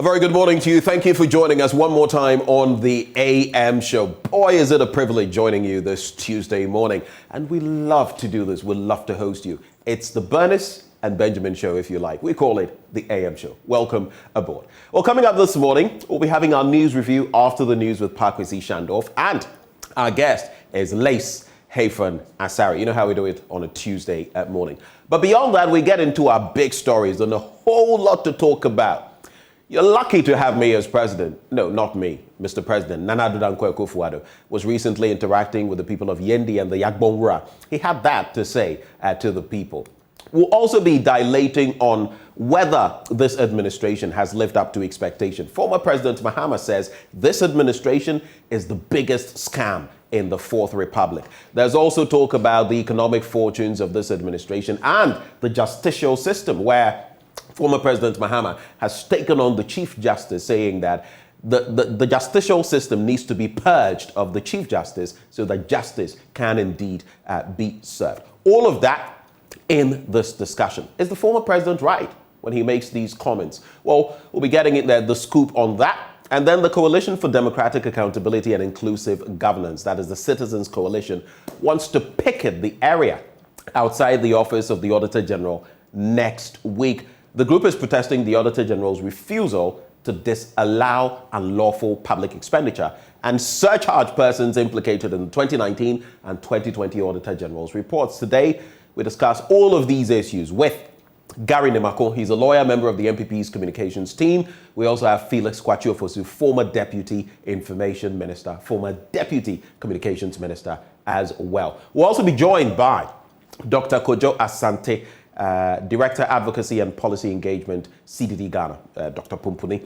very good morning to you. Thank you for joining us one more time on the AM show. Boy, is it a privilege joining you this Tuesday morning. And we love to do this. We love to host you. It's the Bernice and Benjamin show, if you like. We call it the AM show. Welcome aboard. Well, coming up this morning, we'll be having our news review after the news with Pakwesi Shandorf. And our guest is Lace Hayfan Asari. You know how we do it on a Tuesday morning. But beyond that, we get into our big stories and a whole lot to talk about. You're lucky to have me as president. No, not me, Mr. President. Nana Addo Dankwa Akufo-Addo was recently interacting with the people of Yendi and the Yagbonwura. He had that to say to the people. We'll also be dilating on whether this administration has lived up to expectation. Former President Mahama says this administration is the biggest scam in the Fourth Republic. There's also talk about the economic fortunes of this administration and the justicial system, where former President Mahama has taken on the Chief Justice, saying that the justicial system needs to be purged of the Chief Justice so that justice can indeed be served. All of that in this discussion. Is the former president right when he makes these comments? Well, we'll be getting in there, the scoop on that. And then the Coalition for Democratic Accountability and Inclusive Governance, that is the Citizens Coalition, wants to picket the area outside the office of the Auditor General next week. The group is protesting the Auditor General's refusal to disallow unlawful public expenditure and surcharge persons implicated in the 2019 and 2020 Auditor General's reports. Today, we discuss all of these issues with Gary Nimako. He's a lawyer, member of the MPP's communications team. We also have Felix Kwachiofosu, former Deputy Information Minister, former Deputy Communications Minister as well. We'll also be joined by Dr. Kojo Asante, Director, Advocacy and Policy Engagement, CDD Ghana, Dr. Pumpuni,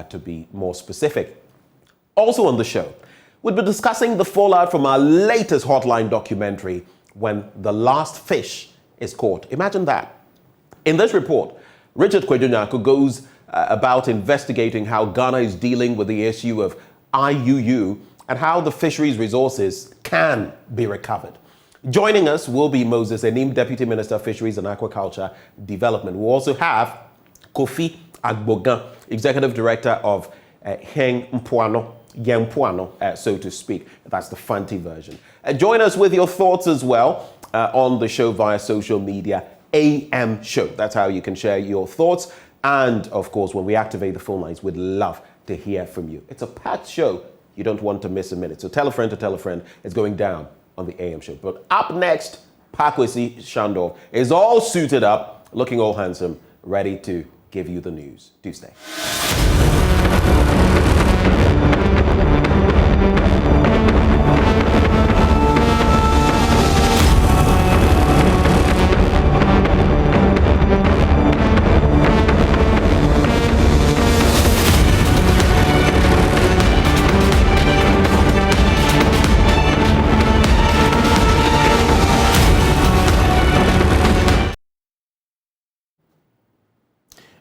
to be more specific. Also on the show, we'll be discussing the fallout from our latest Hotline documentary, When the Last Fish is Caught. Imagine that. In this report, Richard Kwejunyako goes about investigating how Ghana is dealing with the issue of IUU and how the fisheries resources can be recovered. Joining us will be Moses Enim, Deputy Minister of Fisheries and Aquaculture Development. We'll also have Kofi Agbogan, Executive Director of Heng Mpuano, so to speak. That's the Fanti version. Join us with your thoughts as well on the show via social media, AM Show. That's how you can share your thoughts. And of course, when we activate the phone lines, we'd love to hear from you. It's a packed show. You don't want to miss a minute. So tell a friend to tell a friend. It's going down on the AM show. But up next, Pakwesi Shandorf is all suited up, looking all handsome, ready to give you the news. Do stay.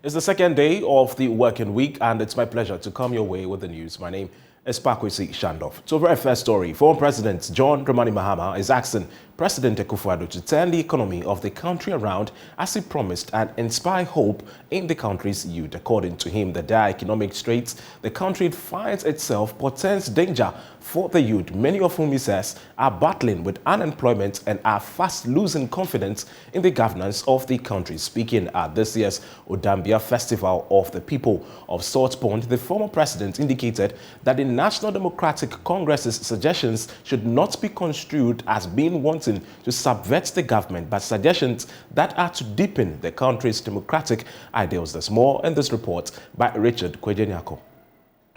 It's the second day of the working week, and it's my pleasure to come your way with the news. My name is Pakwesi Shandorf. So, very first story. Former President John Dramani Mahama is asking President Akufo-Addo to turn the economy of the country around as he promised and inspire hope in the country's youth. According to him, the dire economic straits the country finds itself portends danger for the youth, many of whom he says are battling with unemployment and are fast losing confidence in the governance of the country. Speaking at this year's Odambia Festival of the People of Salt Pond, the former president indicated that the National Democratic Congress's suggestions should not be construed as being wanting to subvert the government, but suggestions that are to deepen the country's democratic ideals. There's more in this report by Richard Kwejunyako.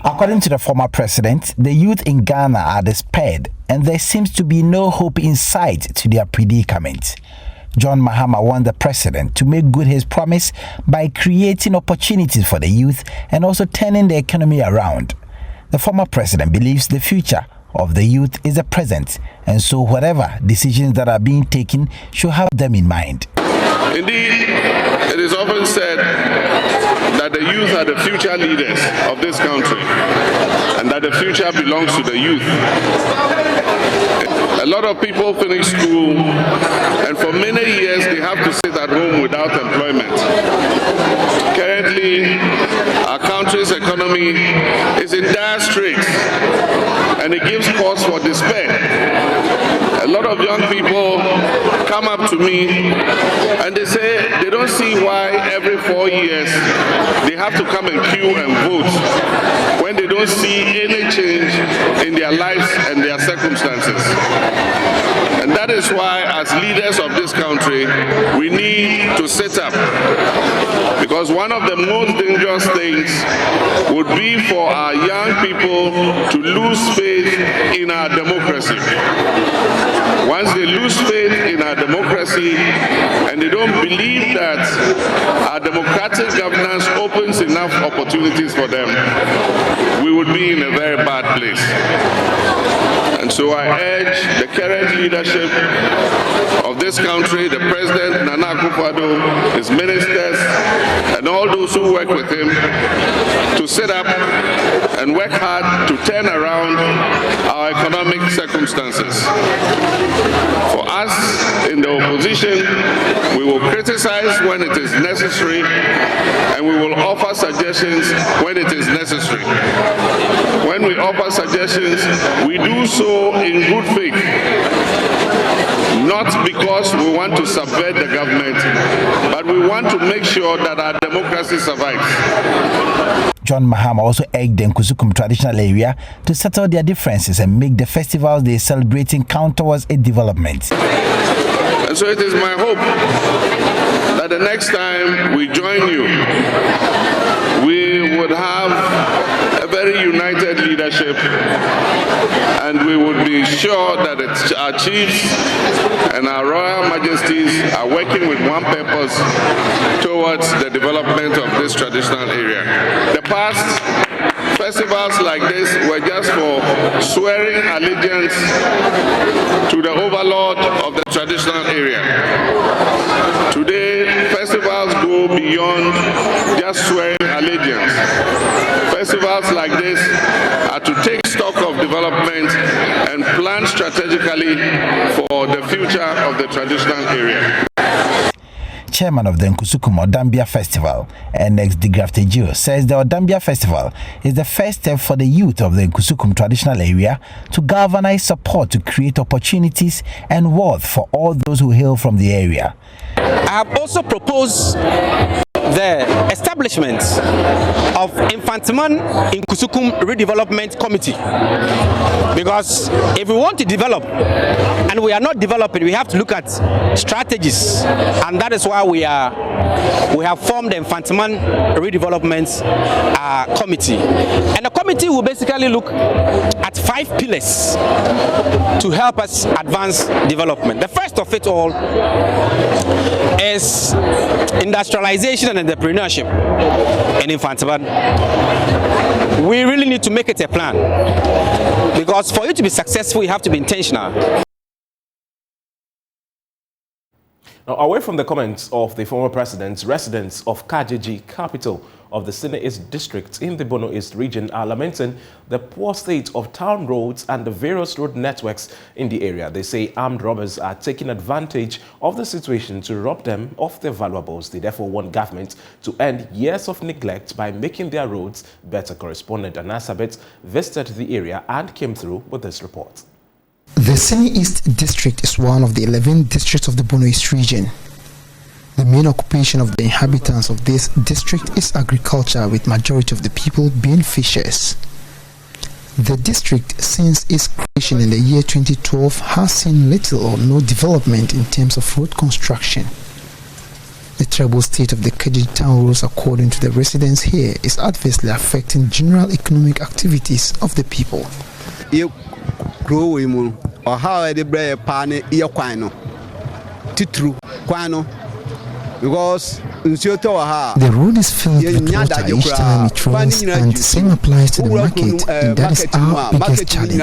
According to the former president, the youth in Ghana are despaired and there seems to be no hope in sight to their predicament. John Mahama wants the president to make good his promise by creating opportunities for the youth and also turning the economy around. The former president believes the future of the youth is the present, and so whatever decisions that are being taken should have them in mind. Indeed, it is often said that the youth are the future leaders of this country and that the future belongs to the youth. A lot of people finish school and for many years they have to at home without employment. Currently, our country's economy economy is in dire straits, and it gives cause for despair. A lot of young people come up to me and they say they don't see why every 4 years they have to come and queue and vote when they don't see any change in their lives and their circumstances. And that is why, as leaders of this country, we need to sit up. Because one of the most dangerous things would be for our young people to lose faith in our democracy. Once they lose faith in our democracy and they don't believe that our democratic governance opens enough opportunities for them, we would be in a very bad place. And so I urge the current leadership of this country, the President, Nana Akufo-Addo, his ministers, and all those who work with him, to sit up and work hard to turn around our economic circumstances. For us in the opposition, we will criticize when it is necessary, and we will offer suggestions when it is necessary. When we offer suggestions, we do so in good faith, not because we want to subvert the government, but we want to make sure that our democracy survives. John Mahama also urged the Nkusukum traditional area to settle their differences and make the festivals they are celebrating count towards a development. And so it is my hope that the next time we join you, we would have a very united leadership, and we would be sure that our chiefs and our royal majesties are working with one purpose towards the development of this traditional area. The past festivals like this were just for swearing allegiance to the overlord of the traditional area. Today, festivals go beyond just swearing allegiance. Festivals like this are to take stock of development and plan strategically for the future of the traditional area. Chairman of the Nkusukum Odambia Festival, NX Digraftejo, says the Odambia Festival is the first step for the youth of the Nkusukum traditional area to galvanize support to create opportunities and wealth for all those who hail from the area. I have also proposed the establishment of Infantiman Nkusukum Redevelopment Committee, because if we want to develop and we are not developing, we have to look at strategies, and that is why we have formed the Infantiman Redevelopment Committee. And the committee will basically look at 5 pillars to help us advance development. The first of it all is industrialization and entrepreneurship in Infantiman. We really need to make it a plan, because for you to be successful, you have to be intentional. Now, away from the comments of the former president, residents of Kajeji, capital of the Sine East district in the Bono East region, are lamenting the poor state of town roads and the various road networks in the area. They say armed robbers are taking advantage of the situation to rob them of their valuables. They therefore want government to end years of neglect by making their roads better. Correspondent Anasabet visited the area and came through with this report. The Sine East district is one of the 11 districts of the Bono East region. The main occupation of the inhabitants of this district is agriculture, with majority of the people being fishers. The district, since its creation in the year 2012, has seen little or no development in terms of road construction. The terrible state of the Kajeji town roads, according to the residents here, is adversely affecting general economic activities of the people. Because the road is filled with water each time it rains, and the same applies to the market, and that is our biggest challenge.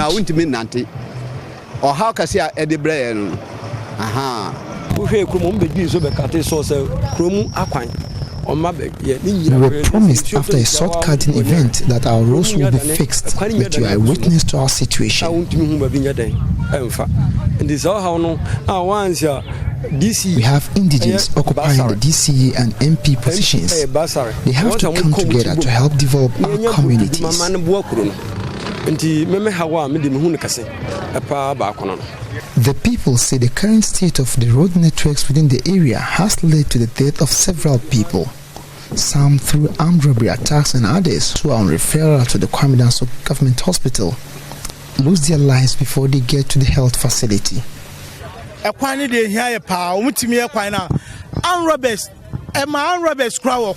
We were promised after a short-cutting event that our roads will be fixed, but you are a witness to our situation. We have indigents occupying the DCE and MP positions. They have to come together to help develop our communities. The people say the current state of the road networks within the area has led to the death of several people, some through armed robbery attacks, and others who are on referral to the Kwame Danso Government Hospital lose their lives before they get to the health facility.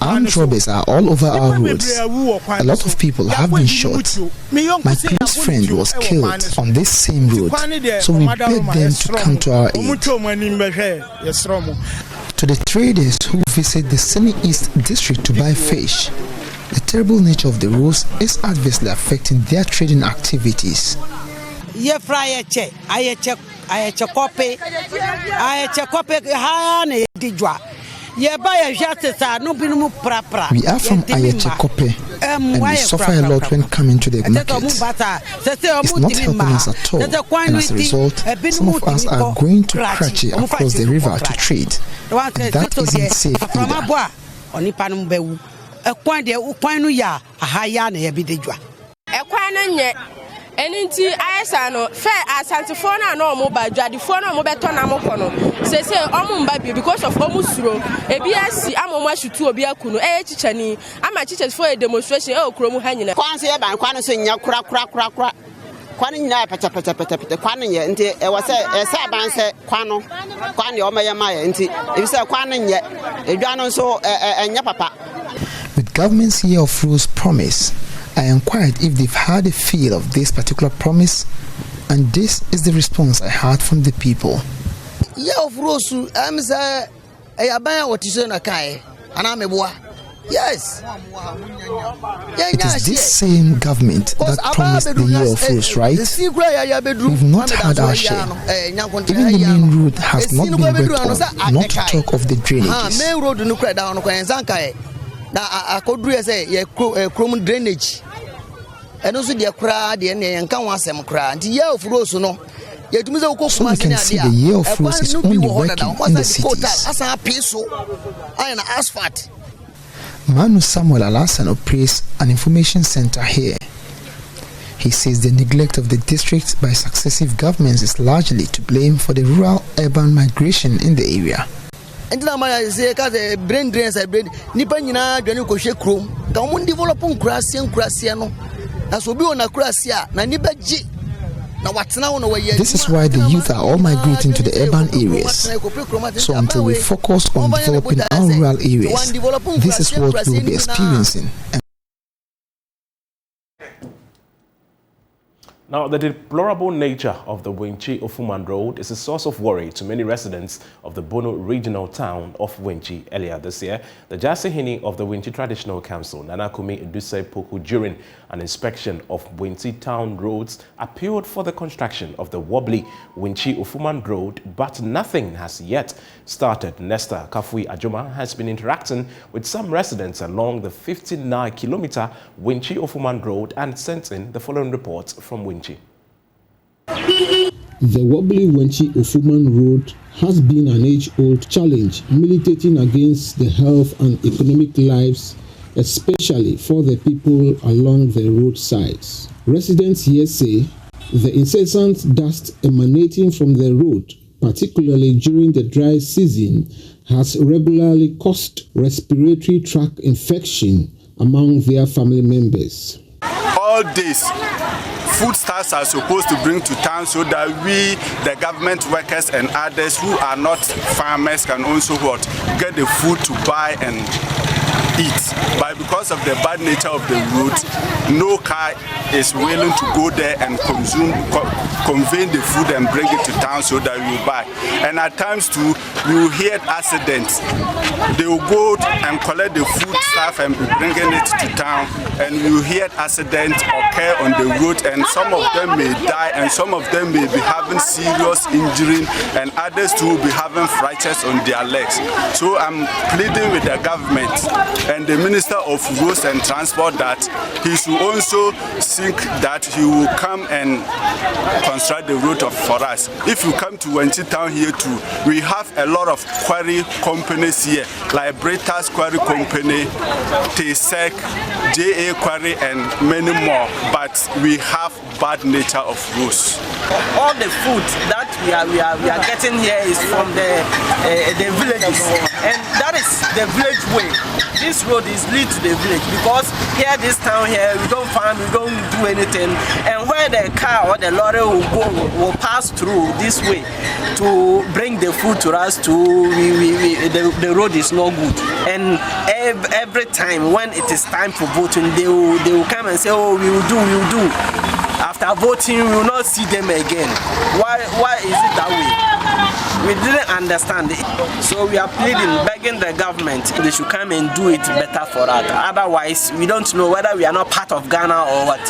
Armed robbers are all over our roads. A lot of people have been shot. My close friend was killed on this same road, so we beg them to come to our aid. To the traders who visit the Semi East district to buy fish, the terrible nature of the roads is adversely affecting their trading activities. We are from Ayachekope, and we suffer a lot when coming to the market. It's not helping us at all, and as a result, some of us are going to Krachi across the river to trade, and that isn't safe either. Enti ayesa no fe asantifo na no mo ba dwadifo na mo beto na mo kono sese omo mba bi because of omo suro ebi asi amomo ashutu obi akuno chichani ama chiches for a demonstration okro mu hanyina kwan se e ban kwan so nya kura kwan nya peta kwan ye enti e wo se e se ban se kwan ye o maye maye enti e bi se kwan nya edwa no so enya papa. With government's year of rules promise, I inquired if they've had a feel of this particular promise, and this is the response I had from the people. Yes. It is this same government that promised the year of rules, right? We've not had our share. Even the main road has not been worked on, not to talk of the drainages. Drainage. And also the cry, the end can want some cry. The year of rose, no. So we can see the year of rose is only working in the cities. Manu Samuel Alasan operates an information center here. He says the neglect of the district by successive governments is largely to blame for the rural-urban migration in the area. And I say, brain drains, I brain Nipana, Januko Chrome, Gamun develop on Crasiano. As will be on a Crasia, Nanibaji. This is why the youth are all migrating to the urban areas. So until we focus on developing our rural areas, this is what we'll be experiencing. Now, the deplorable nature of the Winchi Ofuman Road is a source of worry to many residents of the Bono regional town of Winchi. Earlier this year, the Jasehini of the Winchi Traditional Council, Nanakumi Iduse Poku, during an inspection of Winchi town roads, appealed for the construction of the wobbly Winchi Ofuman Road, but nothing has yet started. Nesta Kafui Ajuma has been interacting with some residents along the 59-kilometer Winchi Ofuman Road and sent in the following reports from Winchi. The wobbly Winchi Ofuman Road has been an age-old challenge militating against the health and economic lives, especially for the people along the roadsides. Residents here say the incessant dust emanating from the road, particularly during the dry season, has regularly caused respiratory tract infection among their family members. All this foodstuffs are supposed to bring to town so that we, the government workers and others who are not farmers, can also get the food to buy and eat. But because of the bad nature of the road, no car is willing to go there and convey the food and bring it to town so that we buy. And at times too, we will hear accidents. They will go and collect the food stuff and be bringing it to town, and we will hear accidents occur on the road, and some of them may die, and some of them may be having serious injury, and others too will be having fractures on their legs. So I'm pleading with the government and the Minister of Roads and Transport that he should also think that he will come and construct the road for us. If you come to Wenchi town here too, we have a lot of quarry companies here, like Bretas Quarry Company, Tesek, JA Quarry, and many more. But we have bad nature of roads. All the food that we are getting here is from the villages, and that is the village way. This road is lead to the village because here, this town here, we don't farm, we don't do anything, and where the car or the lorry will pass through this way to bring the food to us. The road is not good, and every time when it is time for voting, they will come and say, oh, we will do. After voting, we will not see them again. Why is it that way? We didn't understand it. So we are pleading, begging the government, they should come and do it better for us. Otherwise, we don't know whether we are not part of Ghana or what.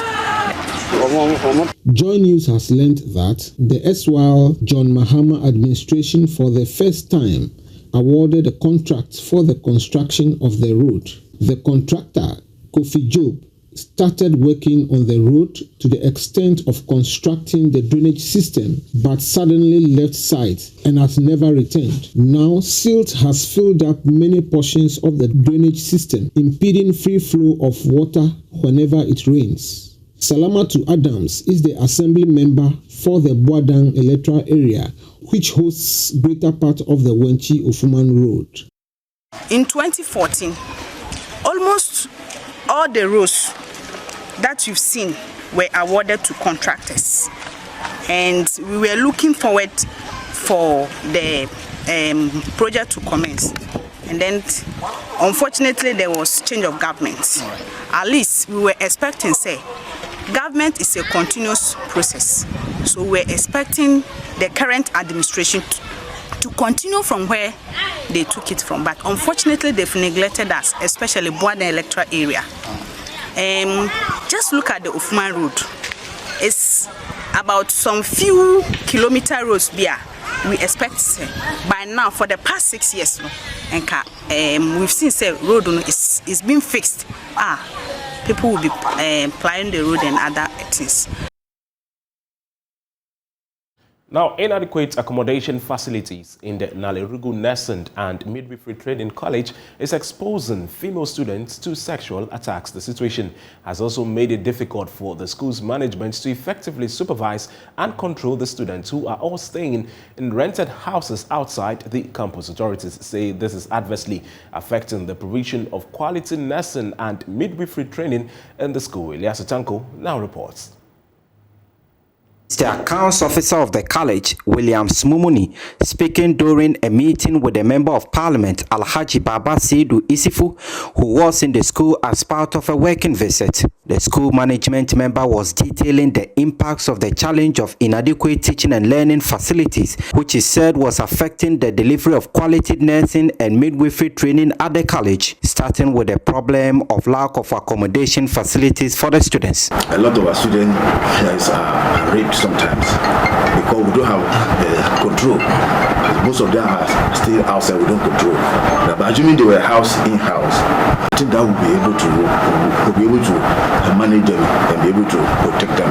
JoyNews has learned that the erstwhile John Mahama administration for the first time awarded a contract for the construction of the road. The contractor, Kofi Job, started working on the road to the extent of constructing the drainage system, but suddenly left site and has never returned. Now, silt has filled up many portions of the drainage system, impeding free flow of water whenever it rains. Salamatu Adams is the assembly member for the Boadang electoral area, which hosts greater part of the Wenchi Ofuman Road. In 2014, almost all the roads that you've seen were awarded to contractors, and we were looking forward for the project to commence, and then unfortunately there was change of government. At least we were expecting, say, government is a continuous process, so we're expecting the current administration to continue from where they took it from, but unfortunately they've neglected us, especially Boadang electoral area. Just look at the Ofuman Road. It's about some few kilometer roads there. We expect by now for the past 6 years, we've seen say road is being fixed. People will be plying the road and other things. Now, inadequate accommodation facilities in the Nalerugu Nursing and Midwifery Training College is exposing female students to sexual attacks. The situation has also made it difficult for the school's management to effectively supervise and control the students who are all staying in rented houses outside the campus. Authorities say this is adversely affecting the provision of quality nursing and midwifery training in the school. Elias Tanko now reports. The accounts officer of the college, William Smumuni, speaking during a meeting with the Member of Parliament, Alhaji Baba Seidu Isifu, who was in the school as part of a working visit. The school management member was detailing the impacts of the challenge of inadequate teaching and learning facilities, which he said was affecting the delivery of quality nursing and midwifery training at the college, starting with the problem of lack of accommodation facilities for the students. A lot of our students are raped sometimes because we don't have control. Most of them are still outside, we don't control. But assuming they were housed in-house, I think that we'll be able to manage them and be able to protect them,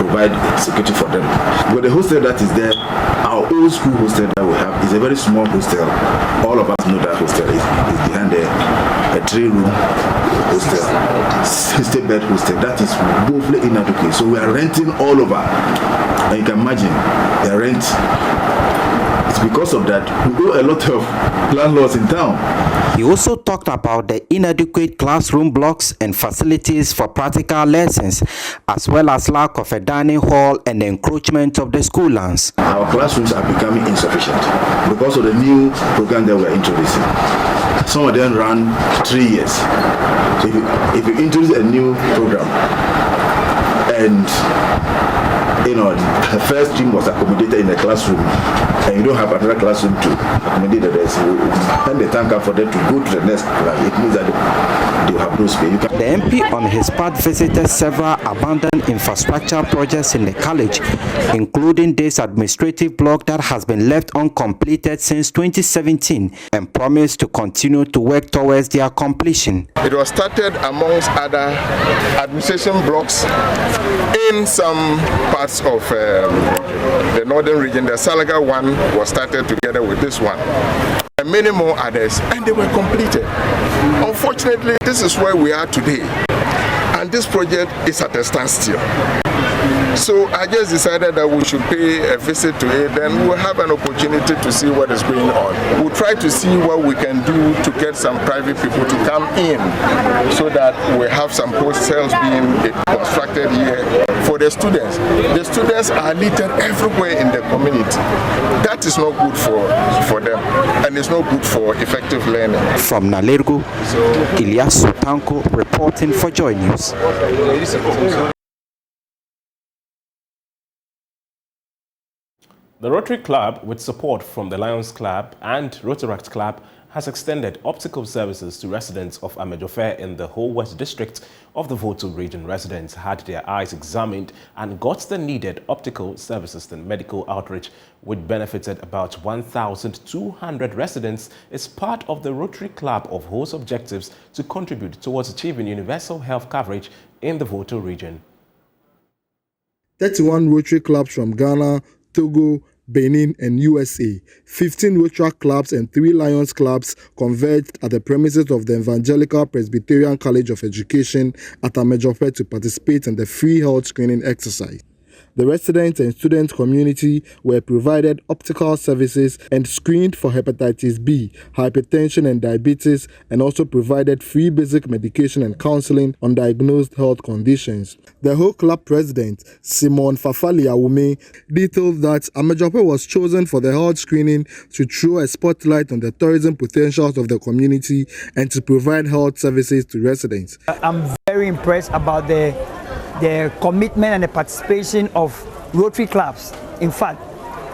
provide security for them. But the hostel that is there, our old school hostel that we have is a very small hostel. All of us know that hostel is behind a 3-room hostel, 60-bed hostel. That is woefully inadequate. So we are renting all over. And you can imagine the rent. It's because of that we owe a lot of landlords in town. He also talked about the inadequate classroom blocks and facilities for practical lessons, as well as lack of a dining hall and the encroachment of the school lands. Our classrooms are becoming insufficient because of the new program that we are introducing. Some of them run 3 years. So if you introduce a new program and the first stream was accommodated in the classroom, and you don't have another classroom to accommodate the rest, when they thank for them to go to the next class, it means that they will have no space. The MP on his part visited several abandoned infrastructure projects in the college, including this administrative block that has been left uncompleted since 2017, and promised to continue to work towards their completion. It was started amongst other administration blocks in some parts of the northern region. The Salaga one was started together with this one, and many more others, and they were completed. Unfortunately, this is where we are today, and this project is at a standstill. So I just decided that we should pay a visit to it, then we'll have an opportunity to see what is going on. We'll try to see what we can do to get some private people to come in so that we have some hostels being constructed here for the students. The students are littered everywhere in the community. That is not good for them, and it's not good for effective learning. From Nalergo, Ilyas Sultanko reporting for Joy News. The Rotary Club, with support from the Lions Club and Rotaract Club, has extended optical services to residents of Amejofe in the whole West District of the Volta region. Residents had their eyes examined and got the needed optical services and medical outreach, which benefited about 1,200 residents. Is part of the Rotary Club of whose objectives to contribute towards achieving universal health coverage in the Volta region. 31 Rotary clubs from Ghana, Togo, Benin and USA, 15 Rotaract clubs and 3 Lions clubs converged at the premises of the Evangelical Presbyterian College of Education at Amejofe to participate in the free health screening exercise. The residents and student community were provided optical services and screened for hepatitis B, hypertension and diabetes, and also provided free basic medication and counseling on diagnosed health conditions. The whole club president, Simon Fafali Awume, detailed that Amejofe was chosen for the health screening to throw a spotlight on the tourism potentials of the community and to provide health services to residents. I'm very impressed about the commitment and the participation of Rotary clubs. In fact,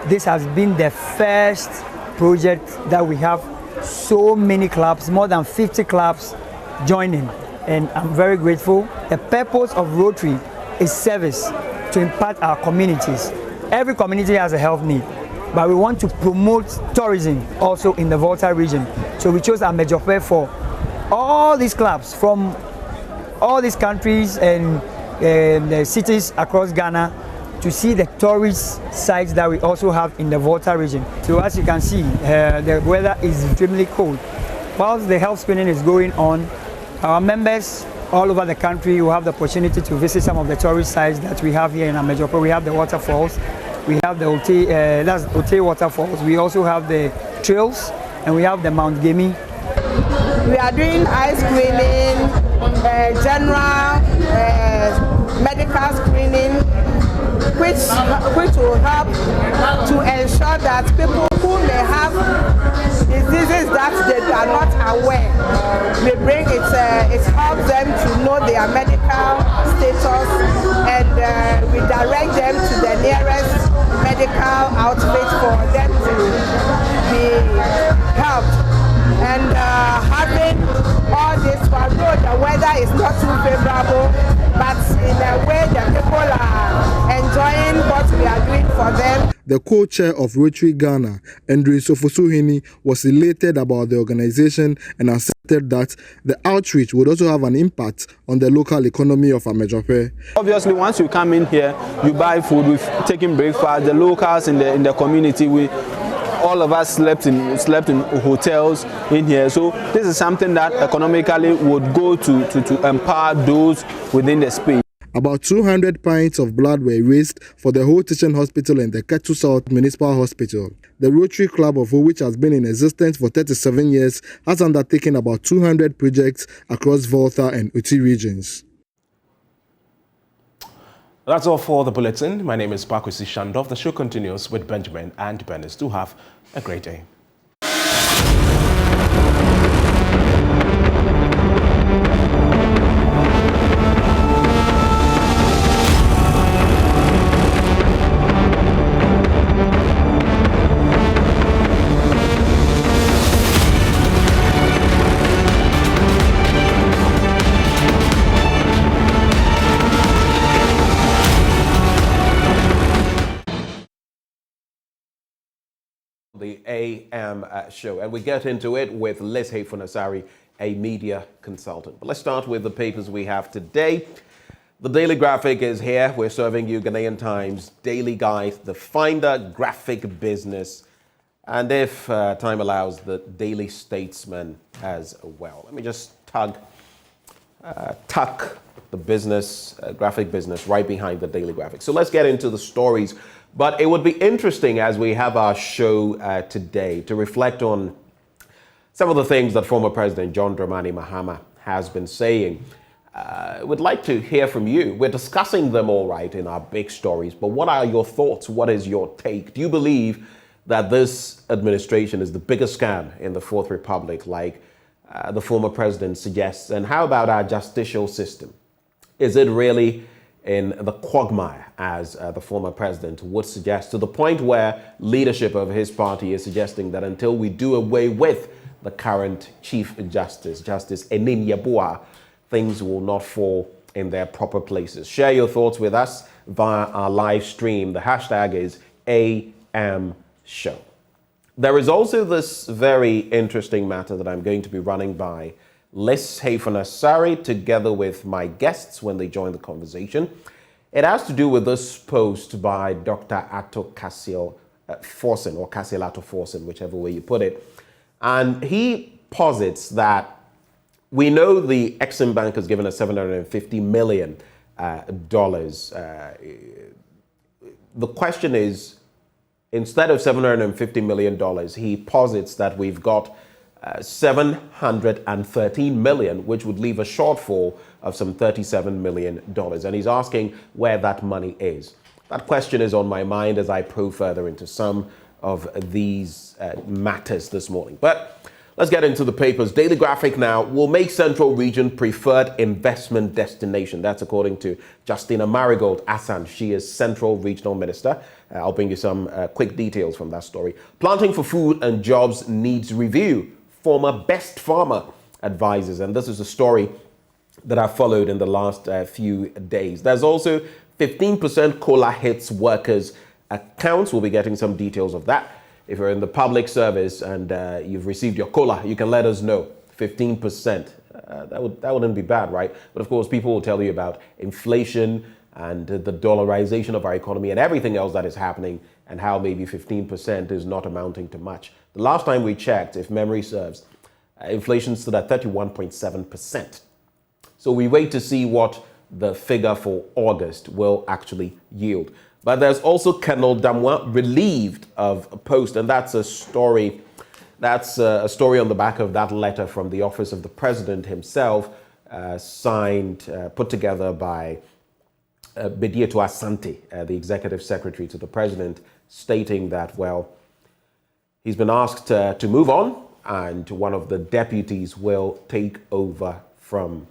this has been the first project that we have so many clubs, more than 50 clubs joining, and I'm very grateful. The purpose of Rotary is service to impact our communities. Every community has a health need, but we want to promote tourism also in the Volta region. So we chose Amejofe for all these clubs from all these countries and the cities across Ghana to see the tourist sites that we also have in the Volta region. So as you can see, the weather is extremely cold. Whilst the health screening is going on, our members all over the country will have the opportunity to visit some of the tourist sites that we have here in Amejofe. We have the waterfalls, we have the Ote waterfalls, we also have the trails, and we have the Mount Gemi. We are doing eye screening, general medical screening, which will help to ensure that people who may have diseases that they are not aware, we bring it helps them to know their medical status, and we direct them to the nearest medical outfit for them to be helped. And having all this for road, the weather is not too favorable, but in a way the people are enjoying what we are doing for them. The co-chair of Rotary Ghana, Andre Sofosuhini, was elated about the organization and accepted that the outreach would also have an impact on the local economy of Amejofe. Obviously, once you come in here, you buy food, we've taken breakfast, the locals in the community, all of us slept in hotels in here. So this is something that economically would go to empower those within the space. About 200 pints of blood were raised for the whole teaching hospital and the Ketu South Municipal Hospital. The Rotary Club of Ho, which has been in existence for 37 years, has undertaken about 200 projects across Volta and Uti regions. That's all for the bulletin. My name is Pakwisi Shandov. The show continues with Benjamin and Bernice. Do have a great day. AM show, and we get into it with Liz Hayfunasari, a media consultant. But let's start with the papers we have today. The Daily Graphic is here. We're serving you Ghanaian Times Daily Guide, the Finder Graphic Business, and if time allows, the Daily Statesman as well. Let me just tuck the business, graphic business, right behind the Daily Graphic. So let's get into the stories. But it would be interesting as we have our show today to reflect on some of the things that former President John Dramani Mahama has been saying. We'd like to hear from you. We're discussing them all right in our big stories, but what are your thoughts? What is your take? Do you believe that this administration is the biggest scam in the Fourth Republic, like the former president suggests? And how about our justicial system? Is it really in the quagmire, as the former president would suggest, to the point where leadership of his party is suggesting that until we do away with the current Chief Justice, Justice Enim Yeboah, things will not fall in their proper places? Share your thoughts with us via our live stream. The hashtag is AMShow. There is also this very interesting matter that I'm going to be running by Liz Hayfunasari together with my guests when they join the conversation. It has to do with this post by Dr. Ato Cassiel Forsen, or Cassiel Ato Forsen, whichever way you put it. And he posits that we know the Exim Bank has given us $750 million. The question is, instead of $750 million, he posits that we've got $713 million, which would leave a shortfall of some $37 million. And he's asking where that money is. That question is on my mind as I probe further into some of these matters this morning. But let's get into the papers. Daily Graphic now will make Central Region preferred investment destination. That's according to Justina Marigold Assan. She is Central Regional Minister. I'll bring you some quick details from that story. Planting for food and jobs needs review. Former Best Farmer advises. And this is a story that I followed in the last few days. There's also 15% COLA hits workers' accounts. We'll be getting some details of that. If you're in the public service and you've received your COLA, you can let us know. 15%. That wouldn't be bad, right? But of course, people will tell you about inflation and the dollarization of our economy and everything else that is happening, and how maybe 15% is not amounting to much. The last time we checked, if memory serves, inflation stood at 31.7%. So we wait to see what the figure for August will actually yield. But there's also Colonel Damwa relieved of a post, and that's a story. That's a story on the back of that letter from the office of the president himself, signed, put together by Bedieto Asante, the executive secretary to the president, stating that, well, he's been asked to move on, and one of the deputies will take over from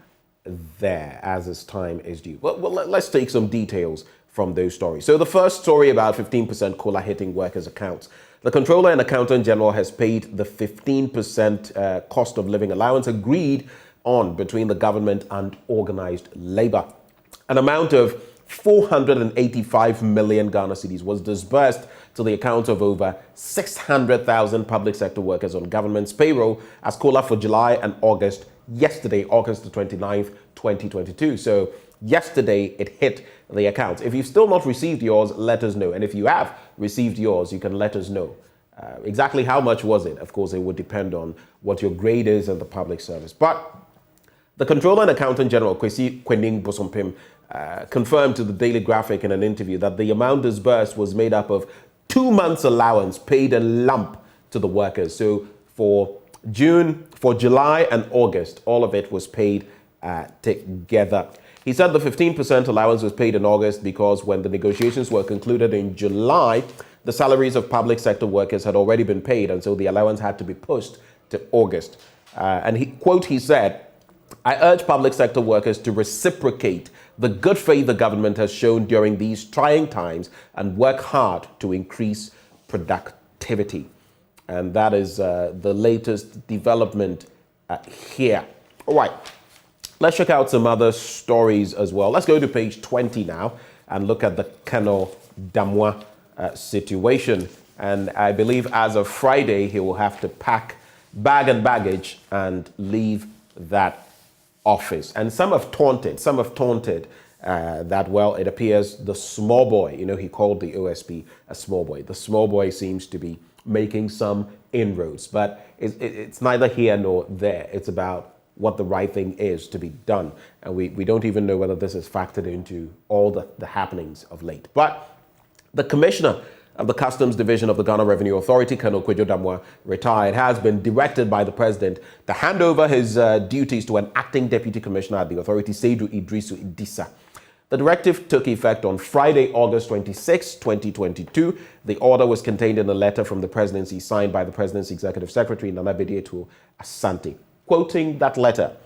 there as his time is due. Well, let's take some details from those stories. So the first story about 15% COLA hitting workers' accounts. The Controller and Accountant General has paid the 15% cost of living allowance agreed on between the government and organized labor. An amount of 485 million Ghana cedis was disbursed to the account of over 600,000 public sector workers on government's payroll as COLA for July and August, yesterday, August the 29th, 2022. So yesterday it hit the accounts. If you've still not received yours, let us know. And if you have received yours, you can let us know. Exactly how much was it? Of course, it would depend on what your grade is in the public service. But the Controller and Accountant General, Kwesi Kwening Bosompim, confirmed to the Daily Graphic in an interview that the amount disbursed was made up of 2 months' allowance paid in lump to the workers. So for July and August, all of it was paid together. He said the 15% allowance was paid in August because when the negotiations were concluded in July, the salaries of public sector workers had already been paid, and so the allowance had to be pushed to August. And he said, I urge public sector workers to reciprocate the good faith the government has shown during these trying times and work hard to increase productivity. And that is the latest development here. All right, let's check out some other stories as well. Let's go to page 20 now and look at the Colonel Damwa situation. And I believe as of Friday, he will have to pack bag and baggage and leave that office. And some have taunted that, well, it appears the small boy, he called the OSP a small boy. The small boy seems to be making some inroads, but it's neither here nor there. It's about what the right thing is to be done. And we don't even know whether this is factored into all the happenings of late. But the commissioner of the Customs Division of the Ghana Revenue Authority, Colonel Kwejo Damwa, retired, has been directed by the president to hand over his duties to an acting deputy commissioner at the authority, Seydou Idrisu Idisa. The directive took effect on Friday, August 26, 2022. The order was contained in a letter from the presidency signed by the president's executive secretary, Nana Bedietu Asante. Quoting that letter,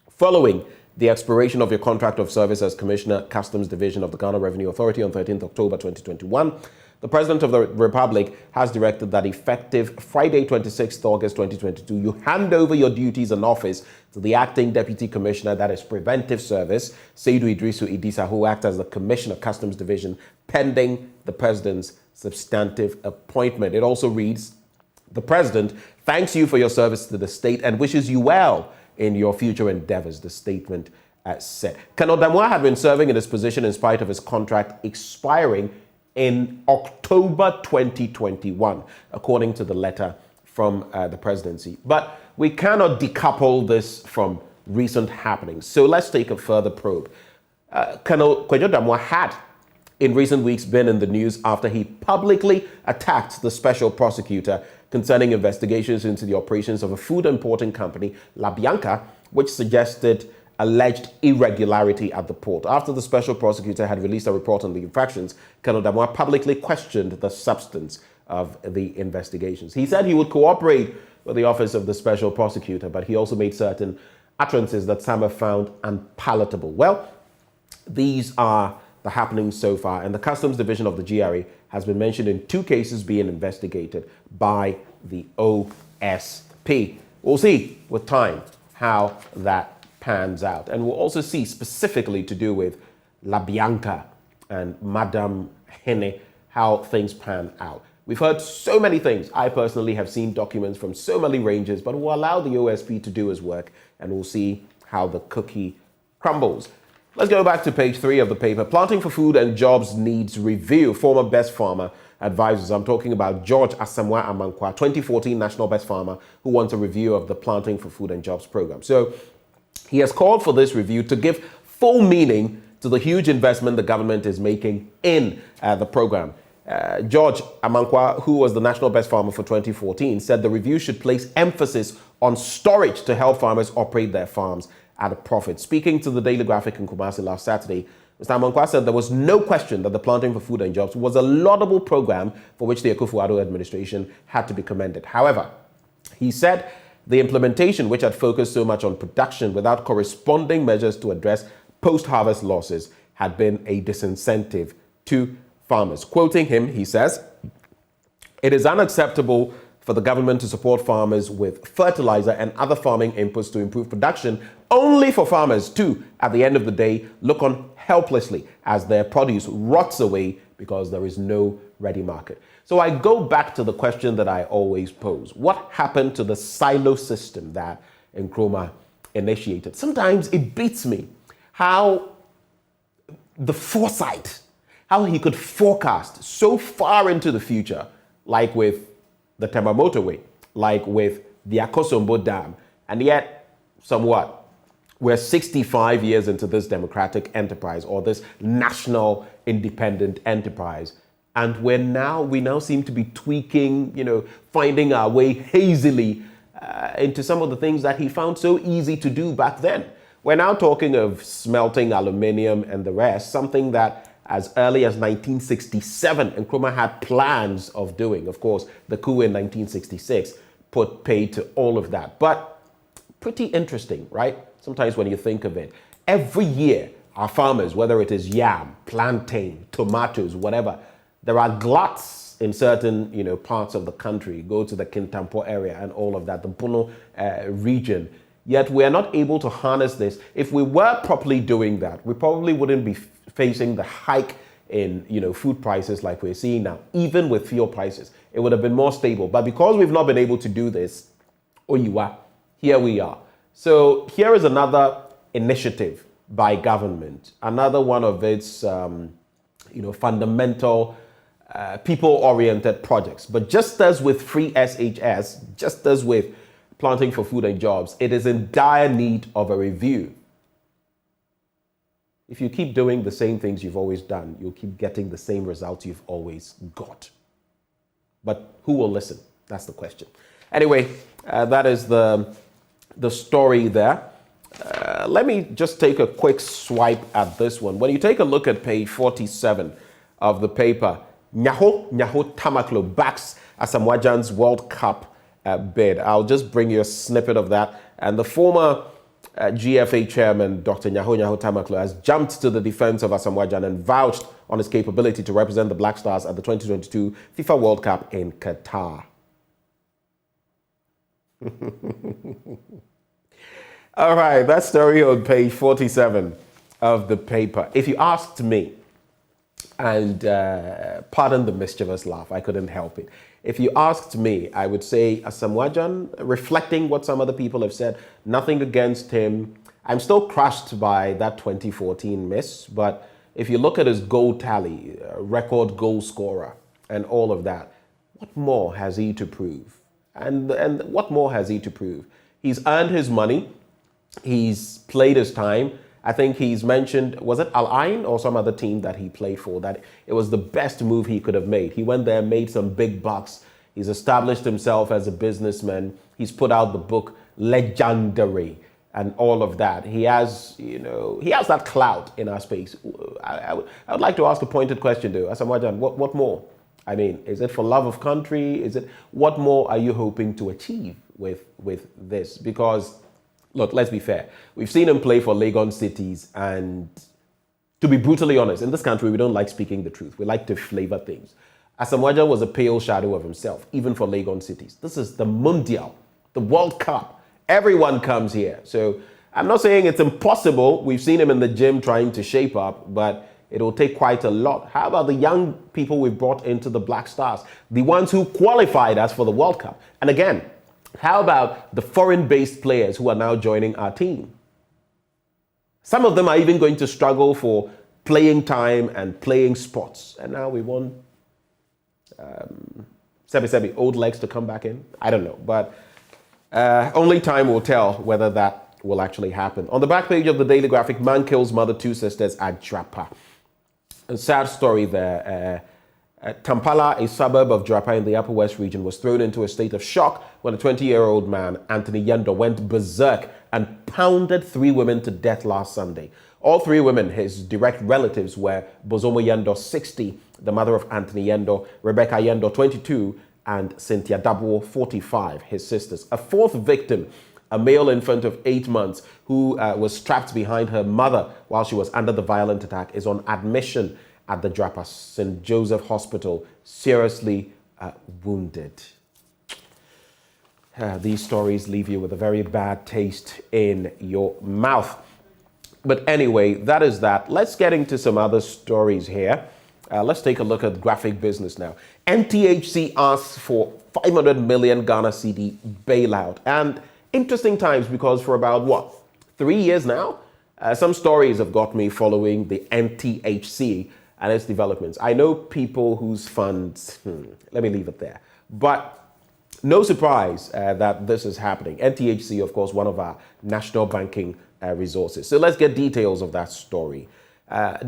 following the expiration of your contract of service as Commissioner, Customs Division of the Ghana Revenue Authority on 13th October 2021, the President of the Republic has directed that effective Friday, 26th August 2022, you hand over your duties and office to the Acting Deputy Commissioner, that is Preventive Service, Seydou Idrisu Idisa, who acts as the Commissioner, Customs Division, pending the President's substantive appointment. It also reads, the President thanks you for your service to the state and wishes you well in your future endeavors, the statement said. Colonel Damwa had been serving in his position in spite of his contract expiring in October 2021, according to the letter from the presidency. But we cannot decouple this from recent happenings. So let's take a further probe. Colonel Kwejo Damwa had in recent weeks been in the news after he publicly attacked the special prosecutor concerning investigations into the operations of a food importing company, La Bianca, which suggested alleged irregularity at the port. After the special prosecutor had released a report on the infractions, Colonel Damwa publicly questioned the substance of the investigations. He said he would cooperate with the office of the special prosecutor, but he also made certain utterances that some have found unpalatable. Well, these are the happenings so far, and the Customs Division of the GRA has been mentioned in 2 cases being investigated by the OSP. We'll see with time how that pans out. And we'll also see specifically to do with La Bianca and Madame Hene, how things pan out. We've heard so many things. I personally have seen documents from so many ranges, but we'll allow the OSP to do his work and we'll see how the cookie crumbles. Let's go back to page 3 of the paper. Planting for Food and Jobs needs review. Former Best Farmer advisors. I'm talking about George Asamoah Amankwa, 2014 National Best Farmer, who wants a review of the Planting for Food and Jobs program. So he has called for this review to give full meaning to the huge investment the government is making in the program. George Amankwa, who was the National Best Farmer for 2014, said the review should place emphasis on storage to help farmers operate their farms at a profit. Speaking to the Daily Graphic in Kumasi last Saturday, Mr. Amankwa said there was no question that the Planting for Food and Jobs was a laudable program for which the Akufo-Addo administration had to be commended. However, he said the implementation, which had focused so much on production without corresponding measures to address post-harvest losses, had been a disincentive to farmers. Quoting him, he says, "It is unacceptable for the government to support farmers with fertilizer and other farming inputs to improve production, only for farmers to, at the end of the day, look on helplessly as their produce rots away because there is no ready market." So I go back to the question that I always pose. What happened to the silo system that Nkrumah initiated? Sometimes it beats me how the foresight, how he could forecast so far into the future, like with the Tema Motorway, like with the Akosombo Dam, and yet, somewhat, we're 65 years into this democratic enterprise or this national independent enterprise, and we now seem to be tweaking, finding our way hazily into some of the things that he found so easy to do back then. We're now talking of smelting aluminium and the rest, something that as early as 1967, Nkrumah had plans of doing. Of course, the coup in 1966 put paid to all of that. But pretty interesting, right? Sometimes when you think of it, every year, our farmers, whether it is yam, plantain, tomatoes, whatever, there are gluts in certain, parts of the country. Go to the Kintampo area and all of that, the Puno region. Yet we are not able to harness this. If we were properly doing that, we probably wouldn't be facing the hike in food prices like we're seeing now, even with fuel prices. It would have been more stable. But because we've not been able to do this, here we are. So here is another initiative by government, another one of its fundamental people-oriented projects. But just as with free SHS, just as with planting for food and jobs, it is in dire need of a review. If you keep doing the same things you've always done, you'll keep getting the same results you've always got. But who will listen? That's the question. Anyway, that is the story there. Let me just take a quick swipe at this one. When you take a look at page 47 of the paper, Nyaho Tamaklo backs Asamoah Gyan's World Cup bid. I'll just bring you a snippet of that. And the former GFA chairman, Dr. Nyaho Tamaklo, has jumped to the defense of Asamoah Gyan and vouched on his capability to represent the Black Stars at the 2022 FIFA World Cup in Qatar. All right, that story on page 47 of the paper. If you asked me, and pardon the mischievous laugh, I couldn't help it. If you asked me, I would say Asamoah Gyan, reflecting what some other people have said, nothing against him. I'm still crushed by that 2014 miss, but if you look at his goal tally, record goal scorer, and all of that, what more has he to prove? And what more has he to prove? He's earned his money. He's played his time. I think he's mentioned, was it Al Ain or some other team that he played for, that it was the best move he could have made. He went there, made some big bucks. He's established himself as a businessman. He's put out the book Legendary and all of that. He has, he has that clout in our space. I would like to ask a pointed question though. Asamoah Gyan, what more? I mean, is it for love of country? What more are you hoping to achieve with this? Because look, let's be fair. We've seen him play for Legon Cities, and to be brutally honest, in this country, we don't like speaking the truth. We like to flavor things. Asamoah Gyan was a pale shadow of himself, even for Legon Cities. This is the Mundial, the World Cup. Everyone comes here. So I'm not saying it's impossible. We've seen him in the gym trying to shape up, but it will take quite a lot. How about the young people we've brought into the Black Stars? The ones who qualified us for the World Cup. And again, how about the foreign-based players who are now joining our team? Some of them are even going to struggle for playing time and playing spots. And now we want old legs to come back in. I don't know. But only time will tell whether that will actually happen. On the back page of the Daily Graphic, man kills mother, 2 sisters at Drapa. A sad story there. Tampala, a suburb of Drapa in the Upper West region, was thrown into a state of shock when a 20-year-old man, Anthony Yendo, went berserk and pounded 3 women to death last Sunday. All 3 women, his direct relatives, were Bozomo Yendo, 60, the mother of Anthony Yendo, Rebecca Yendo, 22, and Cynthia Dabuo, 45, his sisters. A 4th victim, a male infant of 8 months who was strapped behind her mother while she was under the violent attack, is on admission at the Drapa St. Joseph Hospital, seriously wounded. These stories leave you with a very bad taste in your mouth. But anyway, that is that. Let's get into some other stories here. Let's take a look at graphic business now. NTHC asks for 500 million Ghana cedi bailout. And interesting times, because for about, 3 years now, some stories have got me following the NTHC and its developments. I know people whose funds, let me leave it there. But no surprise that this is happening. NTHC, of course, one of our national banking resources. So let's get details of that story.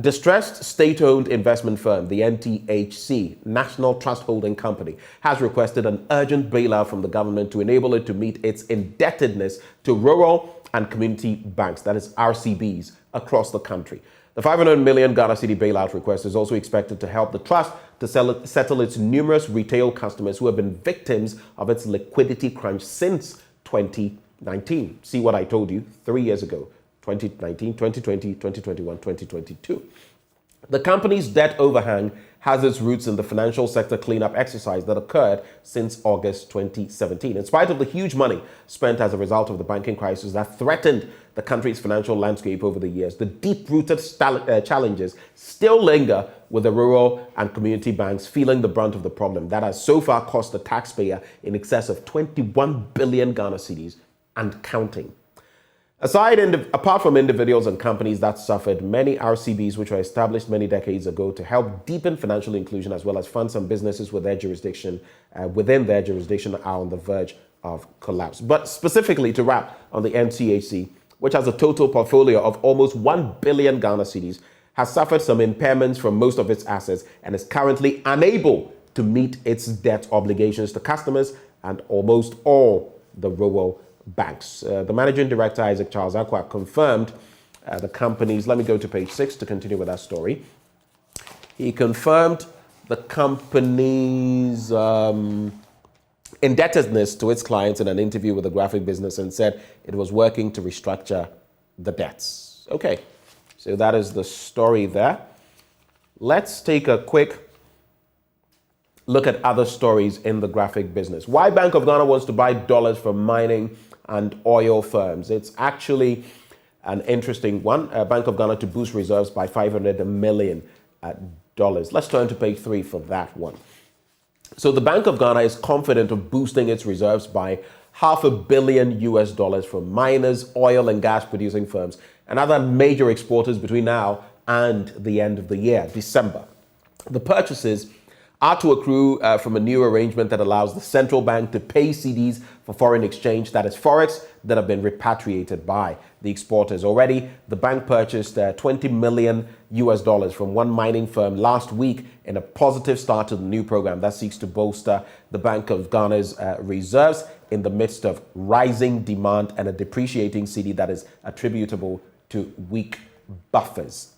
Distressed state-owned investment firm, the NTHC, National Trust Holding Company, has requested an urgent bailout from the government to enable it to meet its indebtedness to rural and community banks, that is RCBs, across the country. The 500 million Ghana cedi bailout request is also expected to help the trust to settle its numerous retail customers who have been victims of its liquidity crunch since 2019. See what I told you 3 years ago, 2019, 2020, 2021, 2022. The company's debt overhang has its roots in the financial sector cleanup exercise that occurred since August 2017. In spite of the huge money spent as a result of the banking crisis that threatened the country's financial landscape over the years, the deep-rooted challenges still linger, with the rural and community banks feeling the brunt of the problem that has so far cost the taxpayer in excess of 21 billion Ghana cedis and counting. Apart from individuals and companies that suffered, many RCBs which were established many decades ago to help deepen financial inclusion as well as fund some businesses with their jurisdiction, within their jurisdiction are on the verge of collapse. But specifically to wrap on the NCHC, which has a total portfolio of almost 1 billion Ghana cedis, has suffered some impairments from most of its assets and is currently unable to meet its debt obligations to customers and almost all the rural banks. The managing director, Isaac Charles Akwa, confirmed the company's, let me go to page 6 to continue with that story. He confirmed the company's indebtedness to its clients in an interview with the graphic business and said it was working to restructure the debts. Okay, so that is the story there. Let's take a quick look at other stories in the graphic business. Why Bank of Ghana wants to buy dollars from mining and oil firms. It's actually an interesting one. Bank of Ghana to boost reserves by $500 million. Let's turn to page 3 for that one. So the Bank of Ghana is confident of boosting its reserves by $500 million from miners, oil and gas producing firms, and other major exporters between now and the end of the year, December. The purchases are to accrue from a new arrangement that allows the central bank to pay CDs for foreign exchange, that is forex, that have been repatriated by the exporters. Already, the bank purchased $20 million from one mining firm last week in a positive start to the new program that seeks to bolster the Bank of Ghana's reserves in the midst of rising demand and a depreciating cedi that is attributable to weak buffers.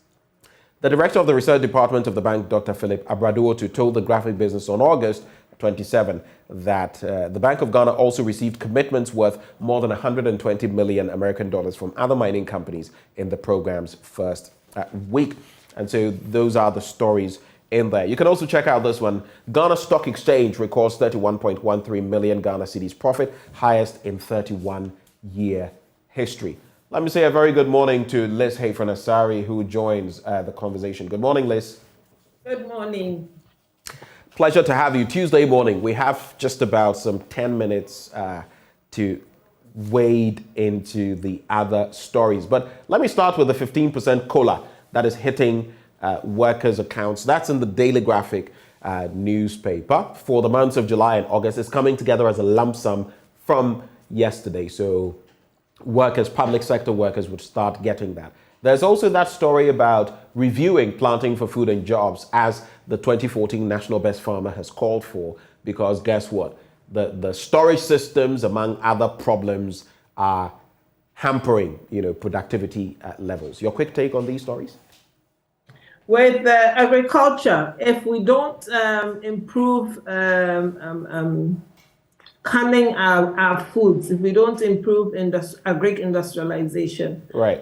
The director of the research department of the bank, Dr. Philip Abraduotu, told the graphic business on August 27 that the Bank of Ghana also received commitments worth more than 120 million American dollars from other mining companies in the program's first week. And so those are the stories in there. You can also check out this one. Ghana Stock Exchange records 31.13 million Ghana cedis profit, highest in 31-year history. Let me say a very good morning to Liz Hayfran-Asari, who joins the conversation. Good morning, Liz. Good morning. Pleasure to have you. Tuesday morning, we have just about some 10 minutes to wade into the other stories. But let me start with the 15% COLA that is hitting workers' accounts. That's in the Daily Graphic newspaper for the months of July and August. It's coming together as a lump sum from yesterday. So workers, public sector workers would start getting that. There's also that story about reviewing planting for food and jobs as the 2014 National Best Farmer has called for, because guess what? The storage systems, among other problems, are hampering, productivity levels. Your quick take on these stories? With agriculture, if we don't improve canning our foods, if we don't improve agri-industrialization, right,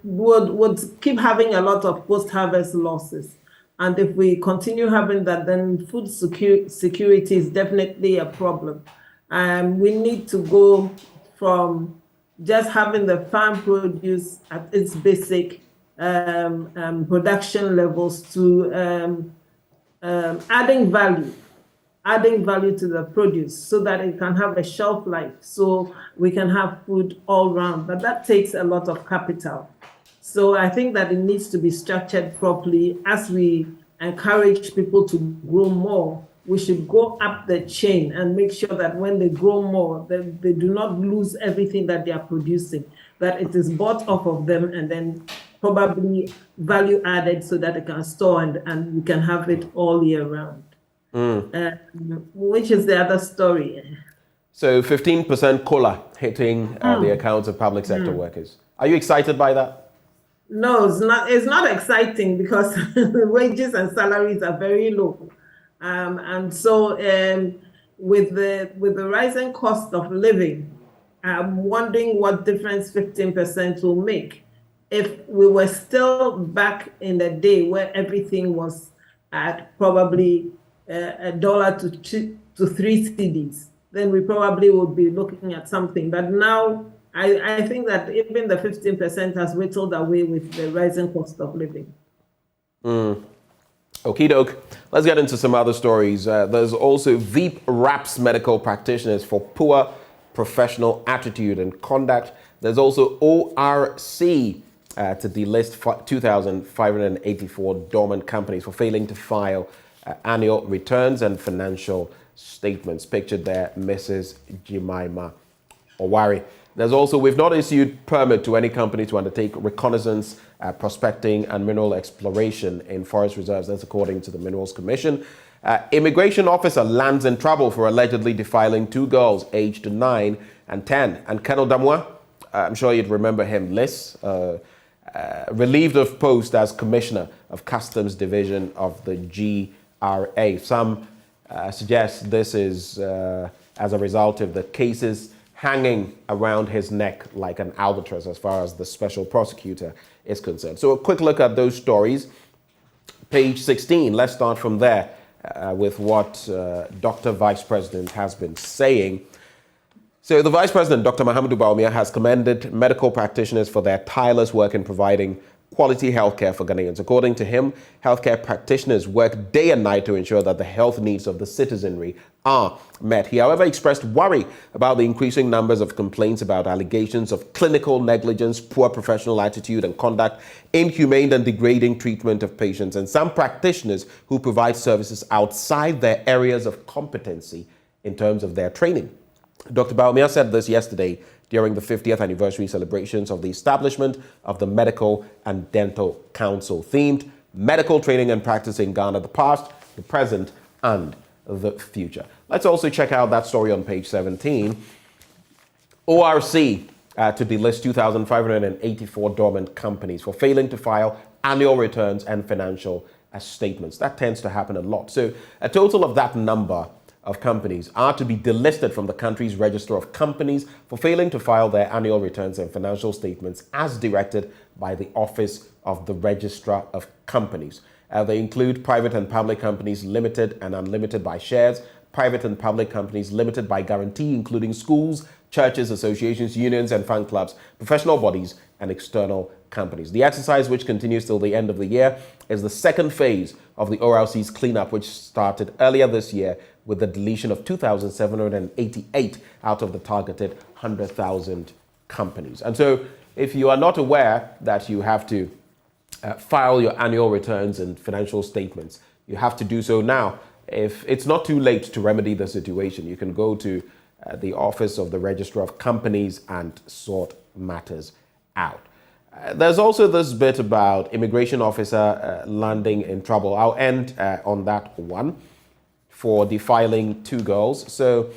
would keep having a lot of post-harvest losses. And if we continue having that, then food security is definitely a problem. We need to go from just having the farm produce at its basic production levels to adding value to the produce so that it can have a shelf life, so we can have food all round. But that takes a lot of capital. So I think that it needs to be structured properly. As we encourage people to grow more, we should go up the chain and make sure that when they grow more, they do not lose everything that they are producing, that it is bought off of them and then probably value added so that it can store and we can have it all year round. Which is the other story. So 15% COLA hitting the accounts of public sector workers. Are you excited by that? No, it's not exciting because wages and salaries are very low. And so with the rising cost of living, I'm wondering what difference 15% will make. If we were still back in the day where everything was at probably $1 to 3 cedis, then we probably would be looking at something. But now, I think that even the 15% has whittled away with the rising cost of living. Okie doke. Let's get into some other stories. There's also Veep wraps medical practitioners for poor professional attitude and conduct. There's also ORC to delist 2,584 dormant companies for failing to file annual returns and financial statements. Pictured there, Mrs. Jemima Owari. There's also, we've not issued permit to any company to undertake reconnaissance, prospecting and mineral exploration in forest reserves. That's according to the Minerals Commission. Immigration officer lands in trouble for allegedly defiling 2 girls aged 9 and 10. And Colonel Damwa, I'm sure you'd remember him, Liz, relieved of post as Commissioner of Customs Division of the GRA. Some suggest this is as a result of the cases hanging around his neck like an albatross as far as the special prosecutor is concerned. So a quick look at those stories. Page 16, let's start from there with what Dr. Vice President has been saying. So the Vice President, Dr. Mahamudu Bawumia, has commended medical practitioners for their tireless work in providing quality healthcare for Ghanaians. According to him, healthcare practitioners work day and night to ensure that the health needs of the citizenry are met. He, however, expressed worry about the increasing numbers of complaints about allegations of clinical negligence, poor professional attitude and conduct, inhumane and degrading treatment of patients, and some practitioners who provide services outside their areas of competency in terms of their training. Dr. Bawumia said this yesterday during the 50th anniversary celebrations of the establishment of the Medical and Dental Council, themed Medical Training and Practice in Ghana, the Past, the Present, and the Future. Let's also check out that story on page 17. ORC to delist 2,584 dormant companies for failing to file annual returns and financial statements. That tends to happen a lot. So a total of that number of companies are to be delisted from the country's register of companies for failing to file their annual returns and financial statements as directed by the Office of the Registrar of Companies. They include private and public companies limited and unlimited by shares, private and public companies limited by guarantee, including schools, churches, associations, unions, and fan clubs, professional bodies, and external companies. The exercise, which continues till the end of the year, is the second phase of the ORC's cleanup, which started earlier this year with the deletion of 2,788 out of the targeted 100,000 companies. And so if you are not aware that you have to file your annual returns and financial statements, you have to do so now. If it's not too late to remedy the situation, you can go to the Office of the Registrar of Companies and sort matters out. There's also this bit about immigration officer landing in trouble. I'll end on that one for defiling 2 girls. So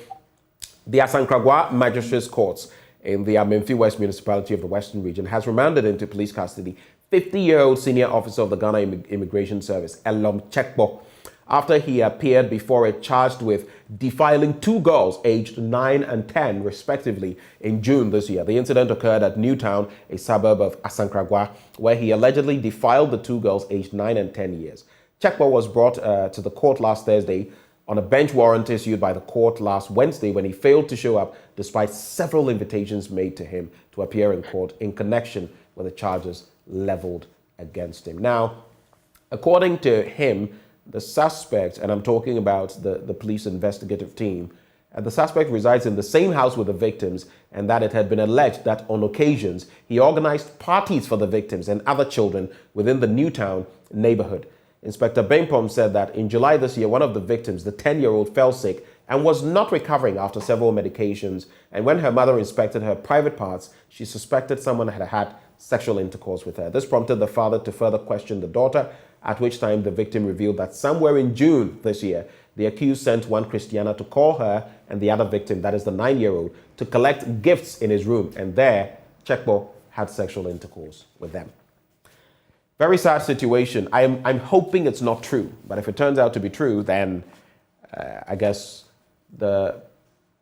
the Asankragwa Magistrates Courts in the Amemfi West Municipality of the Western Region has remanded into police custody 50-year-old senior officer of the Ghana Immigration Service, Elom Chekbo, after he appeared before it charged with defiling 2 girls aged 9 and 10, respectively, in June this year. The incident occurred at Newtown, a suburb of Asankragwa, where he allegedly defiled the 2 girls aged 9 and 10 years. Chekbo was brought to the court last Thursday on a bench warrant issued by the court last Wednesday when he failed to show up despite several invitations made to him to appear in court in connection with the charges leveled against him. Now, according to him, the suspect, and I'm talking about the police investigative team, the suspect resides in the same house with the victims, and that it had been alleged that on occasions he organized parties for the victims and other children within the Newtown neighborhood. Inspector Benpom said that in July this year, one of the victims, the 10-year-old, fell sick and was not recovering after several medications. And when her mother inspected her private parts, she suspected someone had had sexual intercourse with her. This prompted the father to further question the daughter, at which time the victim revealed that somewhere in June this year, the accused sent one Christiana to call her and the other victim, that is the 9-year-old, to collect gifts in his room. And there, Chekbo had sexual intercourse with them. Very sad situation. I'm hoping it's not true, but if it turns out to be true, then I guess the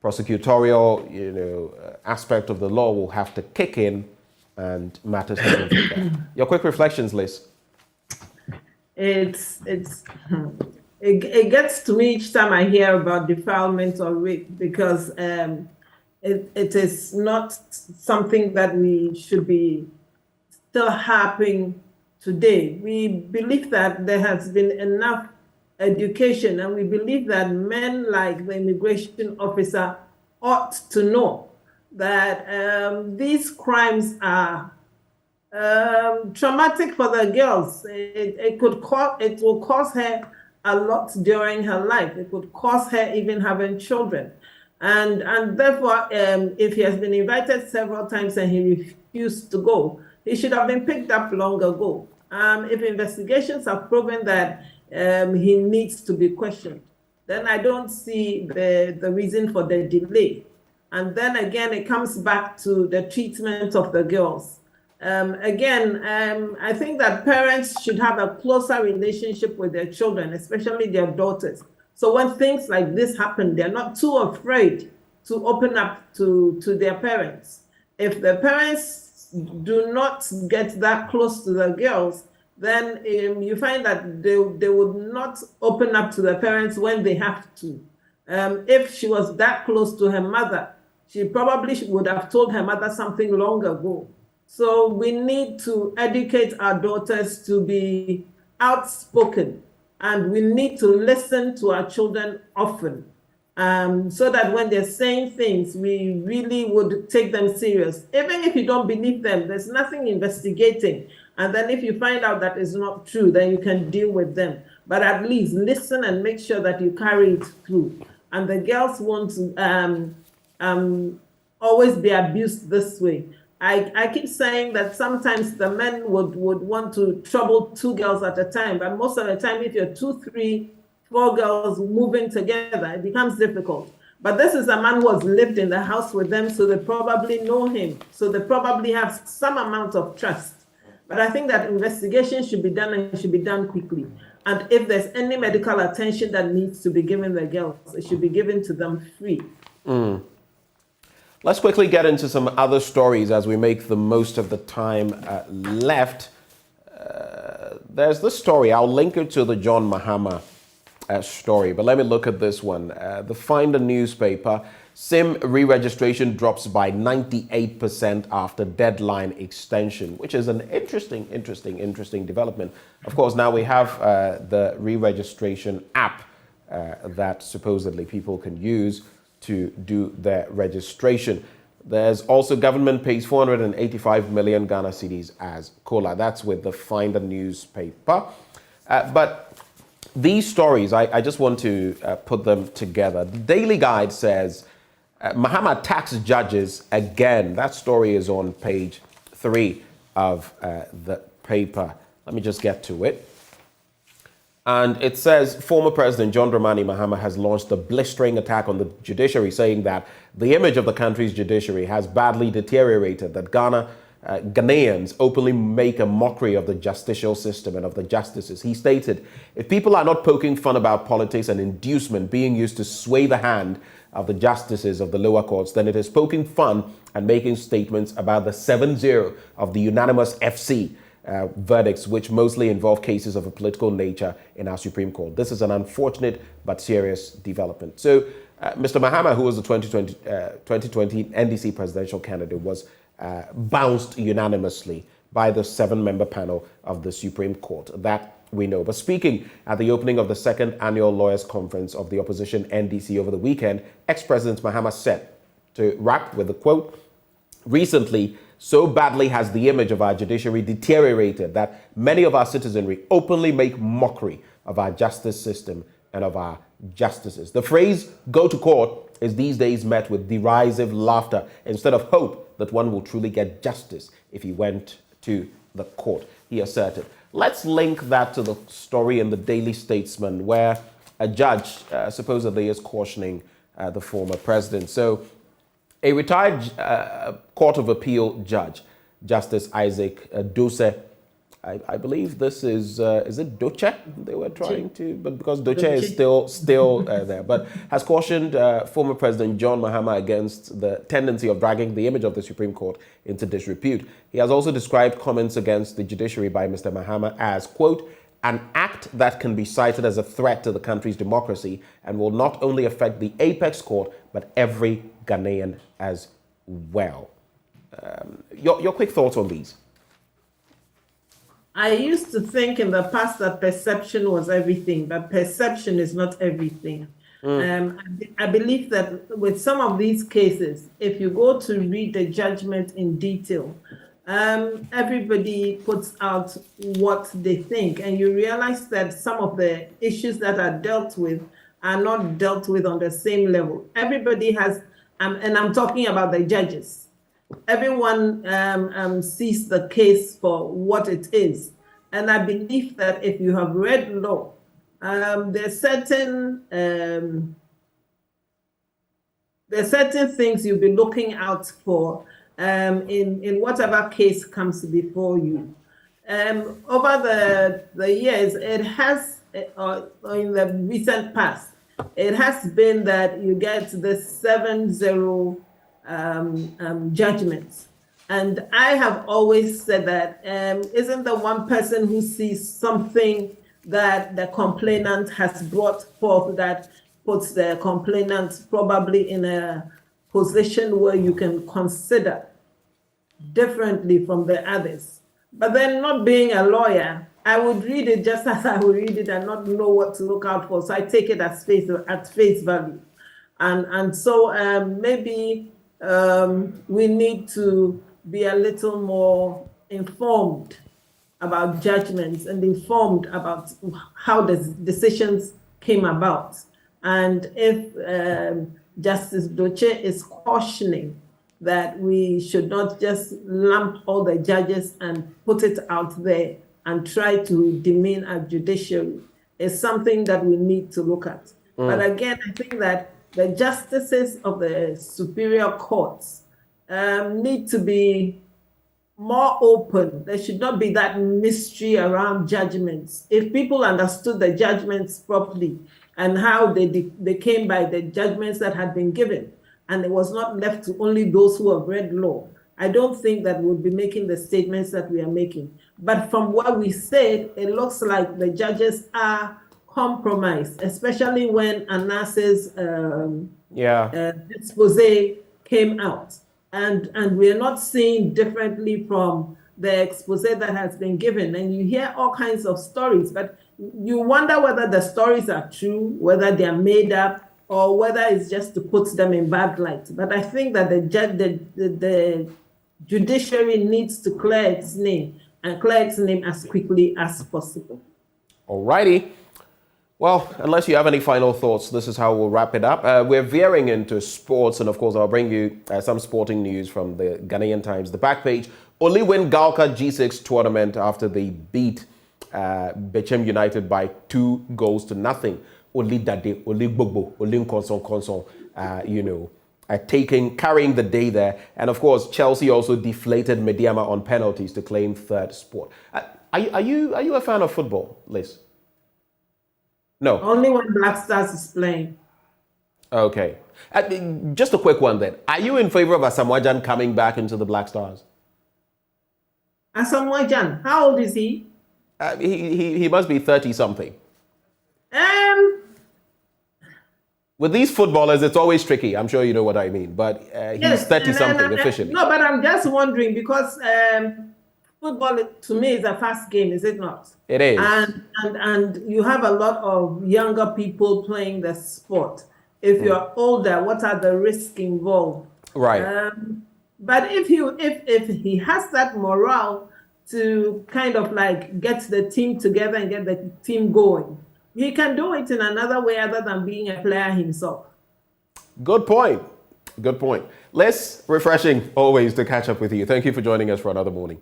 prosecutorial, aspect of the law will have to kick in and matters from there. Your quick reflections, Liz. it gets to me each time I hear about defilement or rape, because it is not something that we should be still harping today. We believe that there has been enough education, and we believe that men like the immigration officer ought to know that these crimes are traumatic for the girls. It will cause her a lot during her life. It could cause her even having children. And therefore, if he has been invited several times and he refused to go, he should have been picked up long ago. If investigations have proven that he needs to be questioned, then I don't see the reason for the delay. And then again, it comes back to the treatment of the girls. I think that parents should have a closer relationship with their children, especially their daughters. So when things like this happen, they're not too afraid to open up to their parents. If the parents do not get that close to the girls, then you find that they would not open up to the parents when they have to. If she was that close to her mother, she probably would have told her mother something long ago. So we need to educate our daughters to be outspoken, and we need to listen to our children often, so that when they're saying things, we really would take them serious. Even if you don't believe them, there's nothing investigating. And then if you find out that it's not true, then you can deal with them. But at least listen and make sure that you carry it through. And the girls won't always be abused this way. I keep saying that sometimes the men would want to trouble two girls at a time, but most of the time, if you're 2, 3, 4 girls moving together, it becomes difficult. But this is a man who has lived in the house with them, so they probably know him. So they probably have some amount of trust. But I think that investigation should be done, and it should be done quickly. And if there's any medical attention that needs to be given the girls, it should be given to them free. Let's quickly get into some other stories as we make the most of the time left. There's this story. I'll link it to the John Mahama story, but let me look at this one. The Finder newspaper, SIM re-registration drops by 98% after deadline extension, which is an interesting development. Of course, now we have the re-registration app that supposedly people can use to do their registration. There's also government pays 485 million Ghana cedis as COLA. That's with the Finder newspaper. But these stories, I just want to put them together. The Daily Guide says, Mahama attacks judges again. That story is on page 3 of the paper. Let me just get to it. And it says, former President John Dramani Mahama has launched a blistering attack on the judiciary, saying that the image of the country's judiciary has badly deteriorated, that Ghanaians openly make a mockery of the justicial system and of the justices. He stated, if people are not poking fun about politics and inducement being used to sway the hand of the justices of the lower courts, then it is poking fun and making statements about the 7-0 of the unanimous FC verdicts, which mostly involve cases of a political nature in our Supreme Court. This is an unfortunate but serious development. So Mr. Mahama, who was the 2020 NDC presidential candidate, was bounced unanimously by the 7-member panel of the Supreme Court. That we know. But speaking at the opening of the second annual Lawyers Conference of the opposition NDC over the weekend, ex-President Mahama said, to wrap with the quote, recently, so badly has the image of our judiciary deteriorated that many of our citizenry openly make mockery of our justice system and of our justices. The phrase go to court is these days met with derisive laughter instead of hope that one will truly get justice if he went to the court, he asserted. Let's link that to the story in the Daily Statesman where a judge supposedly is cautioning the former president. So a retired Court of Appeal judge, Justice Isaac Dose, I believe this is it Doche? They were trying to, but because Doche is still there, but has cautioned former President John Mahama against the tendency of dragging the image of the Supreme Court into disrepute. He has also described comments against the judiciary by Mr. Mahama as, quote, an act that can be cited as a threat to the country's democracy and will not only affect the apex court, but every Ghanaian as well. Your quick thoughts on these? I used to think in the past that perception was everything, but perception is not everything. I believe that with some of these cases, if you go to read the judgment in detail, everybody puts out what they think, and you realize that some of the issues that are dealt with are not dealt with on the same level. Everybody has, and I'm talking about the judges. Everyone sees the case for what it is. And I believe that if you have read law, there's certain things you'll be looking out for in whatever case comes before you. Over the years, it has, in the recent past, it has been that you get the 7-0 judgments. And I have always said that isn't the one person who sees something that the complainant has brought forth that puts the complainant probably in a position where you can consider differently from the others. But then, not being a lawyer, I would read it just as I would read it and not know what to look out for. So I take it at face value. And so maybe we need to be a little more informed about judgments and informed about how the decisions came about. And if Justice Doche is cautioning that we should not just lump all the judges and put it out there and try to demean our judiciary, is something that we need to look at. But again, I think that the justices of the superior courts need to be more open. There should not be that mystery around judgments. If people understood the judgments properly and how they came by the judgments that had been given, and it was not left to only those who have read law, I don't think that we'll be making the statements that we are making. But from what we said, it looks like the judges are compromised, especially when Anas's expose came out. And we're not seeing differently from the expose that has been given. And you hear all kinds of stories, but you wonder whether the stories are true, whether they're made up, or whether it's just to put them in bad light. But I think that the judiciary needs to clear its name, and clear its name as quickly as possible. All righty. Well, unless you have any final thoughts, this is how we'll wrap it up. We're veering into sports, and of course, I'll bring you some sporting news from the Ghanaian Times. The back page, Oli win Galka G6 tournament after they beat Bechem United by 2-0. Oli Dade, Oli Gbogbo, Oli Nkonson, carrying the day there. And of course, Chelsea also deflated Mediama on penalties to claim third spot. Are you a fan of football, Liz? No. Only when Black Stars is playing. Okay. Just a quick one then. Are you in favor of Asamoah Gyan coming back into the Black Stars? Asamoah Gyan, how old is he? He must be 30-something. With these footballers, it's always tricky. I'm sure you know what I mean. But he's 30-something officially. No, but I'm just wondering because football, to me, is a fast game, is it not? It is. And you have a lot of younger people playing the sport. If you're older, what are the risks involved? Right. But if he has that morale to kind of like get the team together and get the team going, he can do it in another way other than being a player himself. Good point. Good point. Les, refreshing always to catch up with you. Thank you for joining us for another morning.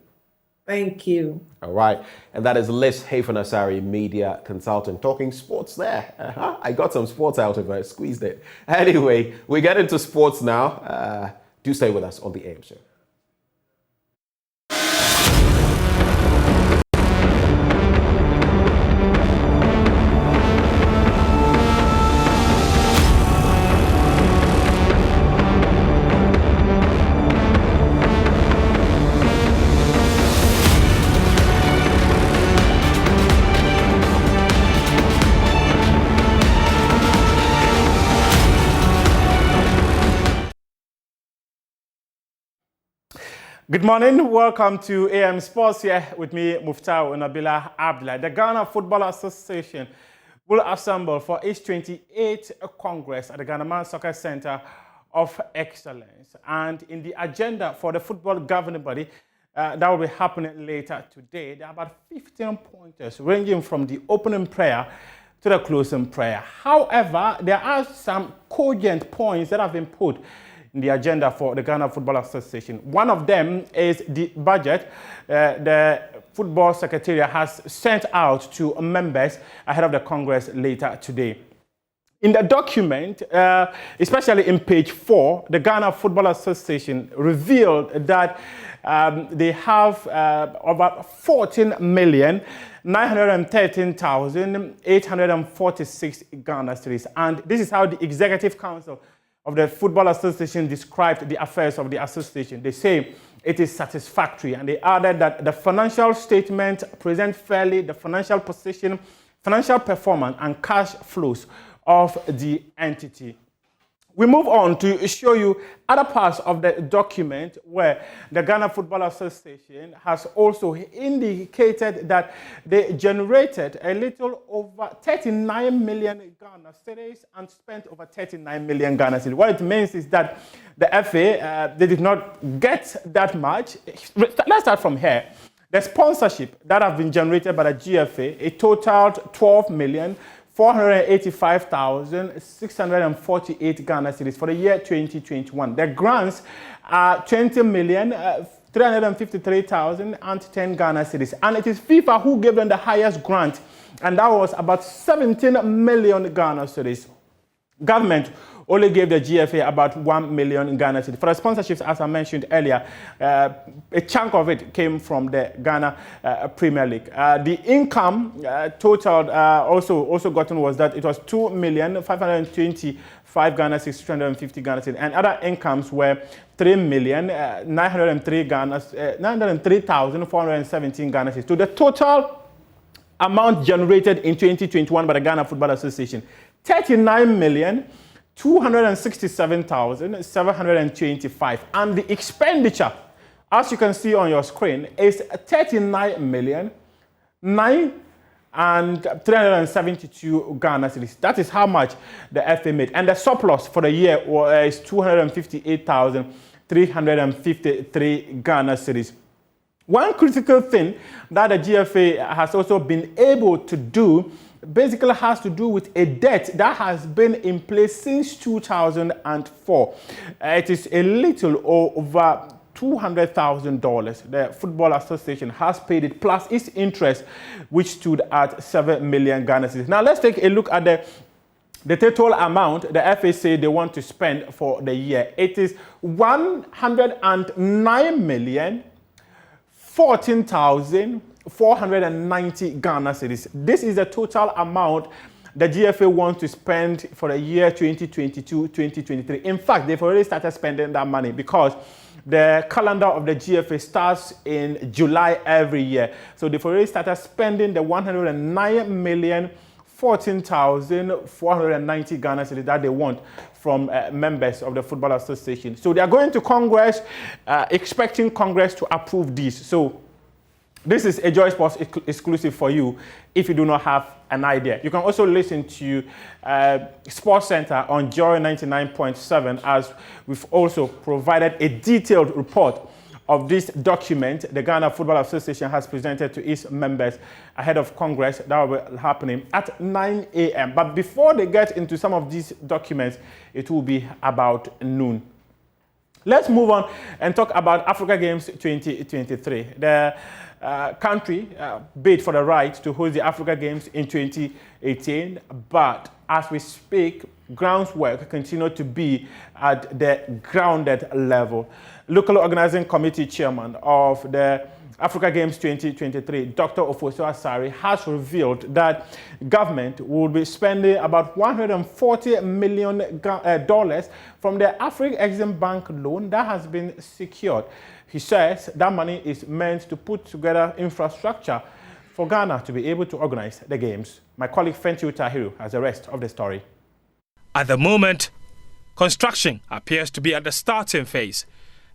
Thank you. All right. And that is Liz Hafen-Asari, media consultant, talking sports there. I got some sports out of it, squeezed it. Anyway, we get into sports now. Do stay with us on the AM Show. Good morning. Welcome to AM Sports here with me, Muftau Nabila Abdullah. The Ghana Football Association will assemble for its 28th Congress at the Ghana Man Soccer Center of Excellence. And in the agenda for the football governing body, that will be happening later today, there are about 15 pointers ranging from the opening prayer to the closing prayer. However, there are some cogent points that have been put in the agenda for the Ghana Football Association. One of them is the budget the Football Secretariat has sent out to members ahead of the Congress later today. In the document, especially in page 4, the Ghana Football Association revealed that they have over 14,913,846 Ghana cedis. And this is how the Executive Council of the Football Association described the affairs of the association. They say it is satisfactory, and they added that the financial statement presents fairly the financial position, financial performance, and cash flows of the entity. We move on to show you other parts of the document where the Ghana Football Association has also indicated that they generated a little over 39 million Ghana cedis and spent over 39 million Ghana cedis. What it means is that the FA, they did not get that much. Let's start from here. The sponsorship that have been generated by the GFA, it totaled 12,485,648 Ghana cedis for the year 2021. The grants are 20,353,010 Ghana cedis. And it is FIFA who gave them the highest grant, and that was about 17 million Ghana cedis. Government only gave the GFA about 1 million Ghana cedis. For the sponsorships, as I mentioned earlier, a chunk of it came from the Ghana Premier League. The income totaled also gotten was that it was 2,525,650 Ghana cedis, and other incomes were 3,903,417 Ghana cedis. So the total amount generated in 2021 by the Ghana Football Association, 39,267,725, and the expenditure, as you can see on your screen, is 39,972 Ghana cedis. That is how much the FA made, and the surplus for the year is 258,353 Ghana cedis. One critical thing that the GFA has also been able to do basically has to do with a debt that has been in place since 2004. It is a little over $200,000. The Football Association has paid it, plus its interest, which stood at 7 million Ghana cedis. Now let's take a look at the total amount the FA say they want to spend for the year. It is 109,014,490 Ghana cedis. This is the total amount the GFA wants to spend for the year 2022-2023. In fact, they've already started spending that money because the calendar of the GFA starts in July every year. So they've already started spending the 109,014,490 Ghana cedis that they want from members of the Football Association. So they are going to Congress, expecting Congress to approve this. So this is a Joy Sports exclusive for you if you do not have an idea. You can also listen to Sports Center on Joy 99.7, as we've also provided a detailed report of this document the Ghana Football Association has presented to its members ahead of Congress. That will be happening at 9 a.m. But before they get into some of these documents, it will be about noon. Let's move on and talk about Africa Games 2023. The country bid for the right to host the Africa Games in 2018, but as we speak, groundwork continues to be at the grounded level. Local Organizing Committee Chairman of the Africa Games 2023, Dr. Ofosu Asari, has revealed that government will be spending about $140 million from the Africa Exim Bank loan that has been secured. He says that money is meant to put together infrastructure for Ghana to be able to organize the games. My colleague Fentiu Tahiru has the rest of the story. At the moment, construction appears to be at the starting phase,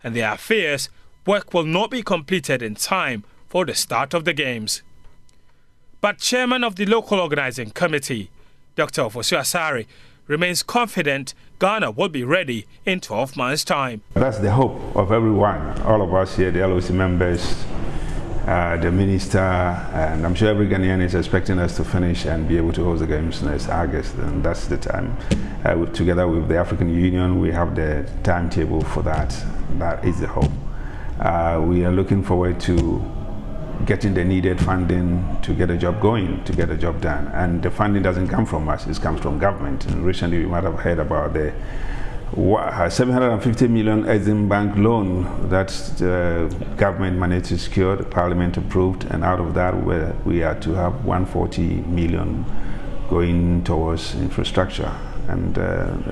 and there are fears work will not be completed in time for the start of the games. But chairman of the local organizing committee, Dr. Ofosu Asare, remains confident Ghana will be ready in 12 months' time. That's the hope of everyone, all of us here, the LOC members, the minister, and I'm sure every Ghanaian is expecting us to finish and be able to host the games next August, and that's the time. Together with the African Union, we have the timetable for that. That is the hope. We are looking forward to getting the needed funding to get a job going, to get a job done. And the funding doesn't come from us, it comes from government. And recently you might have heard about the 750 million Exim Bank loan that the government managed to secure, the parliament approved, and out of that we are to have 140 million going towards infrastructure. And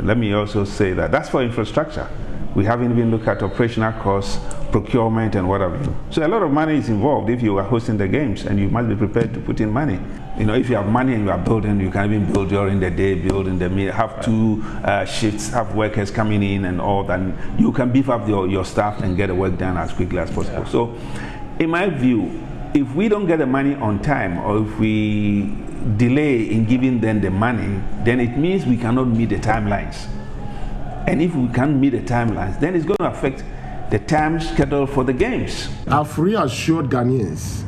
let me also say that that's for infrastructure. We haven't even looked at operational costs, procurement, and what have you. So a lot of money is involved if you are hosting the games, and you must be prepared to put in money. You know, if you have money and you are building, you can even build during the day, build in the middle, have 2 shifts, have workers coming in and all that. And you can beef up your staff and get the work done as quickly as possible. Yeah. So, in my view, if we don't get the money on time, or if we delay in giving them the money, then it means we cannot meet the timelines. And if we can't meet the timelines, then it's going to affect the time schedule for the games. I've reassured Ghanaians,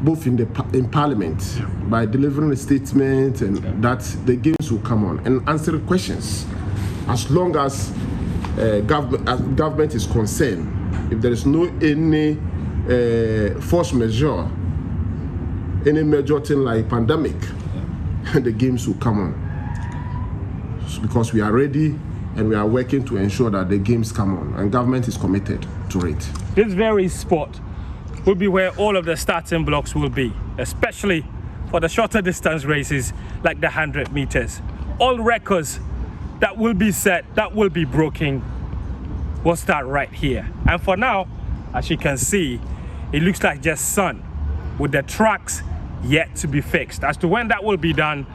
both in Parliament, by delivering a statement and that the games will come on and answer questions. As long as government is concerned, if there is no any force majeure, any major thing like pandemic, the games will come on. Because we are ready and we are working to ensure that the games come on, and government is committed to it. This very spot will be where all of the starting blocks will be, especially for the shorter distance races like the 100 meters. All records that will be set, that will be broken, will start right here. And for now, as you can see, it looks like just sun, with the tracks yet to be fixed. As to when that will be done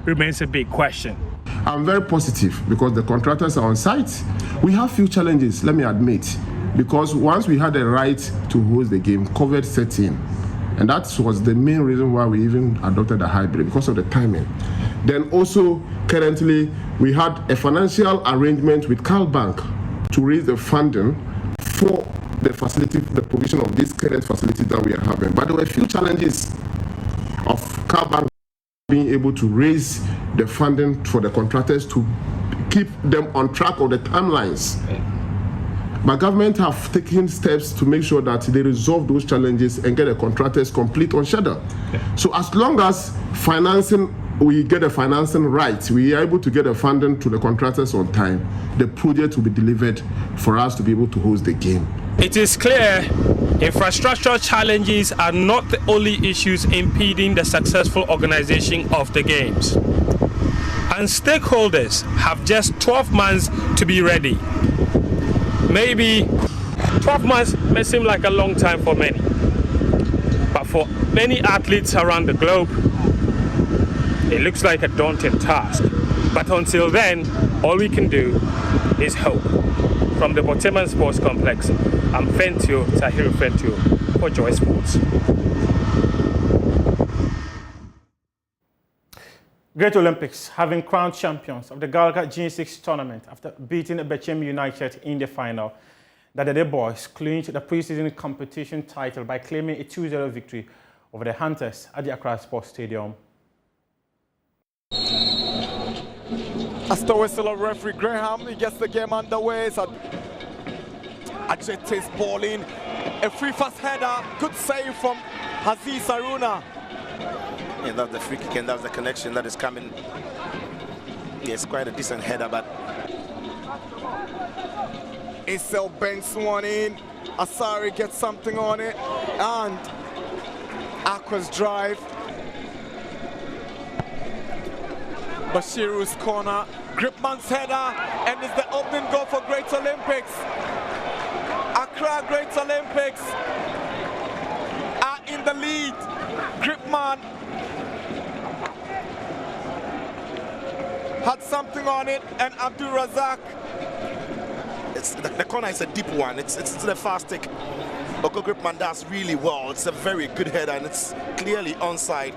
remains a big question. I'm very positive because the contractors are on site. We have few challenges, let me admit, because once we had the right to host the game, COVID set in, and that was the main reason why we even adopted the hybrid, because of the timing. Then also, currently, we had a financial arrangement with Cal Bank to raise the funding for the facility, the provision of this current facility that we are having. But there were a few challenges of Cal Bank being able to raise the funding for the contractors to keep them on track of the timelines. But government have taken steps to make sure that they resolve those challenges and get the contractors complete on schedule. So as long as we get the financing right, we are able to get the funding to the contractors on time, the project will be delivered for us to be able to host the game. It is clear infrastructural challenges are not the only issues impeding the successful organization of the games. And stakeholders have just 12 months to be ready. Maybe 12 months may seem like a long time for many, but for many athletes around the globe, it looks like a daunting task. But until then, all we can do is hope. From the Boteman Sports Complex, I'm Fentio, Tahiru Fentio, for Joy Sports. Great Olympics having crowned champions of the Galga G6 tournament after beating Bechem United in the final. The Dede boys clinched the preseason competition title by claiming a 2-0 victory over the Hunters at the Accra Sports Stadium. As the whistle of referee Graham, he gets the game underway. So Ajete is balling. A free fast header. Good save from Aziz Aruna. Yeah, that's the free kick and that's the connection that is coming. Yes, quite a decent header, but Isel banks one in. Asari gets something on it. And Aqua's drive. Bashiru's corner. Gripman's header. And it's the opening goal for Great Olympics. Accra Great Olympics are in the lead. Gripman had something on it, and Abdul Razak the corner is a deep one. It's the fast stick. Oko Gripman does really well. It's a very good header and it's clearly onside.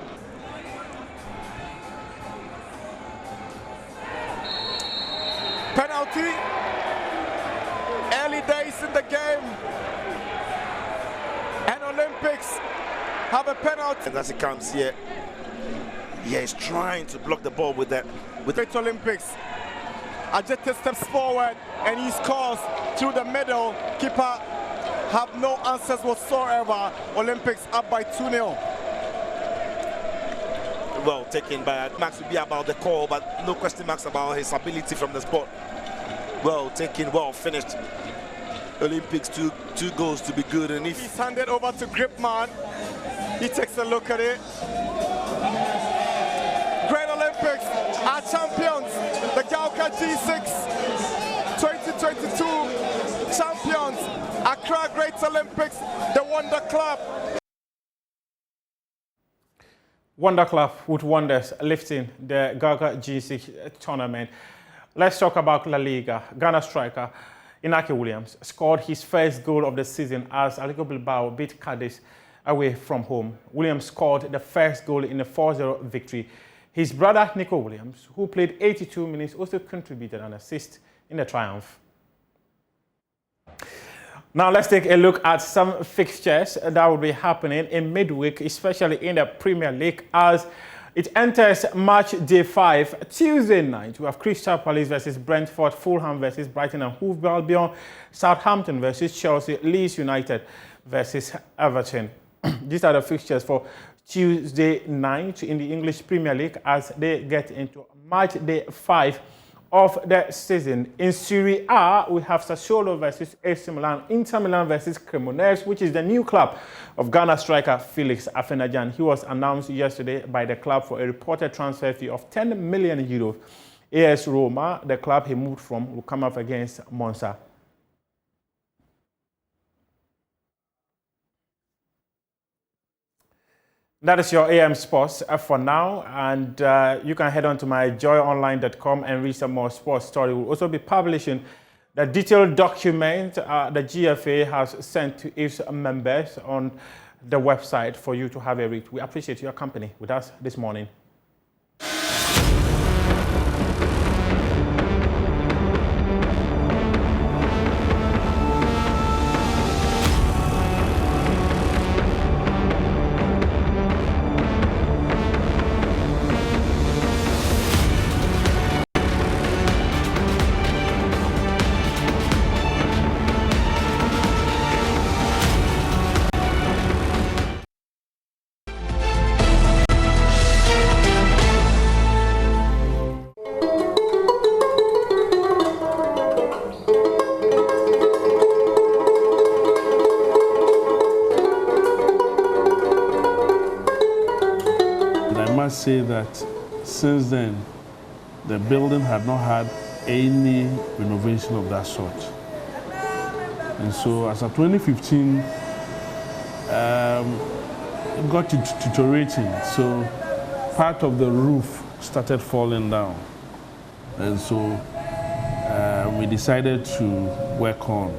Penalty. Early days in the game. And Olympics have a penalty. And as it comes here, yeah, he's trying to block the ball with that. With the Olympics. Ajete steps forward and he scores through the middle. Keeper have no answers whatsoever. Olympics up by 2-0. Well taken by Max would be about the call, but no question marks about his ability from the spot. Well taken, well finished. Olympics two goals to be good, and if he's handed over to Gripman, he takes a look at it. Great Olympics are champions. The Gauka G6 2022 champions. Accra Great Olympics, the Wonder Club. Wonder Club with wonders lifting the Gauka G6 tournament. Let's talk about La Liga. Ghana striker Inaki Williams scored his first goal of the season as Atletico Bilbao beat Cadiz away from home. Williams scored the first goal in a 4-0 victory. His brother Nico Williams, who played 82 minutes, also contributed an assist in the triumph. Now let's take a look at some fixtures that will be happening in midweek, especially in the Premier League as it enters match day 5. Tuesday night, we have Crystal Palace versus Brentford, Fulham versus Brighton and Hove Albion, Southampton versus Chelsea, Leeds United versus Everton. These are the fixtures for Tuesday night in the English Premier League as they get into match day 5 of the season. In Serie A, we have Sassuolo versus AC Milan, Inter Milan versus Cremonese, which is the new club of Ghana striker Felix Afenajan. He was announced yesterday by the club for a reported transfer fee of 10 million euros. AS Roma, the club he moved from, will come up against Monza. That is your AM Sports for now, and you can head on to my joyonline.com and read some more sports story. We'll also be publishing the detailed document the GFA has sent to its members on the website for you to have a read. We appreciate your company with us this morning. Say that since then, the building had not had any renovation of that sort. And so as of 2015, it got to deteriorating. So part of the roof started falling down. And so we decided to work on.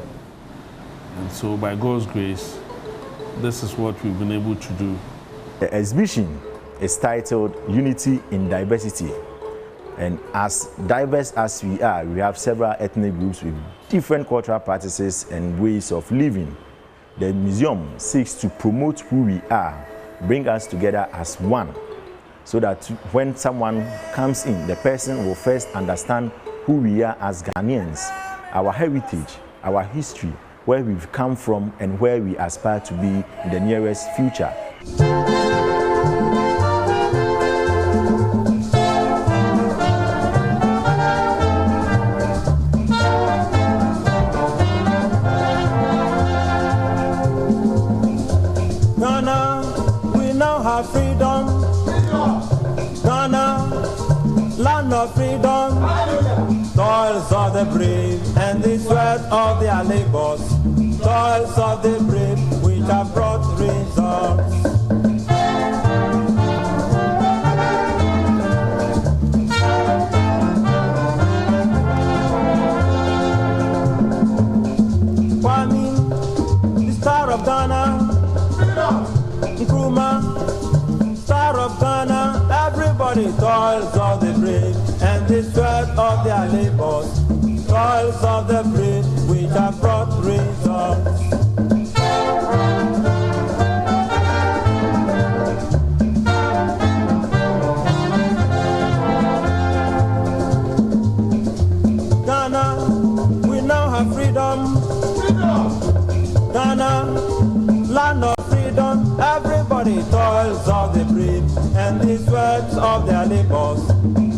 And so by God's grace, this is what we've been able to do. The exhibition is titled Unity in Diversity. And as diverse as we are, we have several ethnic groups with different cultural practices and ways of living. The museum seeks to promote who we are, bring us together as one, so that when someone comes in, the person will first understand who we are as Ghanaians, our heritage, our history, where we've come from and where we aspire to be in the nearest future. Freedom, Ghana, land of freedom, toils of the brave and the sweat of their labors, toils of the brave which have brought results. of Ghana, Nkrumah, star of Ghana, everybody toils of the brave and the sweat of their labors, toils of the brave which have brought results. Ghana, we now have freedom. Ghana, land of freedom, everybody toils of the brave and the sweat of their labors,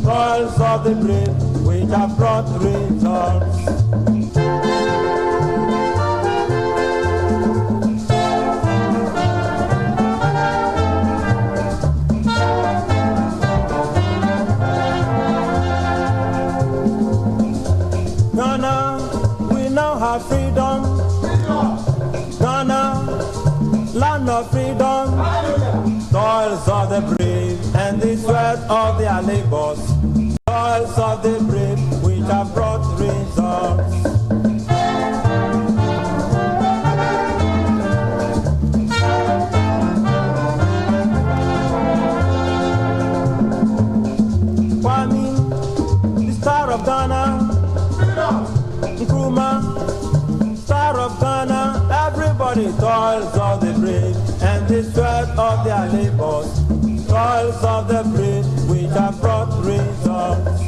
toils of the brave which have brought results. Ghana, we now have freedom. Ghana, land of freedom, toils of the brave and the sweat of their labors, toils of the brave which have brought results. Kwame, the star of Ghana, Nkrumah, star of Ghana, everybody toils of the brave and the sweat of their labors, toils of the brave which have brought results.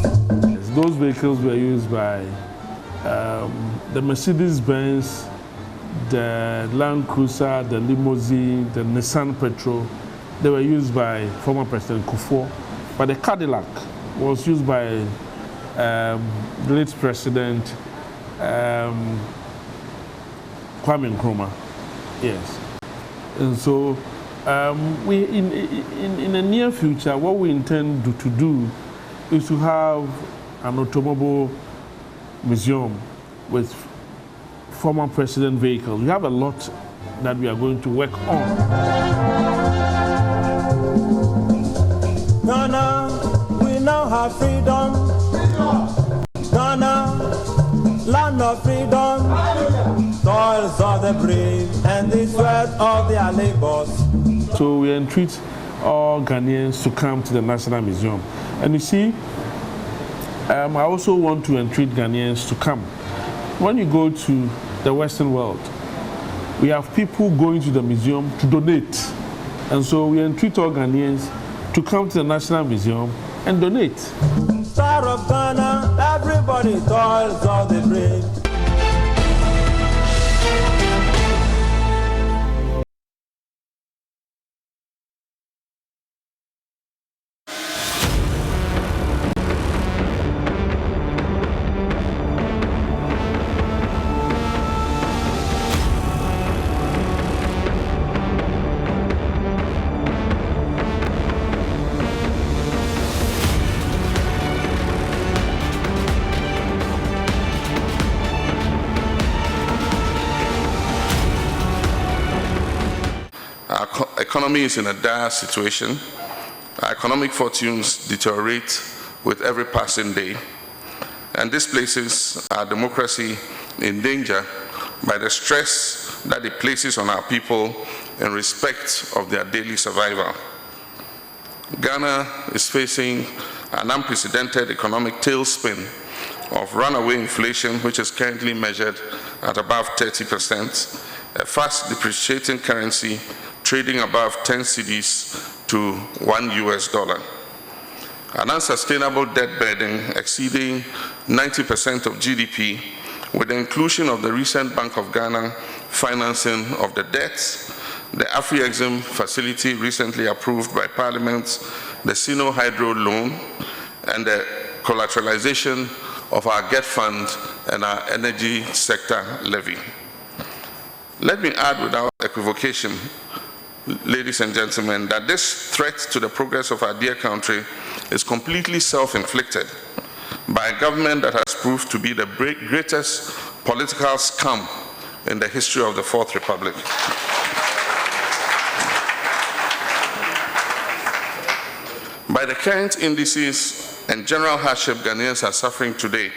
Those vehicles were used by the Mercedes-Benz, the Land Cruiser, the limousine, the Nissan Petrol. They were used by former President Kufuor, but the Cadillac was used by the late President Kwame Nkrumah. Yes. And so we in the near future, what we intend to do is to have an automobile museum with former president vehicles. We have a lot that we are going to work on. Ghana, we now have freedom. Ghana, land of freedom, toils of the brave and the sweat of their labors. So we entreat all Ghanaians to come to the National Museum. And you see, I also want to entreat Ghanaians to come. When you go to the Western world, we have people going to the museum to donate. And so we entreat all Ghanaians to come to the National Museum and donate. Star of Ghana, everybody toils of the brave. Economy is in a dire situation. Our economic fortunes deteriorate with every passing day, and this places our democracy in danger by the stress that it places on our people in respect of their daily survival. Ghana is facing an unprecedented economic tailspin of runaway inflation, which is currently measured at above 30%, a fast depreciating currency trading above 10 cedis to $1 US, an unsustainable debt burden exceeding 90% of GDP, with the inclusion of the recent Bank of Ghana financing of the debts, the Afri-Exim facility recently approved by Parliament, the Sino Hydro loan, and the collateralization of our GET fund and our energy sector levy. Let me add without equivocation, ladies and gentlemen, that this threat to the progress of our dear country is completely self-inflicted by a government that has proved to be the greatest political scam in the history of the Fourth Republic. By the current indices and general hardship Ghanaians are suffering today,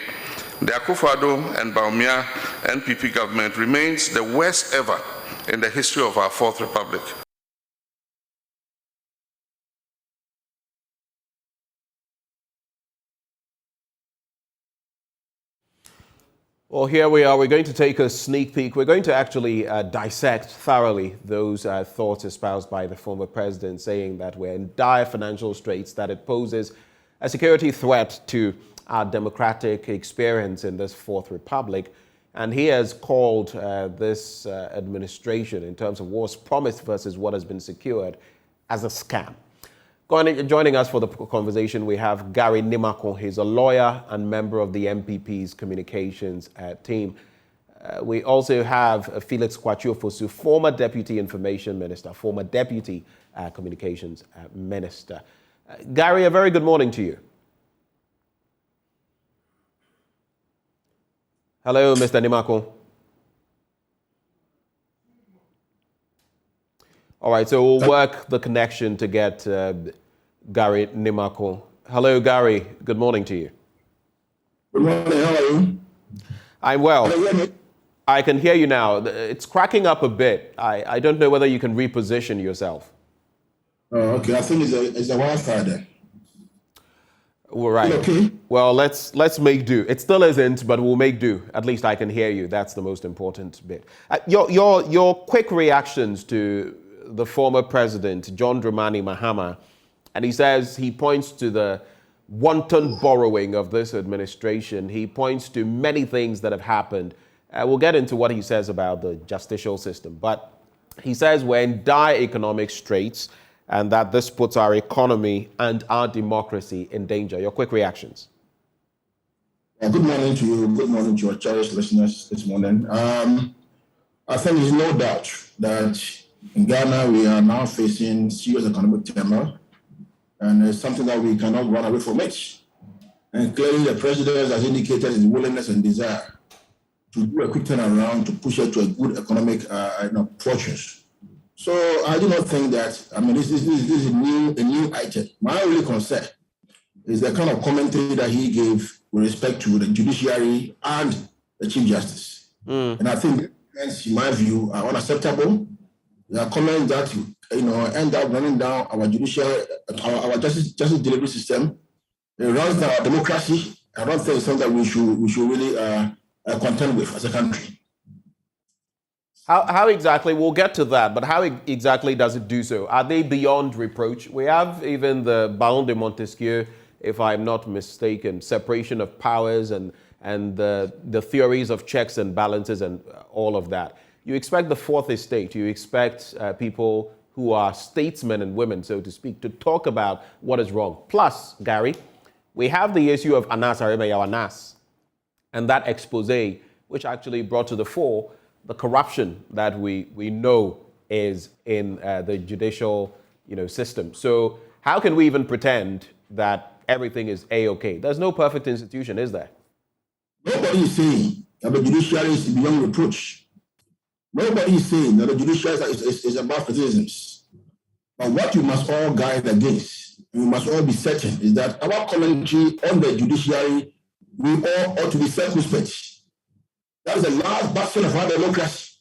the Akufo-Addo and Bawumia NPP government remains the worst ever in the history of our Fourth Republic. Well, here we are. We're going to take a sneak peek. We're going to actually dissect thoroughly those thoughts espoused by the former president, saying that we're in dire financial straits, that it poses a security threat to our democratic experience in this Fourth Republic. And he has called this administration, in terms of what's promised versus what has been secured, as a scam. Joining us for the conversation, we have Gary Nimako. He's a lawyer and member of the MPP's communications team. We also have Felix Kwachiofosu, former Deputy Information Minister, former Deputy Communications Minister. Gary, a very good morning to you. Hello, Mr. Nimako. All right, so we'll work the connection to get Gary Nimako. Hello, Gary. Good morning to you. Good morning. How are you? I'm well. Can you hear me? I can hear you now. It's cracking up a bit. I don't know whether you can reposition yourself. Oh, okay. I think it's a Wi-Fi then. All right. Okay. Well, let's make do. It still isn't, but we'll make do. At least I can hear you. That's the most important bit. Your quick reactions to the former president, John Dramani Mahama, and he points to the wanton borrowing of this administration. He points to many things that have happened. We'll get into what he says about the justicial system, but he says we're in dire economic straits and that this puts our economy and our democracy in danger. Your quick reactions. Good morning to you. Good morning to your cherished listeners this morning. I think there's no doubt that in Ghana, we are now facing serious economic turmoil, and it's something that we cannot run away from it. And clearly, the president has indicated his willingness and desire to do a quick turnaround to push it to a good economic fortunes. So I do not think that, this is a new item. My only concern is the kind of commentary that he gave with respect to the judiciary and the Chief Justice. And I think, in my view, are unacceptable. There are comments that end up running down our judicial, our justice delivery system. It runs down our democracy. I don't think it's something that we should really contend with as a country. How exactly? We'll get to that, but how exactly does it do so? Are they beyond reproach? We have even the Baron de Montesquieu, if I'm not mistaken, separation of powers and the theories of checks and balances and all of that. You expect the Fourth Estate, you expect people who are statesmen and women, so to speak, to talk about what is wrong. Plus, Gary, we have the issue of Anas Aremeyaw Anas and that expose, which actually brought to the fore the corruption that we know is in the judicial system. So how can we even pretend that everything is A-okay? There's no perfect institution, is there? Nobody is saying that the judiciary is beyond reproach. Nobody is saying that the judiciary is above criticisms. But what you must all guide against, we must all be certain, is that our commentary on the judiciary, we all ought to be circumspect. That is the last bastion of our democracy.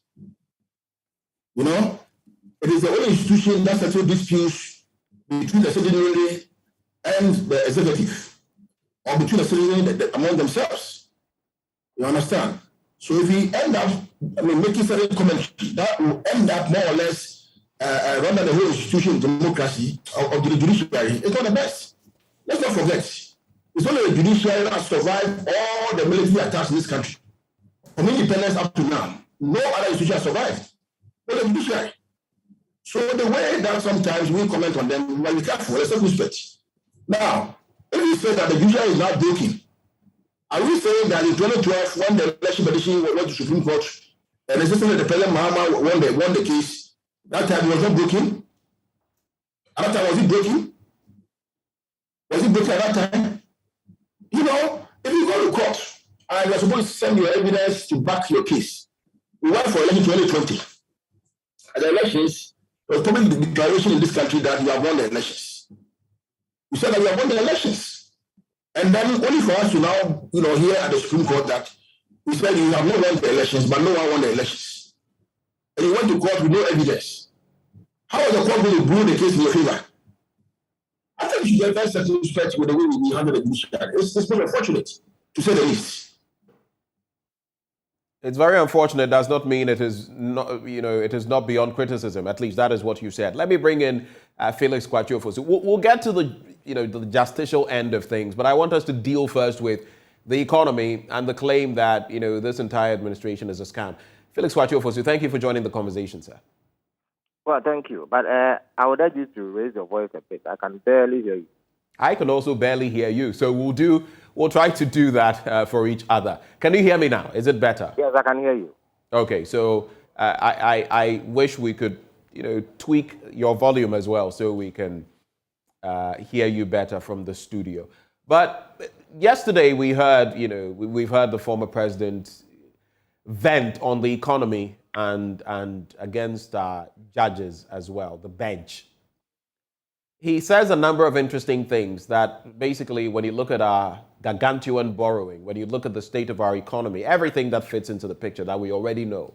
It is the only institution that settles disputes between the citizenry and the executive, or between the citizenry among themselves. You understand? So if we end up making certain commentary, that will end up more or less running the whole institution of democracy of the judiciary. It's not the best. Let's not forget, it's only the judiciary that survived all the military attacks in this country. From independence up to now, no other institution has survived, but the judiciary. So the way that sometimes we comment on them, we must be careful, let's not respect. Now, if we say that the judiciary is not broken, are we saying that in 2012, when the election petition went to the Supreme Court, and the system that the President Mahama won the case, that time it was not broken? At that time, was it broken? Was it broken at that time? If you go to court and you're supposed to send your evidence to back your case, we went for election 2020. At the elections, there was probably the declaration in this country that you have won the elections. You said that you have won the elections. And then only for us to now, hear at the Supreme Court that we said you have not won the elections, but no one won the elections. and you went to court with no evidence, how is the court going to rule the case in your favor? I think you should get very circumspect with the way we handle the judiciary. It's been unfortunate, to say the least. It's very unfortunate. Does not mean it is not, it is not beyond criticism. At least that is what you said. Let me bring in Felix Kwatiofosu. We'll get to the justicial end of things, but I want us to deal first with the economy and the claim that this entire administration is a scam. Felix Kwatiofosu, thank you for joining the conversation, sir. Well, thank you, but I would urge you to raise your voice a bit. I can barely hear you. I can also barely hear you, so we'll try to do that for each other. Can you hear me now? Is it better? Yes, I can hear you. Okay, so I wish we could, tweak your volume as well so we can hear you better from the studio. But yesterday we heard, we've heard the former president vent on the economy and against judges as well, the bench. He says a number of interesting things that basically when you look at our gargantuan borrowing, when you look at the state of our economy, everything that fits into the picture that we already know,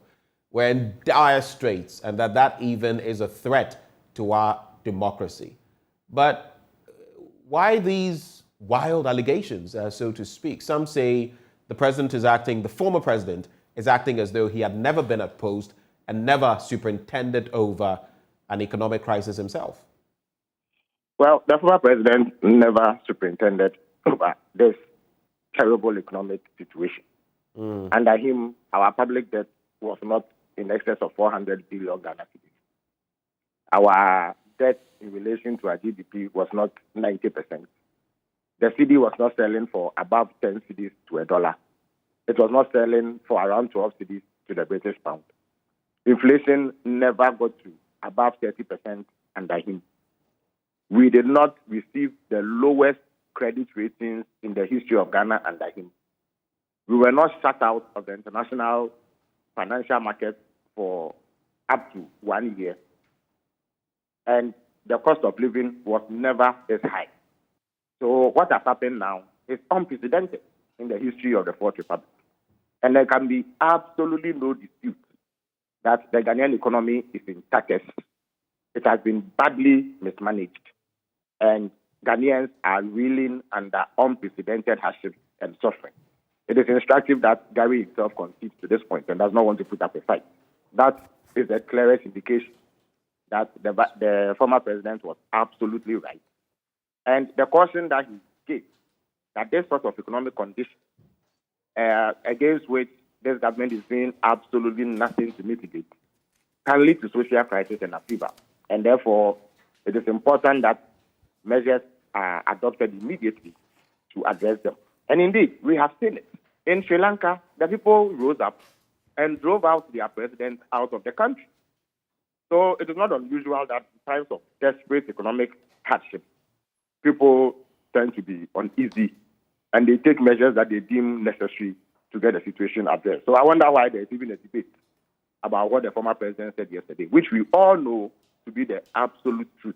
we're in dire straits and that even is a threat to our democracy. But why these wild allegations, so to speak? Some say the former president is acting as though he had never been at post and never superintended over an economic crisis himself. Well, the former president never superintended over this terrible economic situation. Under him, our public debt was not in excess of 400 billion Ghana cedis. Our debt in relation to our GDP was not 90%. The cedi was not selling for above 10 cedis to a dollar. It was not selling for around 12 cedis to the British pound. Inflation never got to above 30% under him. We did not receive the lowest credit ratings in the history of Ghana under him. We were not shut out of the international financial market for up to 1 year. And the cost of living was never this high. So what has happened now is unprecedented in the history of the Fourth Republic. And there can be absolutely no dispute that the Ghanaian economy is in tatters. It has been badly mismanaged. And Ghanaians are reeling under unprecedented hardship and suffering. It is instructive that Gary himself concedes to this point and does not want to put up a fight. That is the clearest indication that the former president was absolutely right. And the caution that he gave, that this sort of economic condition against which this government is doing absolutely nothing to mitigate, can lead to social crisis and upheaval. And therefore, it is important that measures are adopted immediately to address them. And indeed, we have seen it. In Sri Lanka, the people rose up and drove out their president out of the country. So it is not unusual that in times of desperate economic hardship, people tend to be uneasy and they take measures that they deem necessary to get the situation addressed. So I wonder why there's even a debate about what the former president said yesterday, which we all know to be the absolute truth.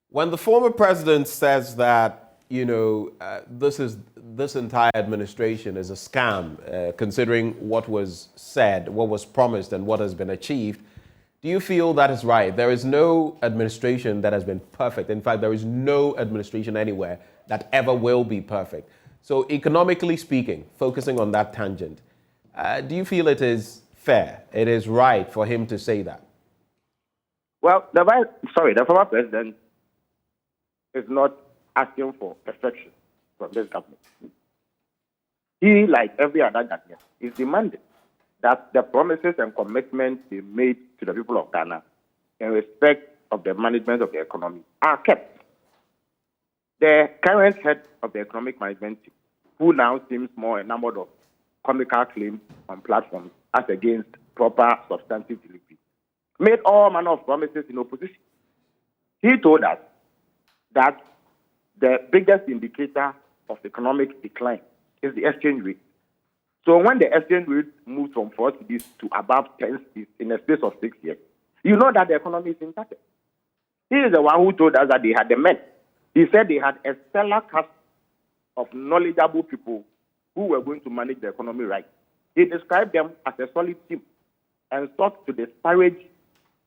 When the former president says that, this entire administration is a scam, considering what was said, what was promised, and what has been achieved, do you feel that is right? There is no administration that has been perfect. In fact, there is no administration anywhere that ever will be perfect. So economically speaking, focusing on that tangent, do you feel it is fair, it is right for him to say that? Well, the former president is not asking for perfection from this government. He, like every other Ghanaian, is demanding that the promises and commitments they made to the people of Ghana in respect of the management of the economy are kept. The current head of the economic management team, who now seems more enamored of comical claims on platforms as against proper substantive delivery, made all manner of promises in opposition. He told us that the biggest indicator of economic decline is the exchange rate. So when the exchange rate moves from 4 cedis to above 10 cedis in a space of 6 years, you know that the economy is intact. He is the one who told us that they had the men. He said they had a stellar cast of knowledgeable people who were going to manage the economy right. He described them as a solid team and sought to disparage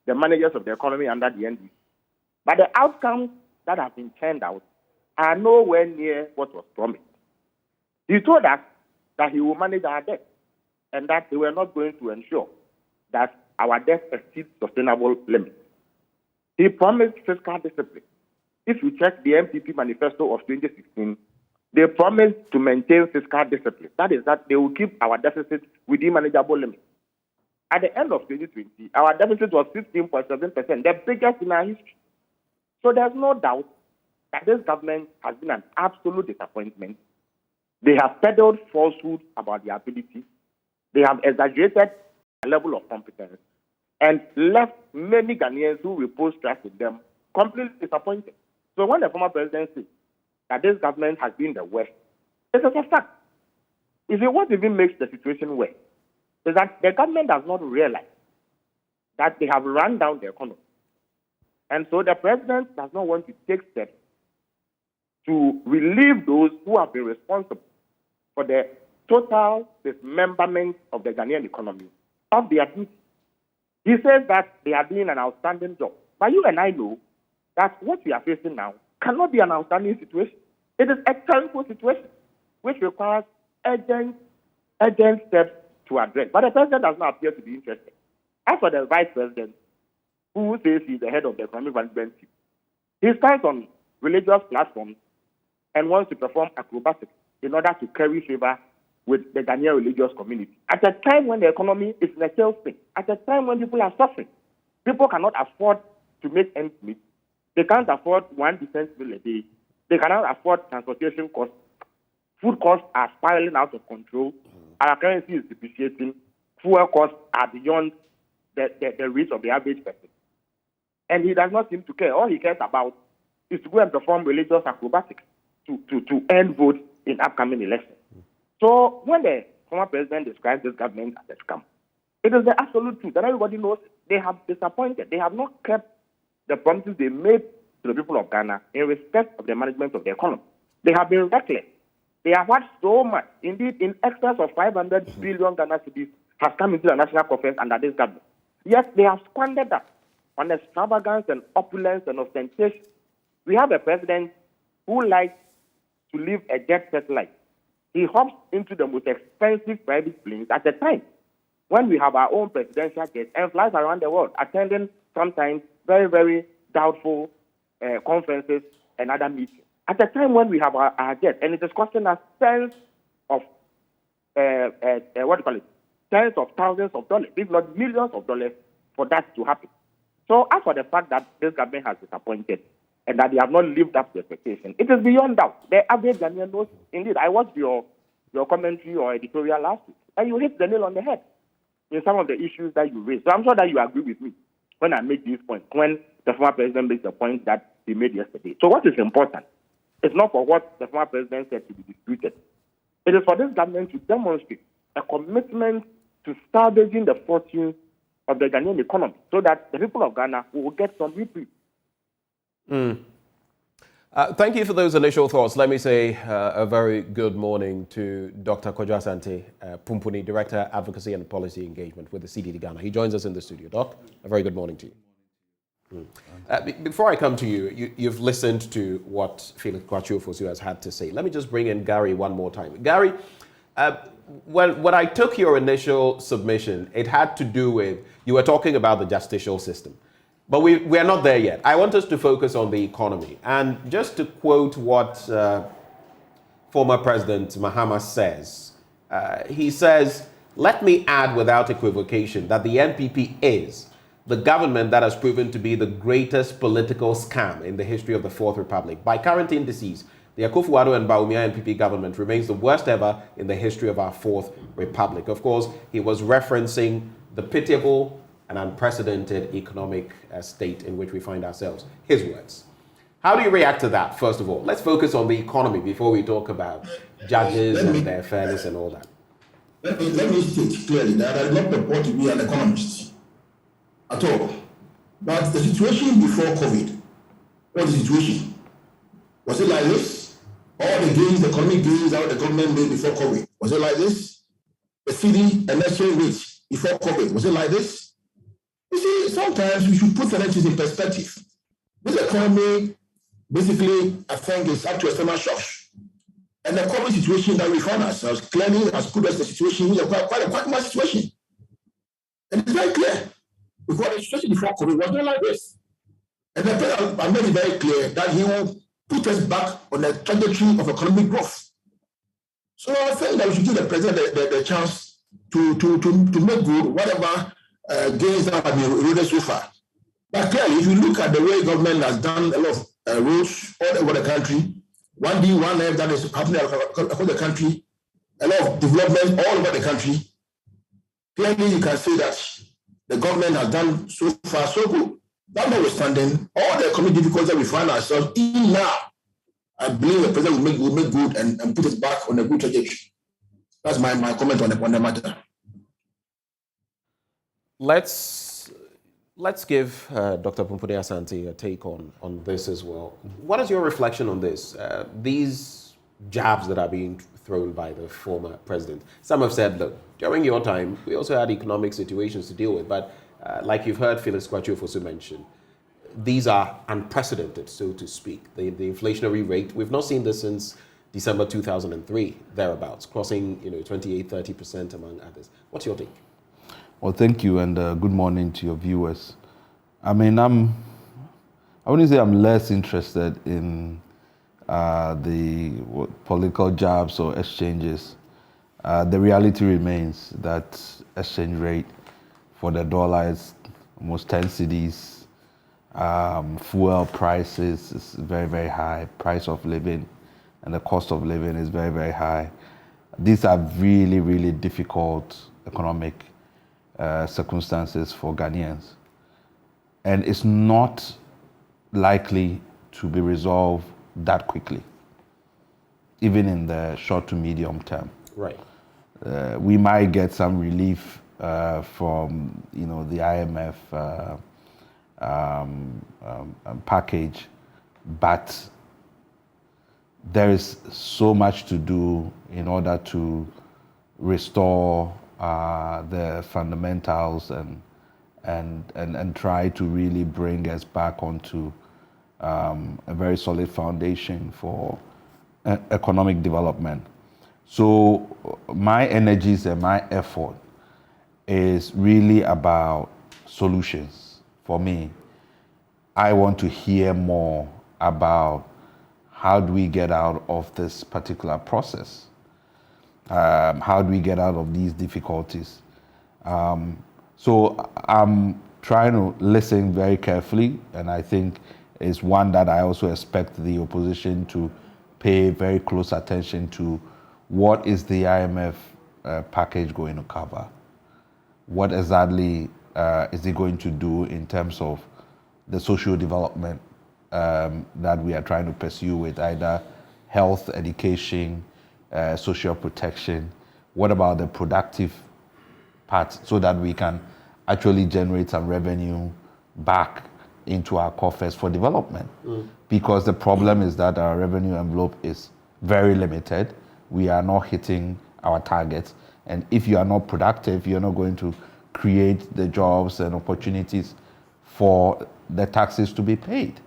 the managers of the economy under the NDC. But the outcomes that have been turned out are nowhere near what was promised. He told us that he will manage our debt and that they were not going to ensure that our debt exceeds sustainable limits. He promised fiscal discipline. If you check the MPP manifesto of 2016, they promised to maintain fiscal discipline. That is that they will keep our deficit within manageable limits. At the end of 2020, our deficit was 15.7%, the biggest in our history. So there's no doubt that this government has been an absolute disappointment. They have peddled falsehood about their ability. They have exaggerated the level of competence and left many Ghanaians who repose trust in them completely disappointed. So when the former president says that this government has been the worst, it's a fact. You see, what even makes the situation worse is that the government does not realize that they have run down the economy. And so the president does not want to take steps to relieve those who have been responsible for the total dismemberment of the Ghanaian economy of their duty. He says that they are doing an outstanding job. But you and I know that what we are facing now cannot be an outstanding situation. It is a terrible situation which requires urgent steps to address. But the president does not appear to be interested. As for the vice president, who says he's the head of the economic management team, he stands on religious platforms and wants to perform acrobatics in order to curry favor with the Ghanaian religious community. At a time when the economy is in a tailspin, at a time when people are suffering, people cannot afford to make ends meet. They can't afford 1 decent meal a day. They cannot afford transportation costs. Food costs are spiraling out of control. Our currency is depreciating. Fuel costs are beyond the reach of the average person. And he does not seem to care. All he cares about is to go and perform religious acrobatics to earn votes in upcoming elections. So when the former president describes this government as a scam, it is the absolute truth that everybody knows they have disappointed. They have not kept the promises they made to the people of Ghana in respect of the management of the economy. They have been reckless. They have had so much. Indeed, in excess of 500 billion Ghana cedis has come into the national coffers under this government. Yet they have squandered that on extravagance and opulence and ostentation. We have a president who likes to live a jet-set life. He hops into the most expensive private planes at a time when we have our own presidential jet and flies around the world, attending sometimes very, very doubtful conferences and other meetings. At a time when we have our jet, and it is costing us tens of tens of thousands of dollars, if not millions of dollars, for that to happen. So as for the fact that this government has disappointed and that they have not lived up to expectation, it is beyond doubt. The average Ghanaian knows. Indeed, I watched your commentary or editorial last week, and you hit the nail on the head in some of the issues that you raised. So I'm sure that you agree with me when I make these points, when the former president makes the point that he made yesterday. So what is important? It's not for what the former president said to be disputed. It is for this government to demonstrate a commitment to salvaging the fortunes of the Ghanaian economy so that the people of Ghana will get some reprieve. Thank you for those initial thoughts. Let me say a very good morning to Dr. Kojo Asante Pumpuni, Director, Advocacy and Policy Engagement with the CDD Ghana. He joins us in the studio. Doc, a very good morning to you. Before I come to you, you've listened to what Felix Kwachio-Fosu has had to say. Let me just bring in Gary one more time. Gary, when I took your initial submission, it had to do with, you were talking about the justicial system. But we are not there yet. I want us to focus on the economy. And just to quote what former President Mahama says, he says, "Let me add without equivocation that the NPP is the government that has proven to be the greatest political scam in the history of the Fourth Republic. By current indices, the Akufo-Addo and Bawumia NPP government remains the worst ever in the history of our Fourth Republic." Of course, he was referencing the pitiable and unprecedented economic state in which we find ourselves. His words. How do you react to that, first of all? Let's focus on the economy before we talk about judges and their fairness and all that. Let me state clearly that I do not purport to be an economist at all. But the situation before COVID, what was the situation? Was it like this? All the gains, the economic gains out the government made before COVID, was it like this? the cedi and exchange rate before COVID? Was it like this? You see, sometimes we should put certain things in perspective. This economy, basically, I think, is up to external shocks. And the COVID situation that we find ourselves clearly has put us in a situation which is quite a bad situation. And it's very clear. Because the situation before COVID was not like this. And the president has made it very clear that he will put us back on the trajectory of economic growth. So I think that we should give the president the chance to make good whatever gains that have been eroded so far. But clearly, if you look at the way government has done a lot of roads all over the country, 1D, 1F that is happening across the country, a lot of development all over the country, clearly you can say that the government has done so far so good. That notwithstanding, all the economic difficulties that we find ourselves in now, I believe the president will make good and put us back on a good trajectory. That's my comment on the matter. Let's give Dr. Pumpudi Asante a take on this as well. What is your reflection on this? These jabs that are being thrown by the former president. Some have said, look, during your time, we also had economic situations to deal with, but like you've heard Felix Kwachiofosu mention, these are unprecedented, so to speak. The inflationary rate, we've not seen this since December 2003, thereabouts, crossing 28, 30% among others. What's your take? Well, thank you, and good morning to your viewers. I mean, I wouldn't say I'm less interested in the political jabs or exchanges. The reality remains that exchange rate for the dollar is almost 10 cedis. Fuel prices is very, very high. Price of living and the cost of living is very, very high. These are really, really difficult economic circumstances for Ghanaians. And it's not likely to be resolved that quickly, even in the short to medium term. Right. We might get some relief from the IMF package, but there is so much to do in order to restore the fundamentals and try to really bring us back onto a very solid foundation for economic development. So my energies and my effort is really about solutions. For me, I want to hear more about how do we get out of this particular process. How do we get out of these difficulties? So I'm trying to listen very carefully, and I think it's one that I also expect the opposition to pay very close attention to. What is the IMF package going to cover? What exactly is it going to do in terms of the social development that we are trying to pursue with either health, education, social protection? What about the productive part so that we can actually generate some revenue back into our coffers for development? Because the problem is that our revenue envelope is very limited. We are not hitting our targets. And if you are not productive, you're not going to create the jobs and opportunities for the taxes to be paid.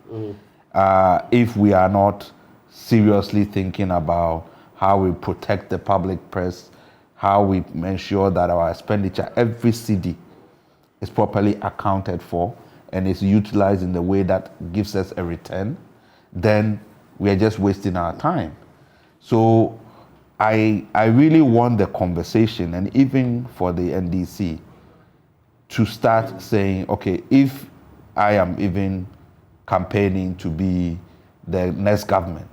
If we are not seriously thinking about how we protect the public purse, how we ensure that our expenditure, every cedi, is properly accounted for and is utilized in the way that gives us a return, then we are just wasting our time. So I really want the conversation, and even for the NDC, to start saying, okay, if I am even campaigning to be the next government,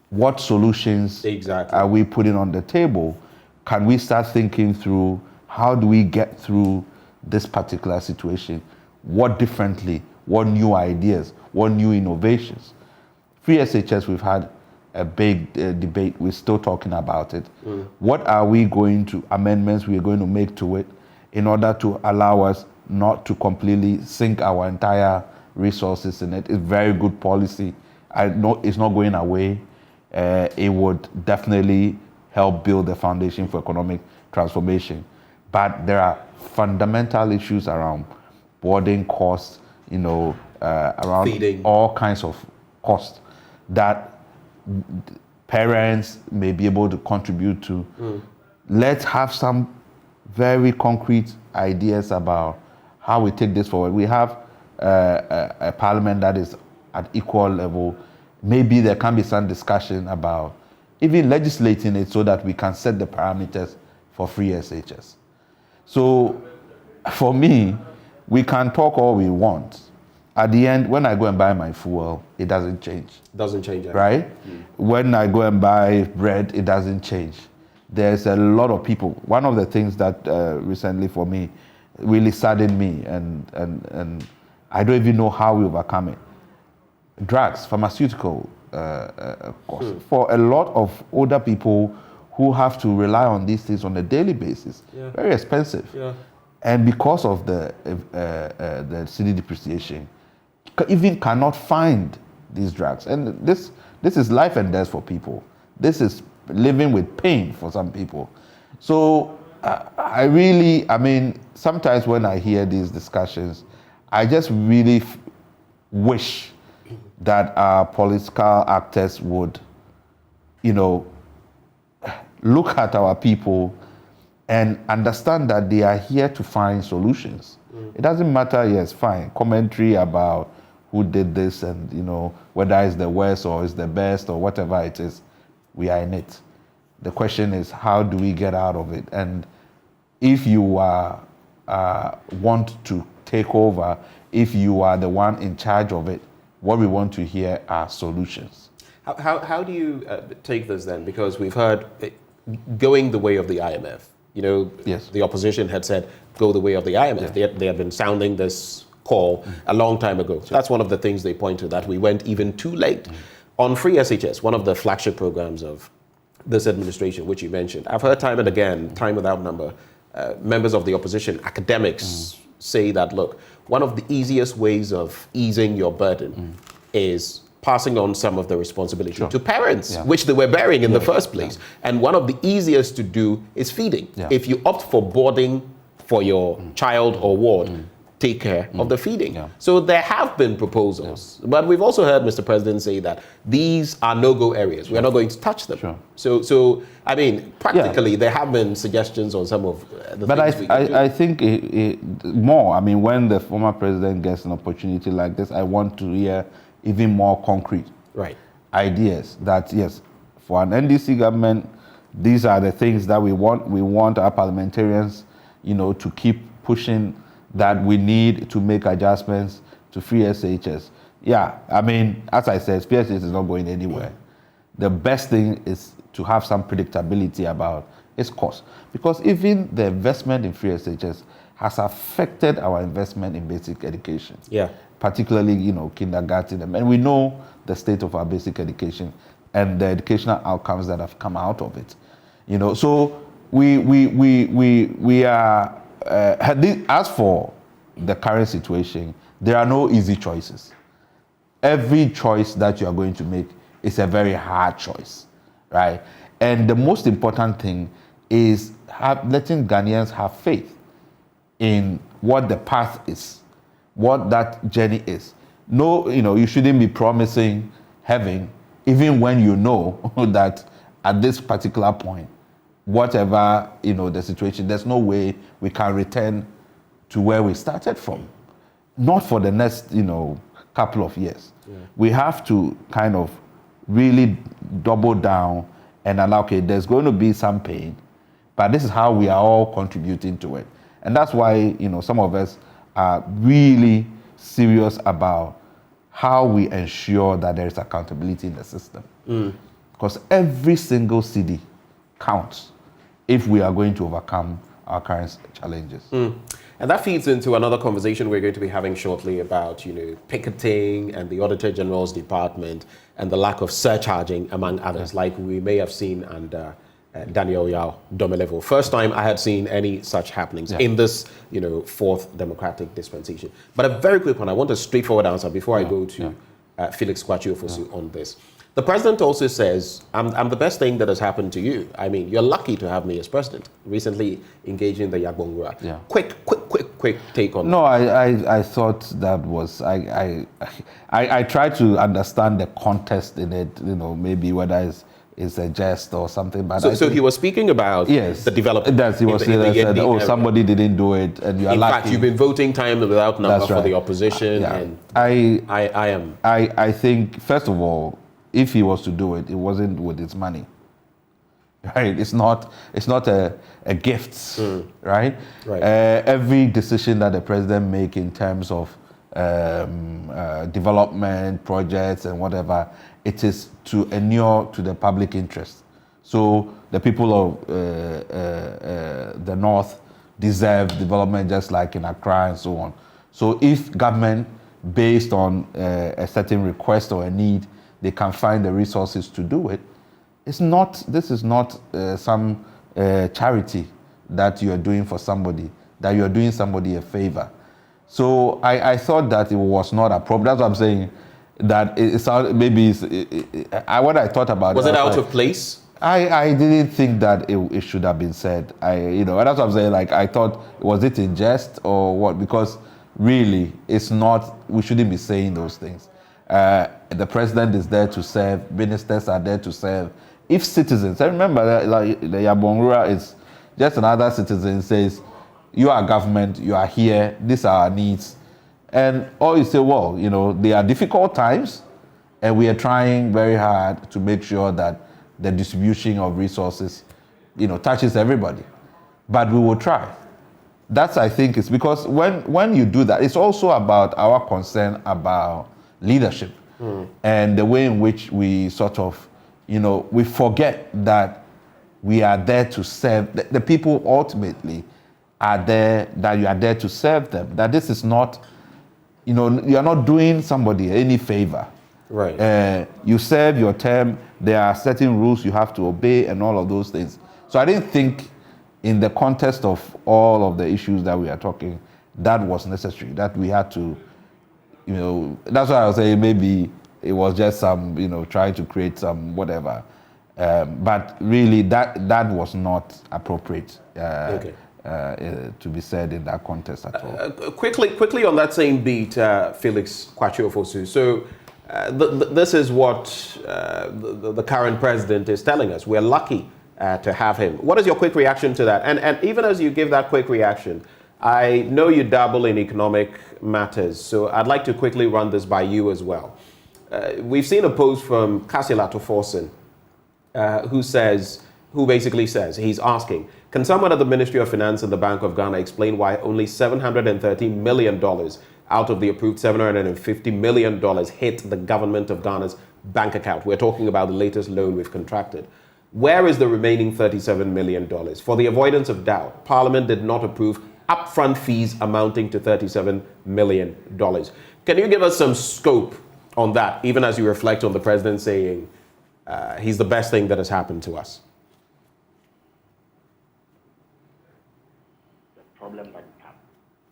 what solutions are we putting on the table? Can we start thinking through how do we get through this particular situation? What differently? What new ideas? What new innovations? Free SHS, we've had a big debate. We're still talking about it. What are we going to, amendments we are going to make to it in order to allow us not to completely sink our entire resources in it? It's very good policy. I know it's not going away. It would definitely help build the foundation for economic transformation. But there are fundamental issues around boarding costs, around feeding, all kinds of costs that parents may be able to contribute to. Let's have some very concrete ideas about how we take this forward. We have a parliament that is at equal level. Maybe there can be some discussion about even legislating it so that we can set the parameters for free SHS. So for me, we can talk all we want. At the end, when I go and buy my fuel, it doesn't change. Doesn't change, right? When I go and buy bread, it doesn't change. There's a lot of people. One of the things that recently for me really saddened me, and I don't even know how we overcome it. Drugs, pharmaceutical costs. For a lot of older people who have to rely on these things on a daily basis, very expensive. And because of the cedi depreciation, even cannot find these drugs. And this is life and death for people. This is living with pain for some people. So I mean, sometimes when I hear these discussions, I just really wish that our political actors would, look at our people and understand that they are here to find solutions. It doesn't matter, yes, fine, commentary about who did this and, whether it's the worst or it's the best or whatever it is, we are in it. The question is, how do we get out of it? And if you want to take over, if you are the one in charge of it, what we want to hear are solutions. How do you take this then? Because we've heard going the way of the IMF. Yes. The opposition had said, go the way of the IMF. Yeah. They had been sounding this call a long time ago. So that's one of the things they point to, that we went even too late. On free SHS, one of the flagship programs of this administration, which you mentioned, I've heard time and again, time without number, members of the opposition, academics, say that, look, one of the easiest ways of easing your burden is passing on some of the responsibility to parents, which they were bearing in the first place. And one of the easiest to do is feeding. If you opt for boarding for your child or ward, take care of the feeding. So there have been proposals, but we've also heard Mr. President say that these are no-go areas. We're not going to touch them. So I mean, practically, there have been suggestions on some of the things we can do. I think more, I mean, when the former president gets an opportunity like this, I want to hear even more concrete ideas that, yes, for an NDC government, these are the things that we want. We want our parliamentarians, to keep pushing that we need to make adjustments to free SHS. Yeah, I mean, as I said, SHS is not going anywhere. The best thing is to have some predictability about its cost. Because even the investment in free SHS has affected our investment in basic education. Particularly, kindergarten. And we know the state of our basic education and the educational outcomes that have come out of it. So we are, as for the current situation, there are no easy choices. Every choice that you are going to make is a very hard choice, right? And the most important thing is letting Ghanaians have faith in what the path is, what that journey is. No, you shouldn't be promising heaven, even when you know that at this particular point, whatever, the situation, there's no way we can return to where we started from. Not for the next, couple of years. We have to kind of really double down and allow, okay, there's going to be some pain, but this is how we are all contributing to it. And that's why, some of us are really serious about how we ensure that there is accountability in the system. Because every single cedi counts if we are going to overcome our current challenges. And that feeds into another conversation we're going to be having shortly about, picketing and the Auditor General's Department and the lack of surcharging, among others, like we may have seen under Daniel Yao Domelevo. First time I had seen any such happenings in this, fourth democratic dispensation. But a very quick one, I want a straightforward answer before I go to Felix Kwachiofosu on this. The president also says, I'm the best thing that has happened to you. I mean, you're lucky to have me as president. Recently engaged in the Yagbongura. Yeah. Quick take on No, I thought that was, I tried to understand the context in it, you know, maybe whether it's a jest or something. But so he was speaking about the development. Yes, he was saying, oh, somebody didn't do it, and you are lucky. In fact, you've been voting time without number That's for right. the opposition. Yeah. And I think, first of all, if he was to do it, it wasn't with his money. Right? It's not a gift, right? Right. Every decision that the president make in terms of development projects and whatever, it is to inure to the public interest. So the people of the North deserve development just like in Accra and so on. So if government, based on a certain request or a need, they can find the resources to do it, this is not some charity that you are doing for somebody, that you are doing somebody a favor. So I thought that it was not appropriate. That's what I'm saying. That what I thought about was it out of place? I didn't think that it should have been said. That's what I'm saying. Like, I thought, was it in jest or what? Because really, it's not. We shouldn't be saying those things. The president is there to serve. Ministers are there to serve. If citizens, I remember that, like, the Yabongrua is just another citizen says, you are government, you are here, these are our needs. And all you say, well, you know, they are difficult times, and we are trying very hard to make sure that the distribution of resources, you know, touches everybody. But we will try. That's, I think, is because when you do that, it's also about our concern about leadership and the way in which we sort of, you know, we forget that we are there to serve. The people ultimately are there, that you are there to serve them. That this is not, you know, you are not doing somebody any favor. Right. You serve your term, there are certain rules you have to obey and all of those things. So I didn't think in the context of all of the issues that we are talking, that was necessary, that we had to, you know, that's why I was saying maybe it was just some, you know, trying to create some whatever. But really that was not appropriate to be said in that context at all. Quickly on that same beat, Felix Kwachiofosu. So this is what the current president is telling us. We're lucky to have him. What is your quick reaction to that? And even as you give that quick reaction, I know you dabble in economic matters, so I'd like to quickly run this by you as well. We've seen a post from Kasila Toforsen, who basically says, he's asking, can someone at the Ministry of Finance and the Bank of Ghana explain why only $730 million out of the approved $750 million hit the government of Ghana's bank account? We're talking about the latest loan we've contracted. Where is the remaining $37 million? For the avoidance of doubt, Parliament did not approve upfront fees amounting to $37 million. Can you give us some scope on that, even as you reflect on the president saying he's the best thing that has happened to us?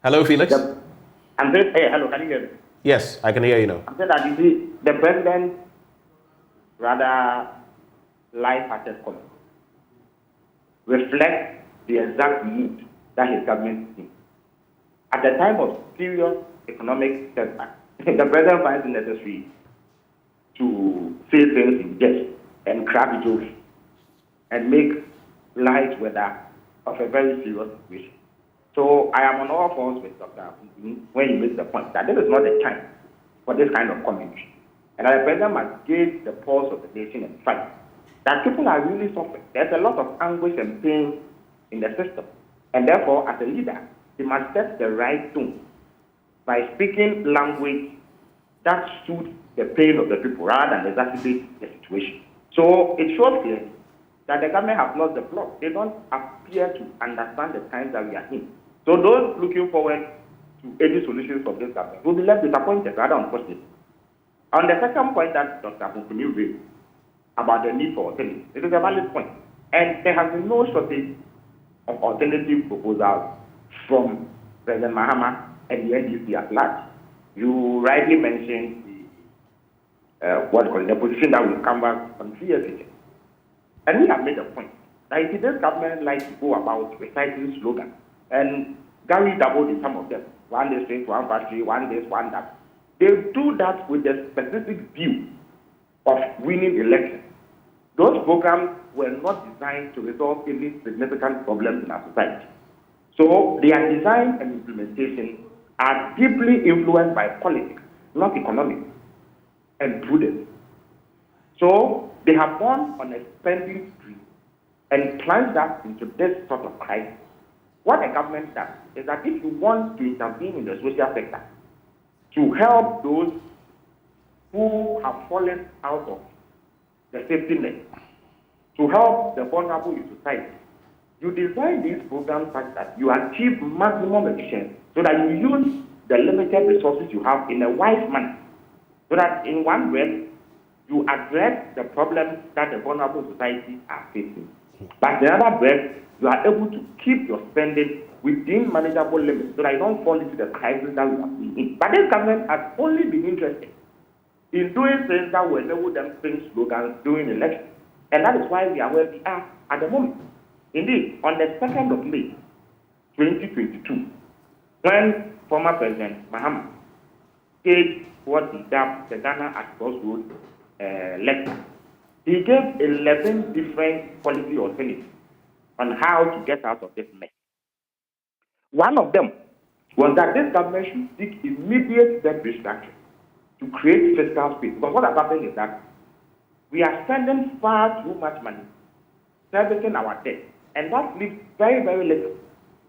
Hello, Felix? I'm saying, hey, hello, can you hear me? Yes, I can hear you now. I'm saying that the president rather light-hearted comment reflects the exact mood that his government is in. At the time of serious economic setback, the president finds it necessary to say things in jest and crack jokes and make light weather of a very serious situation. So I am on all fours with Dr. Akakpo when he makes the point that this is not the time for this kind of commentary. And that the president must gauge the pulse of the nation and fight. That people are really suffering. There's a lot of anguish and pain in the system. And therefore, as a leader, he must set the right tone by speaking language that suits the pain of the people rather than exacerbate the situation. So it shows clearly that the government has lost the plot. They don't appear to understand the times that we are in. So those looking forward to any solutions from this government will be left disappointed rather unfortunately. On the second point that Dr. Akakpo raised about the need for alternatives, it is a valid point. And there has been no shortage of alternative proposals from President Mahama and the NDC at large. You rightly mentioned the position that will come back on 3 years later. And we have made a point that if this government likes to go about reciting slogans, and Gary doubled in some of them, one day straight, one factory, one this, one that. They do that with a specific view of winning elections. Those programs were not designed to resolve any significant problems in our society. So their design and implementation are deeply influenced by politics, not economics and prudence. So they have gone on a spending spree and plunged us into this sort of crisis. What a government does is that if you want to intervene in the social sector to help those who have fallen out of the safety net, to help the vulnerable in society, you design these programs such that you achieve maximum efficiency so that you use the limited resources you have in a wise manner, so that in one breath, you address the problems that the vulnerable society are facing. But in another breath, you are able to keep your spending within manageable limits so that you don't fall into the crisis that we are in. But this government has only been interested in doing things that will enable them to sing slogans during elections. And that is why we are where we are at the moment. Indeed, on the 2nd of May, 2022, when former President Mahama staged what he dubbed the Ghana at Crossroads lecture, he gave 11 different policy alternatives on how to get out of this mess. One of them was that this government should seek immediate debt restructuring to create fiscal space. Because what has happened is that we are spending far too much money servicing our debt, and that leaves very, very little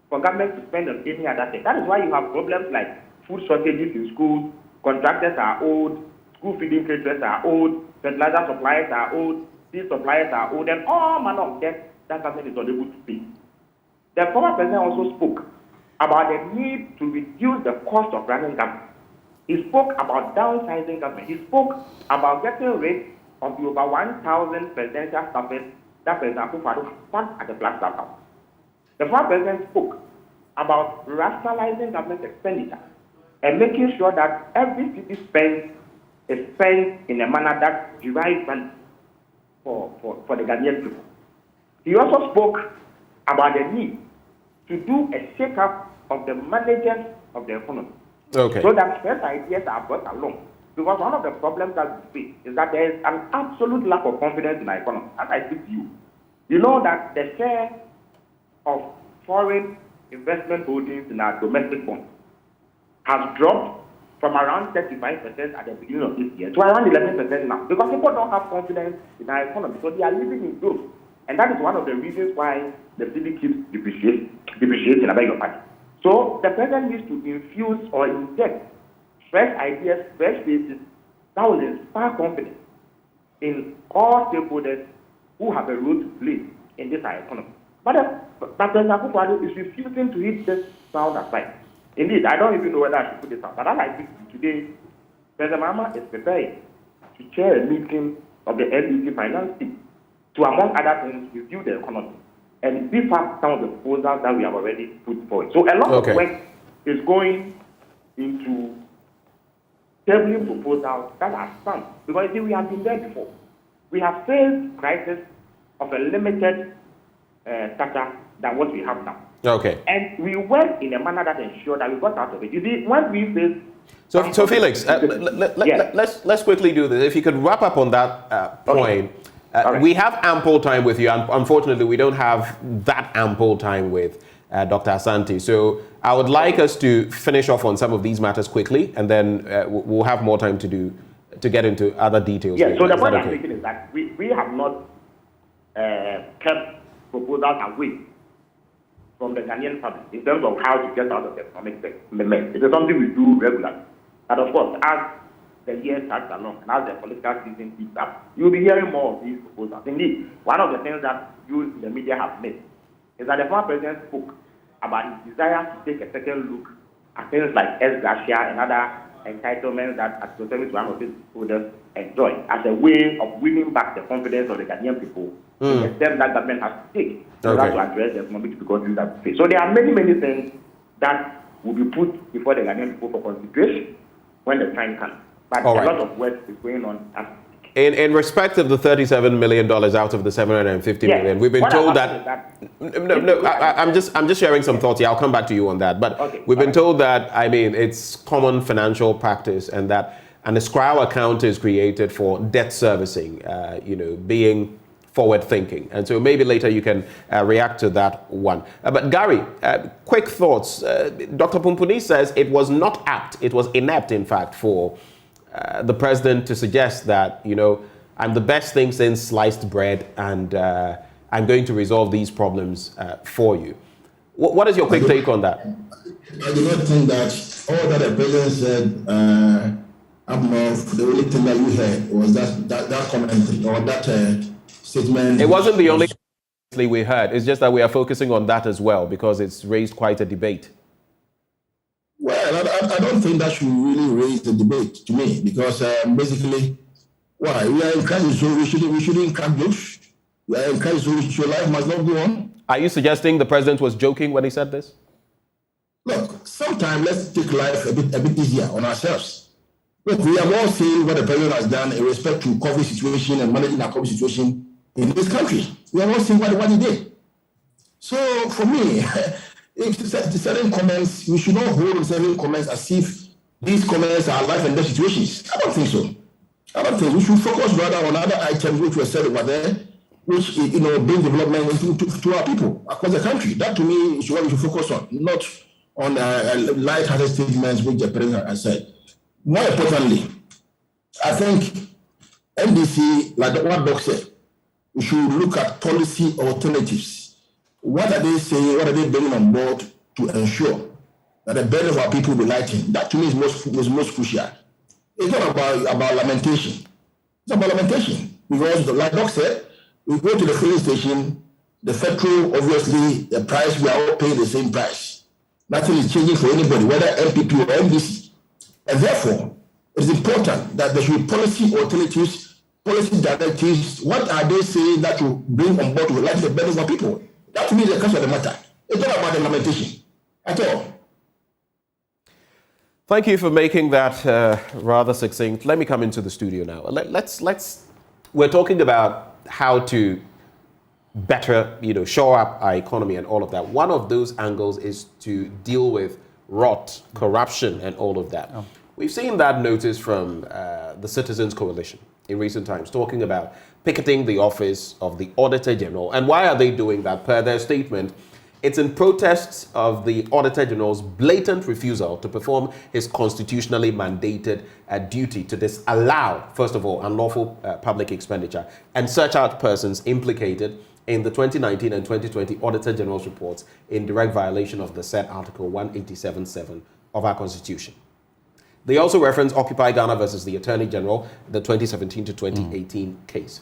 for government to spend on any other thing. That is why you have problems like food shortages in schools, contractors are old, school feeding creditors are old, fertilizer suppliers are old, seed suppliers are old, and all manner of debt that government is unable to pay. The former president also spoke about the need to reduce the cost of running government. He spoke about downsizing government. He spoke about getting rid of the over 1,000 presidential staffers that President Akufo-Addo sat at the Flagstaff House. The former president spoke about rationalizing government expenditure and making sure that every city spent is spent in a manner that derives value for the Ghanaian people. He also spoke about the need to do a shake-up of the management of the economy. Okay. So that fresh ideas are brought along. Because one of the problems that we face is that there is an absolute lack of confidence in our economy. As I speak to you, you know that the share of foreign investment holdings in our domestic bonds has dropped from around 35% at the beginning of this year to around 11% now. Because people don't have confidence in our economy, so they are living in growth. And that is one of the reasons why the city keeps depreciating, I beg your pardon. So the president needs to infuse or inject fresh ideas, fresh faces that will inspire confidence in all stakeholders who have a role to play in this economy. But President Akufo-Addo is refusing to hit this sound aside. Indeed, I don't even know whether I should put this out. But as I speak to you today, President Mahama is preparing to chair a meeting of the NDC finance team to, among other things, review the economy and beef up some of the proposals that we have already put forward. So a lot of work is going into tabling proposals that are sound. Because we have been there before. We have faced crisis of a limited stature than what we have now. Okay. And we worked in a manner that ensured that we got out of it. You see, when we face... So Felix, let's quickly do this. If you could wrap up on that point. Right. We have ample time with you, and unfortunately, we don't have that ample time with Dr. Asante. So I would like us to finish off on some of these matters quickly, and then we'll have more time to get into other details. Yeah, so the point I'm making is that we have not kept proposals away from the Ghanaian public in terms of how to get out of the economic mess. It is something we do regularly. And of course, as the years tag along and as the political season heats up, you'll be hearing more of these proposals. Indeed, one of the things that you in the media have missed is that the former president spoke about his desire to take a second look at things like ex-gratia and other entitlements that associated with one of his holders enjoy as a way of winning back the confidence of the Ghanaian people in the steps that government has to take to address the economic difficulties that we face. So there are many, many things that will be put before the Ghanaian people for consideration when the time comes. But All a right. lot of work is going on. In respect of the $37 million out of the $750 million, we've been What told I'm that. I'm just sharing some thoughts here. I'll come back to you on that. But we've been told that, I mean, it's common financial practice and that an escrow account is created for debt servicing, being forward thinking. And so maybe later you can react to that one. But Gary, quick thoughts. Dr. Pumpuni says it was not apt, it was inept, in fact, for the president to suggest that, I'm the best thing since sliced bread and I'm going to resolve these problems for you. What is your quick take on that? I do not think that all that the president said up north, the only thing that you heard was that comment or that statement. It wasn't the only thing we heard. It's just that we are focusing on that as well because it's raised quite a debate. Well, I don't think that should really raise the debate to me because basically, why? We are in crisis, so we shouldn't crack jokes. We are in crisis, so your life must not go on. Are you suggesting the president was joking when he said this? Look, sometimes let's take life a bit easier on ourselves. Look, we have all seen what the president has done in respect to COVID situation and managing our COVID situation in this country. We have all seen what he did. So for me, if certain comments, we should not hold certain comments as if these comments are life and death situations. I don't think so. I don't think we should focus rather on other items which were said over there, which bring development to our people across the country. That to me is what we should focus on, not on light-hearted statements which the president has said. More importantly, I think NDC, like what Doc said, we should look at policy alternatives. What are they saying? What are they bringing on board to ensure that the burden of our people will be lightened? That to me is most crucial. It's not about lamentation. It's about lamentation because, like Doc said, we go to the filling station, the petrol, obviously, the price, we are all paying the same price. Nothing is changing for anybody, whether MPP or MDC. And therefore, it is important that there should be policy alternatives, policy directives. What are they saying that will bring on board to lighten the burden of our people? That to me is the crux of the matter. It's not about the lamentation at all. Thank you for making that rather succinct. Let me come into the studio now. We're talking about how to better, shore up our economy and all of that. One of those angles is to deal with rot, corruption, and all of that. We've seen that notice from the Citizens Coalition in recent times, talking about picketing the office of the Auditor General. And why are they doing that? Per their statement, it's in protest of the Auditor General's blatant refusal to perform his constitutionally mandated duty to disallow, first of all, unlawful public expenditure and search out persons implicated in the 2019 and 2020 Auditor General's reports in direct violation of the said Article 187.7 of our Constitution. They also reference Occupy Ghana versus the Attorney General, the 2017 to 2018 case.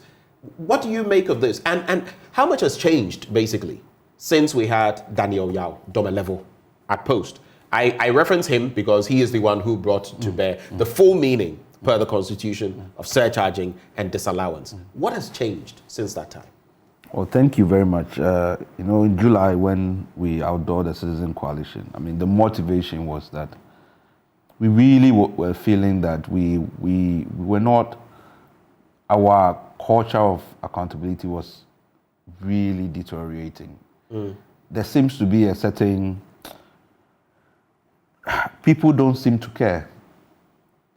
What do you make of this? And how much has changed, basically, since we had Daniel Yao, Dome level, at post? I reference him because he is the one who brought to bear the full meaning, per the Constitution, of surcharging and disallowance. What has changed since that time? Well, thank you very much. In July, when we outdoored the Citizen Coalition, the motivation was that we really were feeling that we were not, our culture of accountability was really deteriorating. There seems to be a certain, people don't seem to care,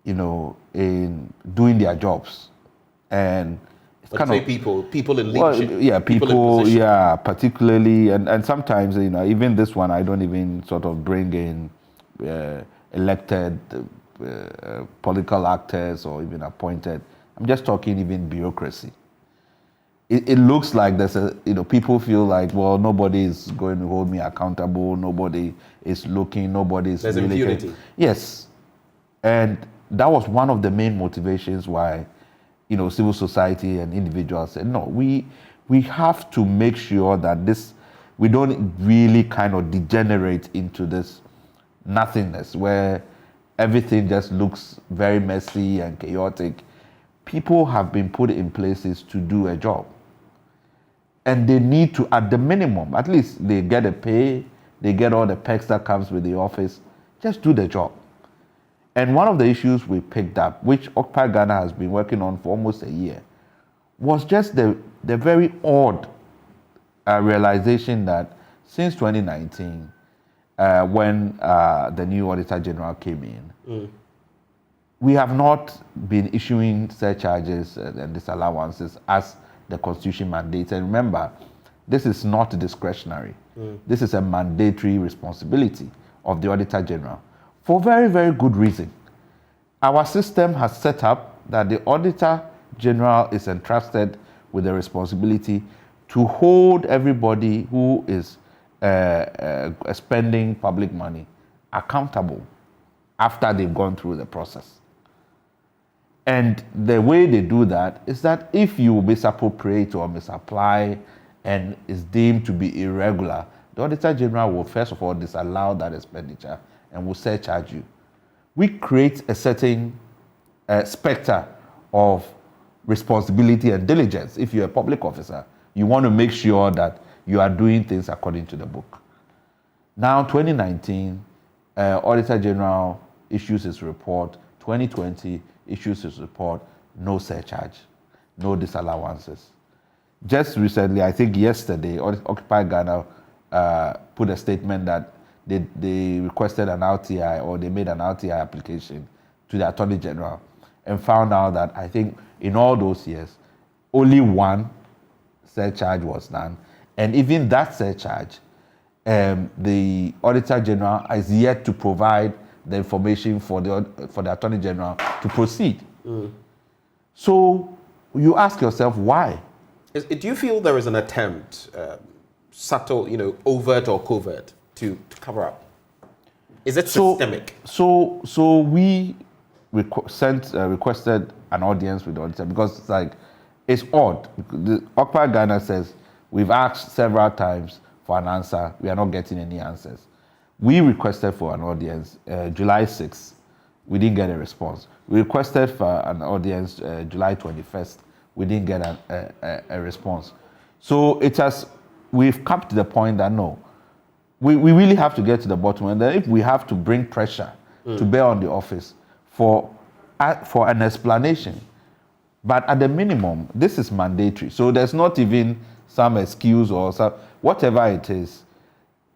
in doing their jobs. And people in leadership. People in position. Particularly, and sometimes, even this one, I don't even sort of bring in elected political actors or even appointed. I'm just talking even bureaucracy. It looks like there's people feel like, well, nobody is going to hold me accountable, nobody is looking, nobody is there's really impunity. Yes. And that was one of the main motivations why civil society and individuals said, no, we have to make sure that we don't really kind of degenerate into this nothingness where everything just looks very messy and chaotic. People have been put in places to do a job. And they need to, at the minimum, at least they get a pay, they get all the perks that comes with the office, just do the job. And one of the issues we picked up, which Occupy Ghana has been working on for almost a year, was just the very odd realization that since 2019, when the new Auditor General came in, we have not been issuing surcharges and disallowances as the Constitution mandates. And remember, this is not discretionary. This is a mandatory responsibility of the Auditor General for very, very good reason. Our system has set up that the Auditor General is entrusted with the responsibility to hold everybody who is spending public money accountable after they've gone through the process. And the way they do that is that if you misappropriate or misapply and is deemed to be irregular, the Auditor General will first of all disallow that expenditure and will surcharge you. We create a certain specter of responsibility and diligence. If you're a public officer, you want to make sure that you are doing things according to the book. Now, 2019, Auditor General issues his report. 2020 issues his report, no surcharge, no disallowances. Just recently, I think yesterday, Occupy Ghana put a statement that they requested an RTI, or they made an RTI application to the Attorney General, and found out that I think in all those years, only one surcharge was done. And even that surcharge, the Auditor General is yet to provide the information for the Attorney General to proceed. So you ask yourself, why? Do you feel there is an attempt, subtle, overt or covert, to cover up? Is it systemic? So we requested an audience with the auditor because it's odd. The Occupy Ghana says we've asked several times for an answer. We are not getting any answers. We requested for an audience July 6th. We didn't get a response. We requested for an audience July 21st. We didn't get a response. So we've come to the point that no, we really have to get to the bottom. And then if we have to bring pressure to bear on the office for an explanation, but at the minimum, this is mandatory. So there's not even some excuse or whatever it is.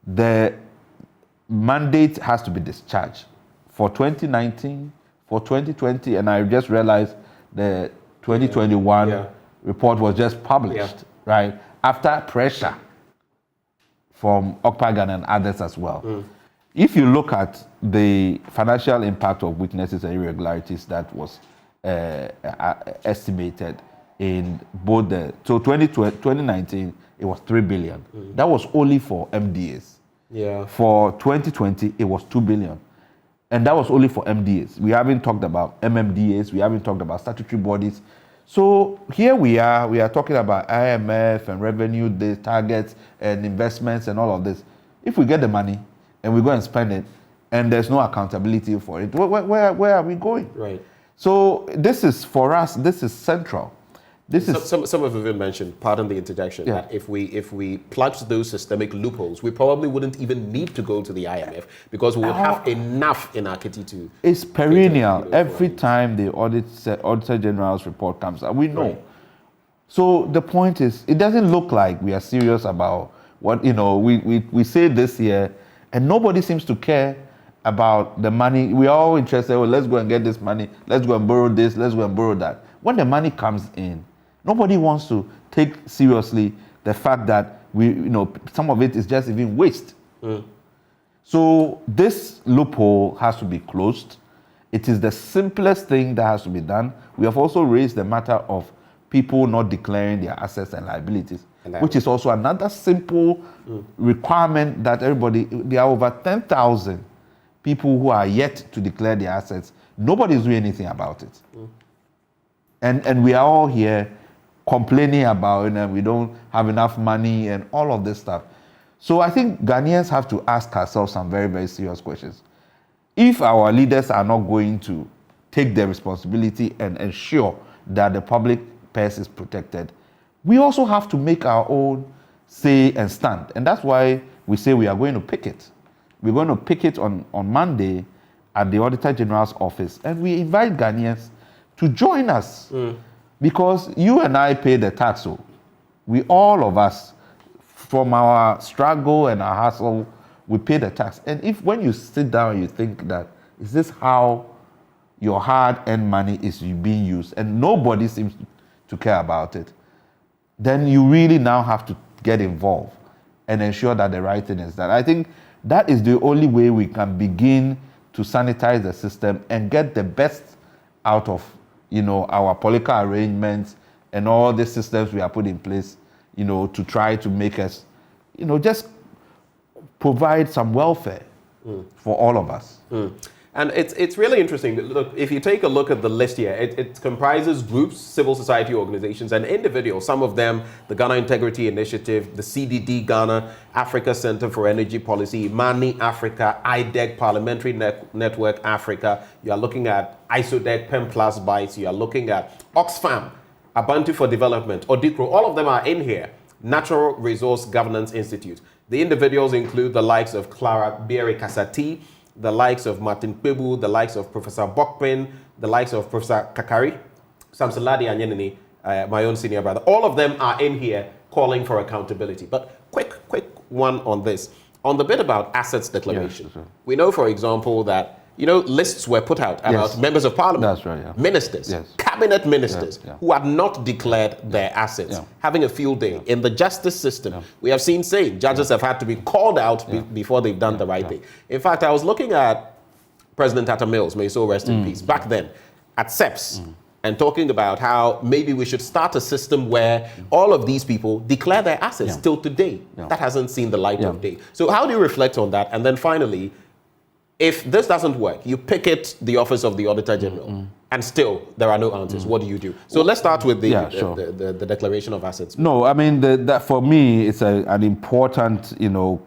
The mandate has to be discharged for 2019, for 2020, and I just realized the 2021 report was just published, right? After pressure from Occupy Ghana and others as well. If you look at the financial impact of weaknesses and irregularities that was estimated in both 2019, it was 3 billion. That was only for MDAs. For 2020, it was 2 billion. And that was only for MDAs. We haven't talked about MMDAs. We haven't talked about statutory bodies. So here we are talking about IMF and revenue targets and investments and all of this. If we get the money and we go and spend it and there's no accountability for it, where are we going? Right. So this is, for us, this is central. Some have even mentioned, pardon the interjection, that if we plug those systemic loopholes, we probably wouldn't even need to go to the IMF because we would have enough in our kitty to... It's perennial. Every time the Auditor General's report comes out, we know. Right. So the point is, it doesn't look like we are serious about what, we say this year, and nobody seems to care about the money. We are all interested, let's go and get this money, let's go and borrow this, let's go and borrow that. When the money comes in, nobody wants to take seriously the fact that some of it is just even waste. So this loophole has to be closed. It is the simplest thing that has to be done. We have also raised the matter of people not declaring their assets and liabilities, which is also another simple requirement that everybody, there are over 10,000 people who are yet to declare their assets. Nobody is doing anything about it. And we are all here complaining about we don't have enough money and all of this stuff. So I think Ghanaians have to ask ourselves some very, very serious questions. If our leaders are not going to take their responsibility and ensure that the public purse is protected, we also have to make our own say and stand. And that's why we say we are going to picket. We're going to picket on Monday at the Auditor General's office, and we invite Ghanaians to join us because you and I pay the tax. So we, all of us, from our struggle and our hustle, we pay the tax. And if when you sit down, you think that, is this how your hard-earned money is being used, and nobody seems to care about it, then you really now have to get involved and ensure that the right thing is done. I think that is the only way we can begin to sanitize the system and get the best out of, our political arrangements and all the systems we have put in place, to try to make us, just provide some welfare for all of us. And it's really interesting. Look, if you take a look at the list here, it comprises groups, civil society organizations, and individuals. Some of them, the Ghana Integrity Initiative, the CDD Ghana, Africa Center for Energy Policy, Mani Africa, IDEC, Parliamentary Network Africa. You are looking at ISODEC, PEM Plus Bytes. You are looking at Oxfam, Abantu for Development, Odikro. All of them are in here. Natural Resource Governance Institute. The individuals include the likes of Clara Bieri Kasati, the likes of Martin Kpebu, the likes of Professor Bokpin, the likes of Professor Kakari, Samsaladi Anyenini, my own senior brother. All of them are in here calling for accountability. But quick one on this. On the bit about assets declaration, we know, for example, that lists were put out about members of parliament, That's right, yeah. ministers, cabinet ministers who had not declared their assets, having a field day. In the justice system, we have seen judges have had to be called out before they've done the right thing. In fact, I was looking at President Tata Mills, may he so rest in peace, back then at SEPS, and talking about how maybe we should start a system where all of these people declare their assets till today. That hasn't seen the light of day. So how do you reflect on that? And then finally, if this doesn't work, you picket the office of the Auditor General, and still there are no answers. What do you do? So let's start with the declaration of assets. No, I mean, that for me, it's an important,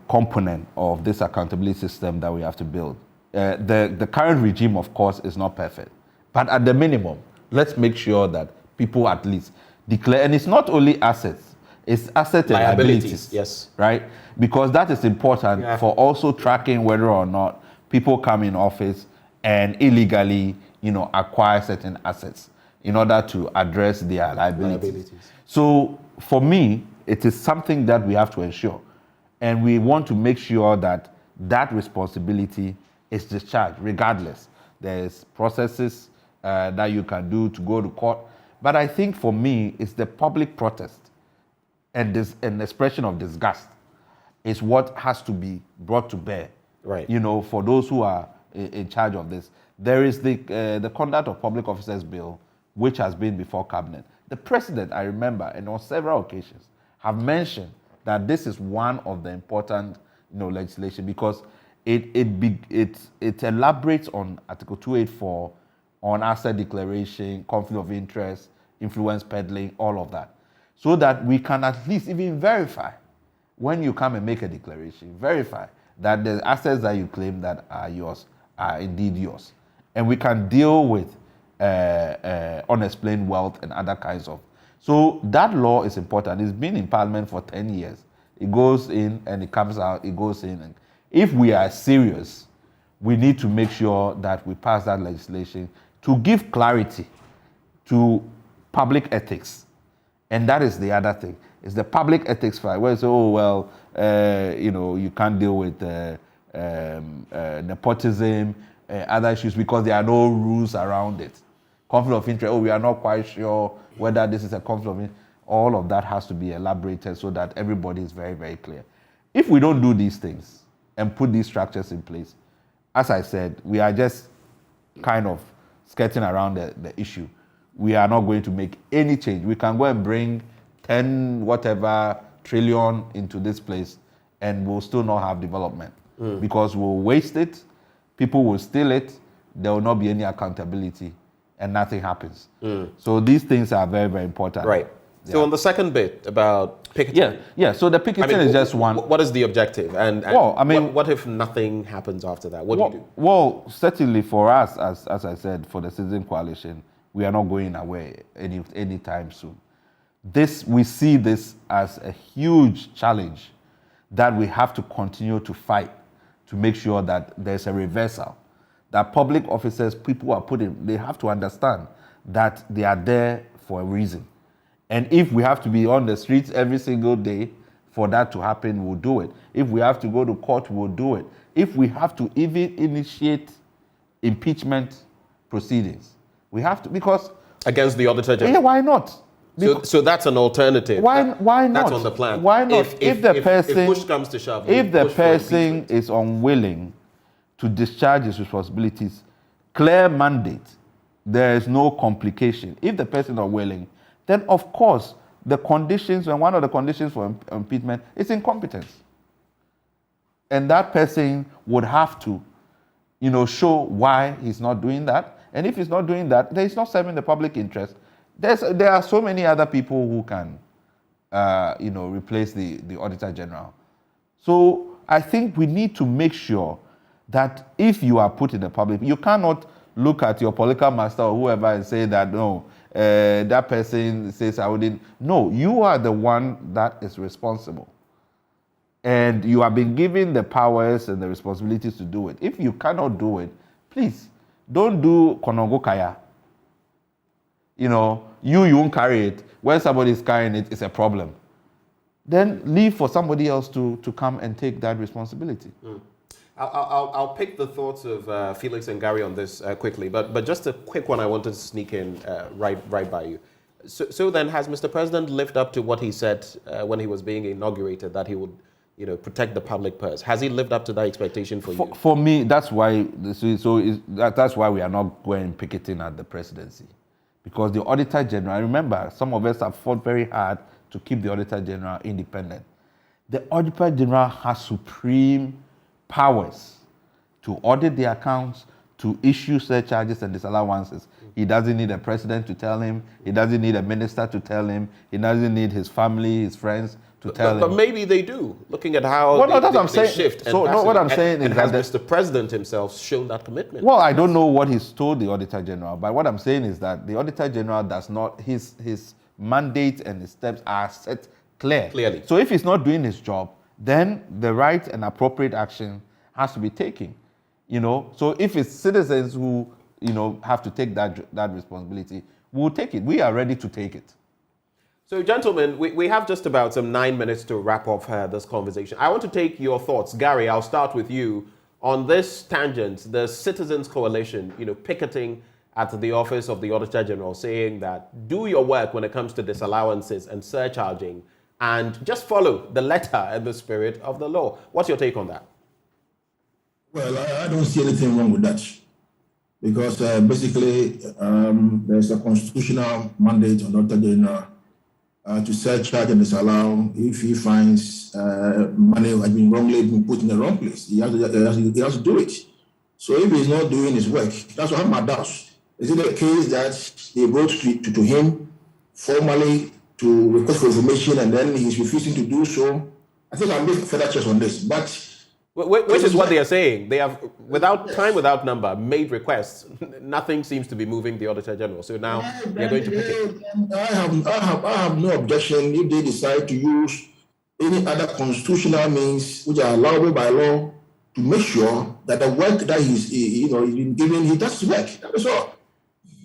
component of this accountability system that we have to build. The current regime, of course, is not perfect, but at the minimum, let's make sure that people at least declare, and it's not only assets, it's asset and liabilities. Yes, right, because that is important for also tracking whether or not people come in office and illegally, acquire certain assets in order to address their liabilities. So for me, it is something that we have to ensure. And we want to make sure that that responsibility is discharged regardless. There's processes that you can do to go to court. But I think for me, it's the public protest and an expression of disgust is what has to be brought to bear. Right. For those who are in charge of this. There is the Conduct of Public Officers Bill, which has been before Cabinet. The President, I remember, and on several occasions, have mentioned that this is one of the important, legislation because it elaborates on Article 284 on asset declaration, conflict of interest, influence peddling, all of that, so that we can at least even verify when you come and make a declaration, verify that the assets that you claim that are yours are indeed yours. And we can deal with unexplained wealth and other kinds of. So that law is important. It's been in Parliament for 10 years. It goes in and it comes out, it goes in. And if we are serious, we need to make sure that we pass that legislation to give clarity to public ethics. And that is the other thing. It's the public ethics file where it's, you can't deal with nepotism, other issues because there are no rules around it. Conflict of interest, we are not quite sure whether this is a conflict of interest. All of that has to be elaborated so that everybody is very, very clear. If we don't do these things and put these structures in place, as I said, we are just kind of skirting around the issue. We are not going to make any change. We can go and bring 10 whatever trillion into this place and we'll still not have development because we'll waste it, people will steal it, there will not be any accountability and nothing happens. So these things are very, very important. Right. So on the second bit about picketing. Yeah. So the picketing is just one. What is the objective? And what if nothing happens after that? What do you do? Well, certainly for us, as I said, for the Citizen Coalition, we are not going away anytime soon. We see this as a huge challenge that we have to continue to fight to make sure that there's a reversal, that public officers, people are put in, they have to understand that they are there for a reason. And if we have to be on the streets every single day for that to happen, we'll do it. If we have to go to court, we'll do it. If we have to even initiate impeachment proceedings, we have to, because... Against the Auditor General? Yeah, why not? So that's an alternative. Why not? That's on the plan. Why not? If push comes to shove, if the person is unwilling to discharge his responsibilities, clear mandate, there is no complication. If the person is unwilling, then of course the conditions, and one of the conditions for impeachment is incompetence. And that person would have to, show why he's not doing that. And if he's not doing that, then he's not serving the public interest. There are so many other people who can, replace the Auditor General. So I think we need to make sure that if you are put in the public, you cannot look at your political master or whoever and say that, no, that person says I wouldn't. No, you are the one that is responsible. And you have been given the powers and the responsibilities to do it. If you cannot do it, please, don't do Konongo Kaya. You won't carry it. When somebody is carrying it, it's a problem. Then leave for somebody else to come and take that responsibility. I'll pick the thoughts of Felix and Gary on this quickly, but just a quick one I wanted to sneak in right by you. So then, has Mr. President lived up to what he said when he was being inaugurated, that he would protect the public purse? Has he lived up to that expectation for you? For me, that's why. That's why we are not going picketing at the presidency, because the Auditor General. Remember, some of us have fought very hard to keep the Auditor General independent. The Auditor General has supreme powers to audit the accounts, to issue surcharges and disallowances. He doesn't need a president to tell him. He doesn't need a minister to tell him. He doesn't need his family, his friends to tell him. But maybe they do, looking at how they shift. So what I'm saying is that has Mr. President himself shown that commitment? Well, I don't know what he's told the Auditor General, but what I'm saying is that the Auditor General does not, his mandate and his steps are set clearly. So if he's not doing his job, then the right and appropriate action has to be taken. So if it's citizens who have to take that responsibility, we'll take it. We are ready to take it. So, gentlemen, we have just about some 9 minutes to wrap up this conversation. I want to take your thoughts. Gary, I'll start with you on this tangent. The Citizens Coalition, picketing at the office of the Auditor General, saying that do your work when it comes to disallowances and surcharging, and just follow the letter and the spirit of the law. What's your take on that? Well, I don't see anything wrong with that, because basically there's a constitutional mandate on Auditor General to surcharge and disallow if he finds money has been wrongly put in the wrong place. He has to do it. So if he's not doing his work, that's what I have my doubts. Is it a case that they wrote to him formally to request for information and then he's refusing to do so? I think I'll make further checks on this. But which is what they are saying. They have, without number, made requests. Nothing seems to be moving the Auditor General. So now they're going to pick it. I have no objection if they decide to use any other constitutional means which are allowable by law to make sure that the work that he's been given, he does his work. That is all.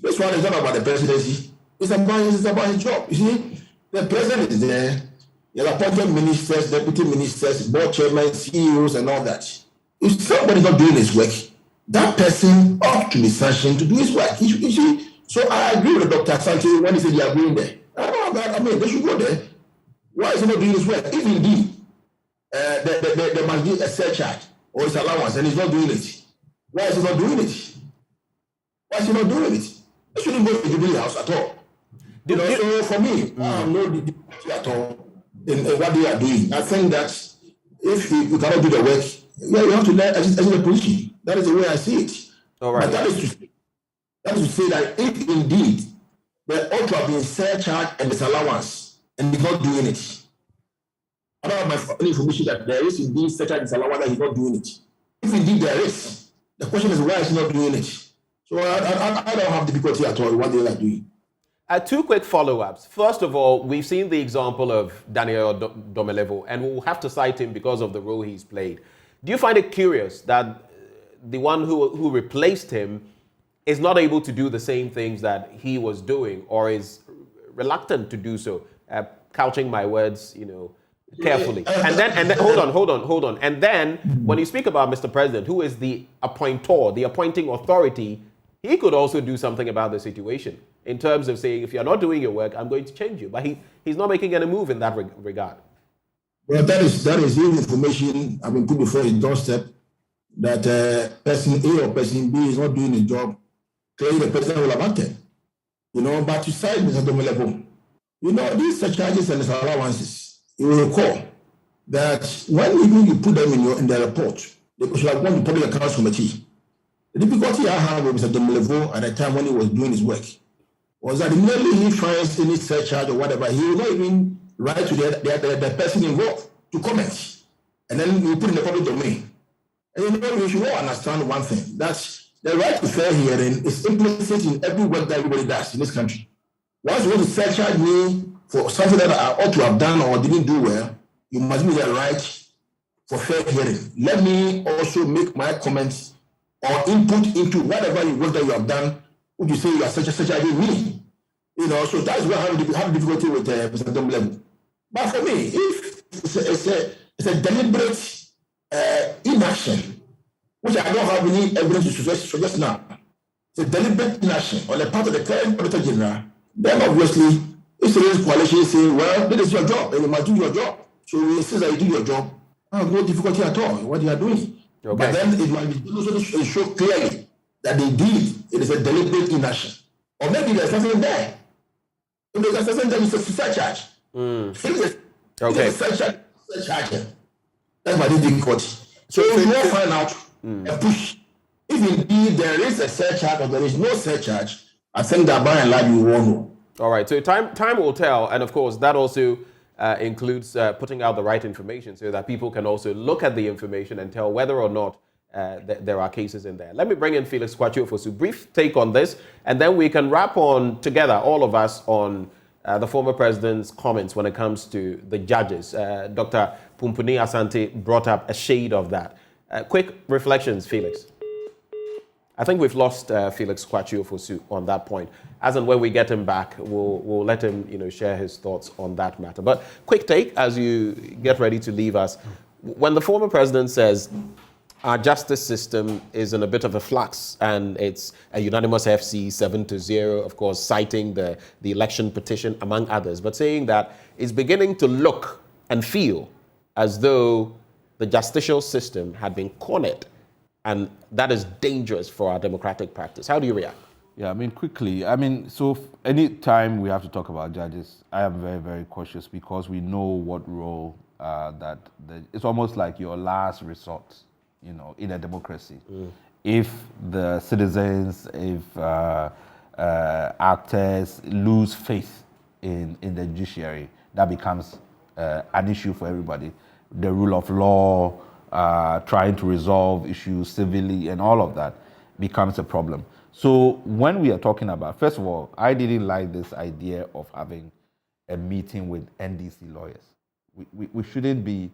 This one is not about the presidency. It's about his job. You see, the president is there. You have appointed ministers, deputy ministers, board chairmen, CEOs, and all that. If somebody is not doing his work, that person ought to be sanctioned to do his work. You see, so I agree with Dr. Santi when he said they are going there. They should go there. Why is he not doing his work? If indeed there must be a surcharge or his allowance and he's not doing it, why is he not doing it? Why is he not doing it? He shouldn't go to the Jubilee House at all. So for me, I have no difficulty at all in what they are doing. I think that if you cannot do the work, you have to learn as a position. That is the way I see it. All right. But that is to say that if indeed there ought to have been surcharge and disallowance and he's not doing it, I don't have any information that there is indeed surcharge and disallowance that he's not doing it. If indeed there is, the question is why is he not doing it? So I don't have difficulty at all with what they are doing. Two quick follow-ups. First of all, we've seen the example of Daniel Domelevo, and we'll have to cite him because of the role he's played. Do you find it curious that the one who replaced him is not able to do the same things that he was doing, or is reluctant to do so. Couching my words, carefully. And then hold on. And then when you speak about Mr. President, who is the appointor, the appointing authority, he could also do something about the situation in terms of saying, if you're not doing your work, I'm going to change you. But he's not making any move in that regard. Well, that is the information I've been put before his doorstep, that person A or person B is not doing the job. Clearly, the president will have acted. But to cite Mr. Domelevo, these surcharges and allowances, you will recall that when even you put them in the report, they should have gone to Public Accounts Committee. The difficulty I had with Mr. Domelevo at the time when he was doing his work was that immediately he finds any surcharge or whatever, he will not even write to the person involved to comment. And then you put in the public domain. And you should all understand one thing, that the right to fair hearing is implicit in every work that everybody does in this country. Once you want to surcharge me for something that I ought to have done or didn't do well, you must be the right for fair hearing. Let me also make my comments or input into whatever work that you have done. Would you say you are surcharging me? So that's why I have difficulty with Mr. Domelevo. But for me, if it's a deliberate inaction, which I don't have any evidence to suggest now, it's a deliberate inaction on the part of the current Auditor General, then obviously, if there is coalition saying, well, this is your job, and you must do your job. So we insist that you do your job. I have no difficulty at all in what you are doing. Okay. But then it might be also show clearly that indeed it is a deliberate inaction. Or maybe there's something there. If there's something there, it's a surcharge. Okay. Surcharge. That's my difficulty. So if you will find out and push, if indeed there is a surcharge or there is no surcharge, I think that by and large you won't know. All right. So time will tell, and of course that also includes putting out the right information so that people can also look at the information and tell whether or not there are cases in there. Let me bring in Felix Kwachio for a brief take on this, and then we can wrap on together, all of us, on the former president's comments when it comes to the judges. Dr. Pumpuni Asante brought up a shade of that. Quick reflections, Felix. I think we've lost Felix Kwachio Fosu on that point. As and when we get him back, we'll let him share his thoughts on that matter. But quick take as you get ready to leave us. When the former president says our justice system is in a bit of a flux and it's a unanimous FC 7-0, of course, citing the election petition among others, but saying that it's beginning to look and feel as though the justicial system had been cornered, and that is dangerous for our democratic practice. How do you react? Yeah, quickly. So any time we have to talk about judges, I am very, very cautious because we know what role it's almost like your last resort, in a democracy. If the citizens, if actors lose faith in the judiciary, that becomes an issue for everybody. The rule of law, trying to resolve issues civilly and all of that becomes a problem. So when we are talking about, first of all, I didn't like this idea of having a meeting with NDC lawyers. We shouldn't be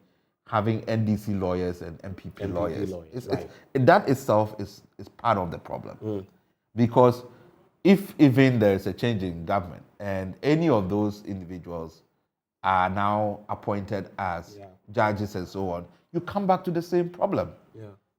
having NDC lawyers and MPP lawyers. Right. That itself is part of the problem. Because if even there is a change in government and any of those individuals are now appointed as judges and so on, you come back to the same problem,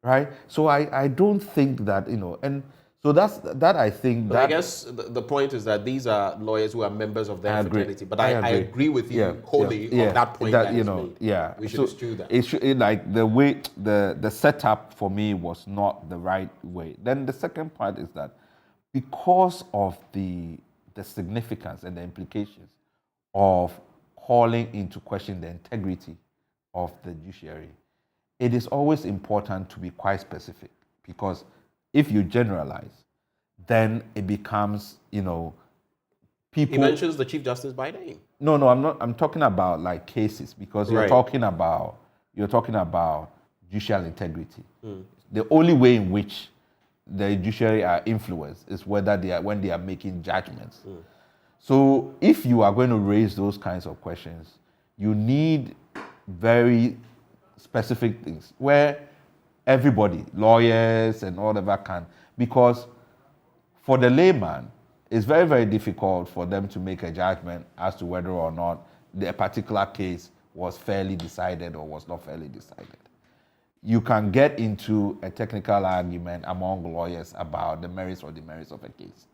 right? So I don't think that, and so that I think that... I guess the point is that these are lawyers who are members of their fraternity, but I agree with you wholly on that point that is made. We should eschew that. It should, like the way, the setup for me was not the right way. Then the second part is that because of the significance and the implications of calling into question the integrity of the judiciary, it is always important to be quite specific, because if you generalize, then it becomes, people... He mentions the Chief Justice by name. No, I'm not. I'm talking about like cases, because you're talking about judicial integrity. The only way in which the judiciary are influenced is when they are making judgments. So if you are going to raise those kinds of questions, you need very specific things where everybody, lawyers and all of that can, because for the layman, it's very, very difficult for them to make a judgment as to whether or not the particular case was fairly decided or was not fairly decided. You can get into a technical argument among lawyers about the merits or demerits of a case.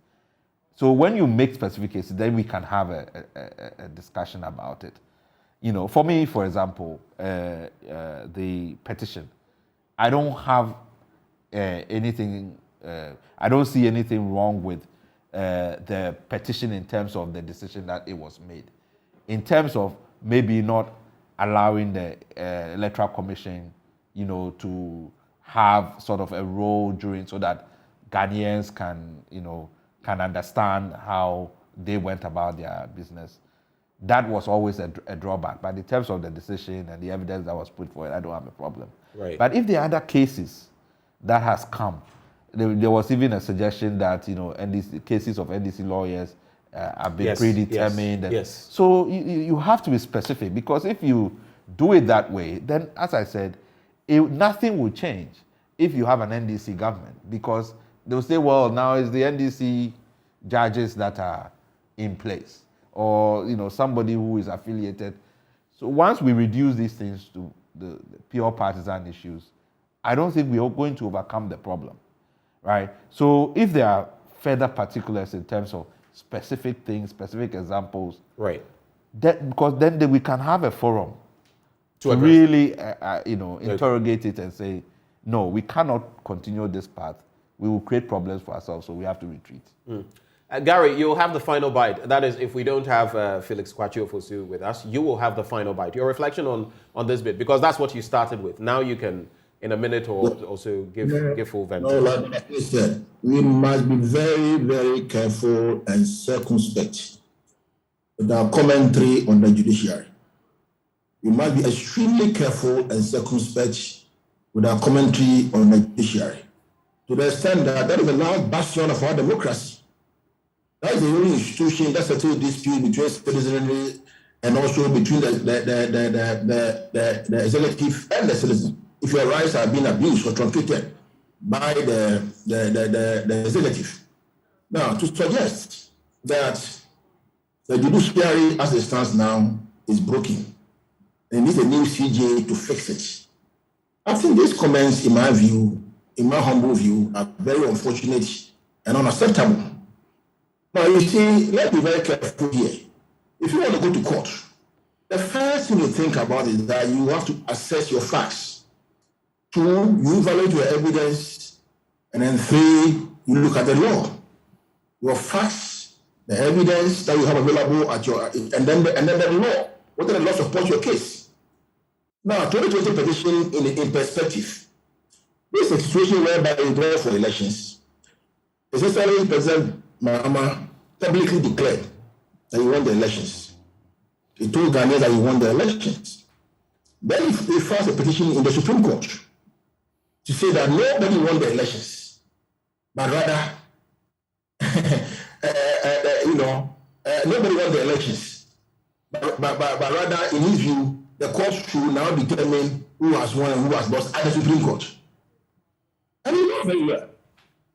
So when you make specific cases, then we can have a discussion about it. You know, for me, for example, the petition, I don't have anything, I don't see anything wrong with the petition in terms of the decision that it was made. In terms of maybe not allowing the Electoral Commission, you know, to have sort of a role during, so that Ghanaians can, you know, can understand how they went about their business. That was always a drawback. But in terms of the decision and the evidence that was put forward, I don't have a problem. Right. But if there are other cases that has come, there was even a suggestion that, you know, NDC, cases of NDC lawyers have been predetermined. Yes. So you have to be specific, because if you do it that way, then, as I said, nothing will change if you have an NDC government, because they'll say, well, now it's the NDC judges that are in place, or, you know, somebody who is affiliated. So once we reduce these things to the pure partisan issues, I don't think we are going to overcome the problem, right? So if there are further particulars in terms of specific things, specific examples, right? Because then we can have a forum to address really, you know, interrogate it and say, no, we cannot continue this path. We will create problems for ourselves, so we have to retreat. Gary, you'll have the final bite. That is, if we don't have Felix Kwachiofosu with us, you will have the final bite. Your reflection on this bit, because that's what you started with. Now you can, in a minute or so, give full vent. No, like I said, we must be very, very careful and circumspect with our commentary on the judiciary. We must be extremely careful and circumspect with our commentary on the judiciary, to the extent that that is the last bastion of our democracy. That is the only institution that settles dispute between citizenry and also between the executive and the citizen. If your rights are being abused or truncated by the executive. Now, to suggest that the judiciary as it stands now is broken and needs a new CJ to fix it, I think these comments, in my view, in my humble view, are very unfortunate and unacceptable. Now, you see, let's be very careful here. If you want to go to court, the first thing you think about is that you have to assess your facts. 2, you evaluate your evidence. And then 3, you look at the law. Your facts, the evidence that you have available at your, and then the law. What does the law support your case? Now, 2020 petition in perspective. This is a situation whereby you go for elections. Essentially, President Mahama publicly declared that he won the elections. He told Ghanaians that he won the elections. Then he filed a petition in the Supreme Court to say that nobody won the elections, but rather, nobody won the elections. But rather, in his view, the court should now determine who has won and who has lost at the Supreme Court. And you know very well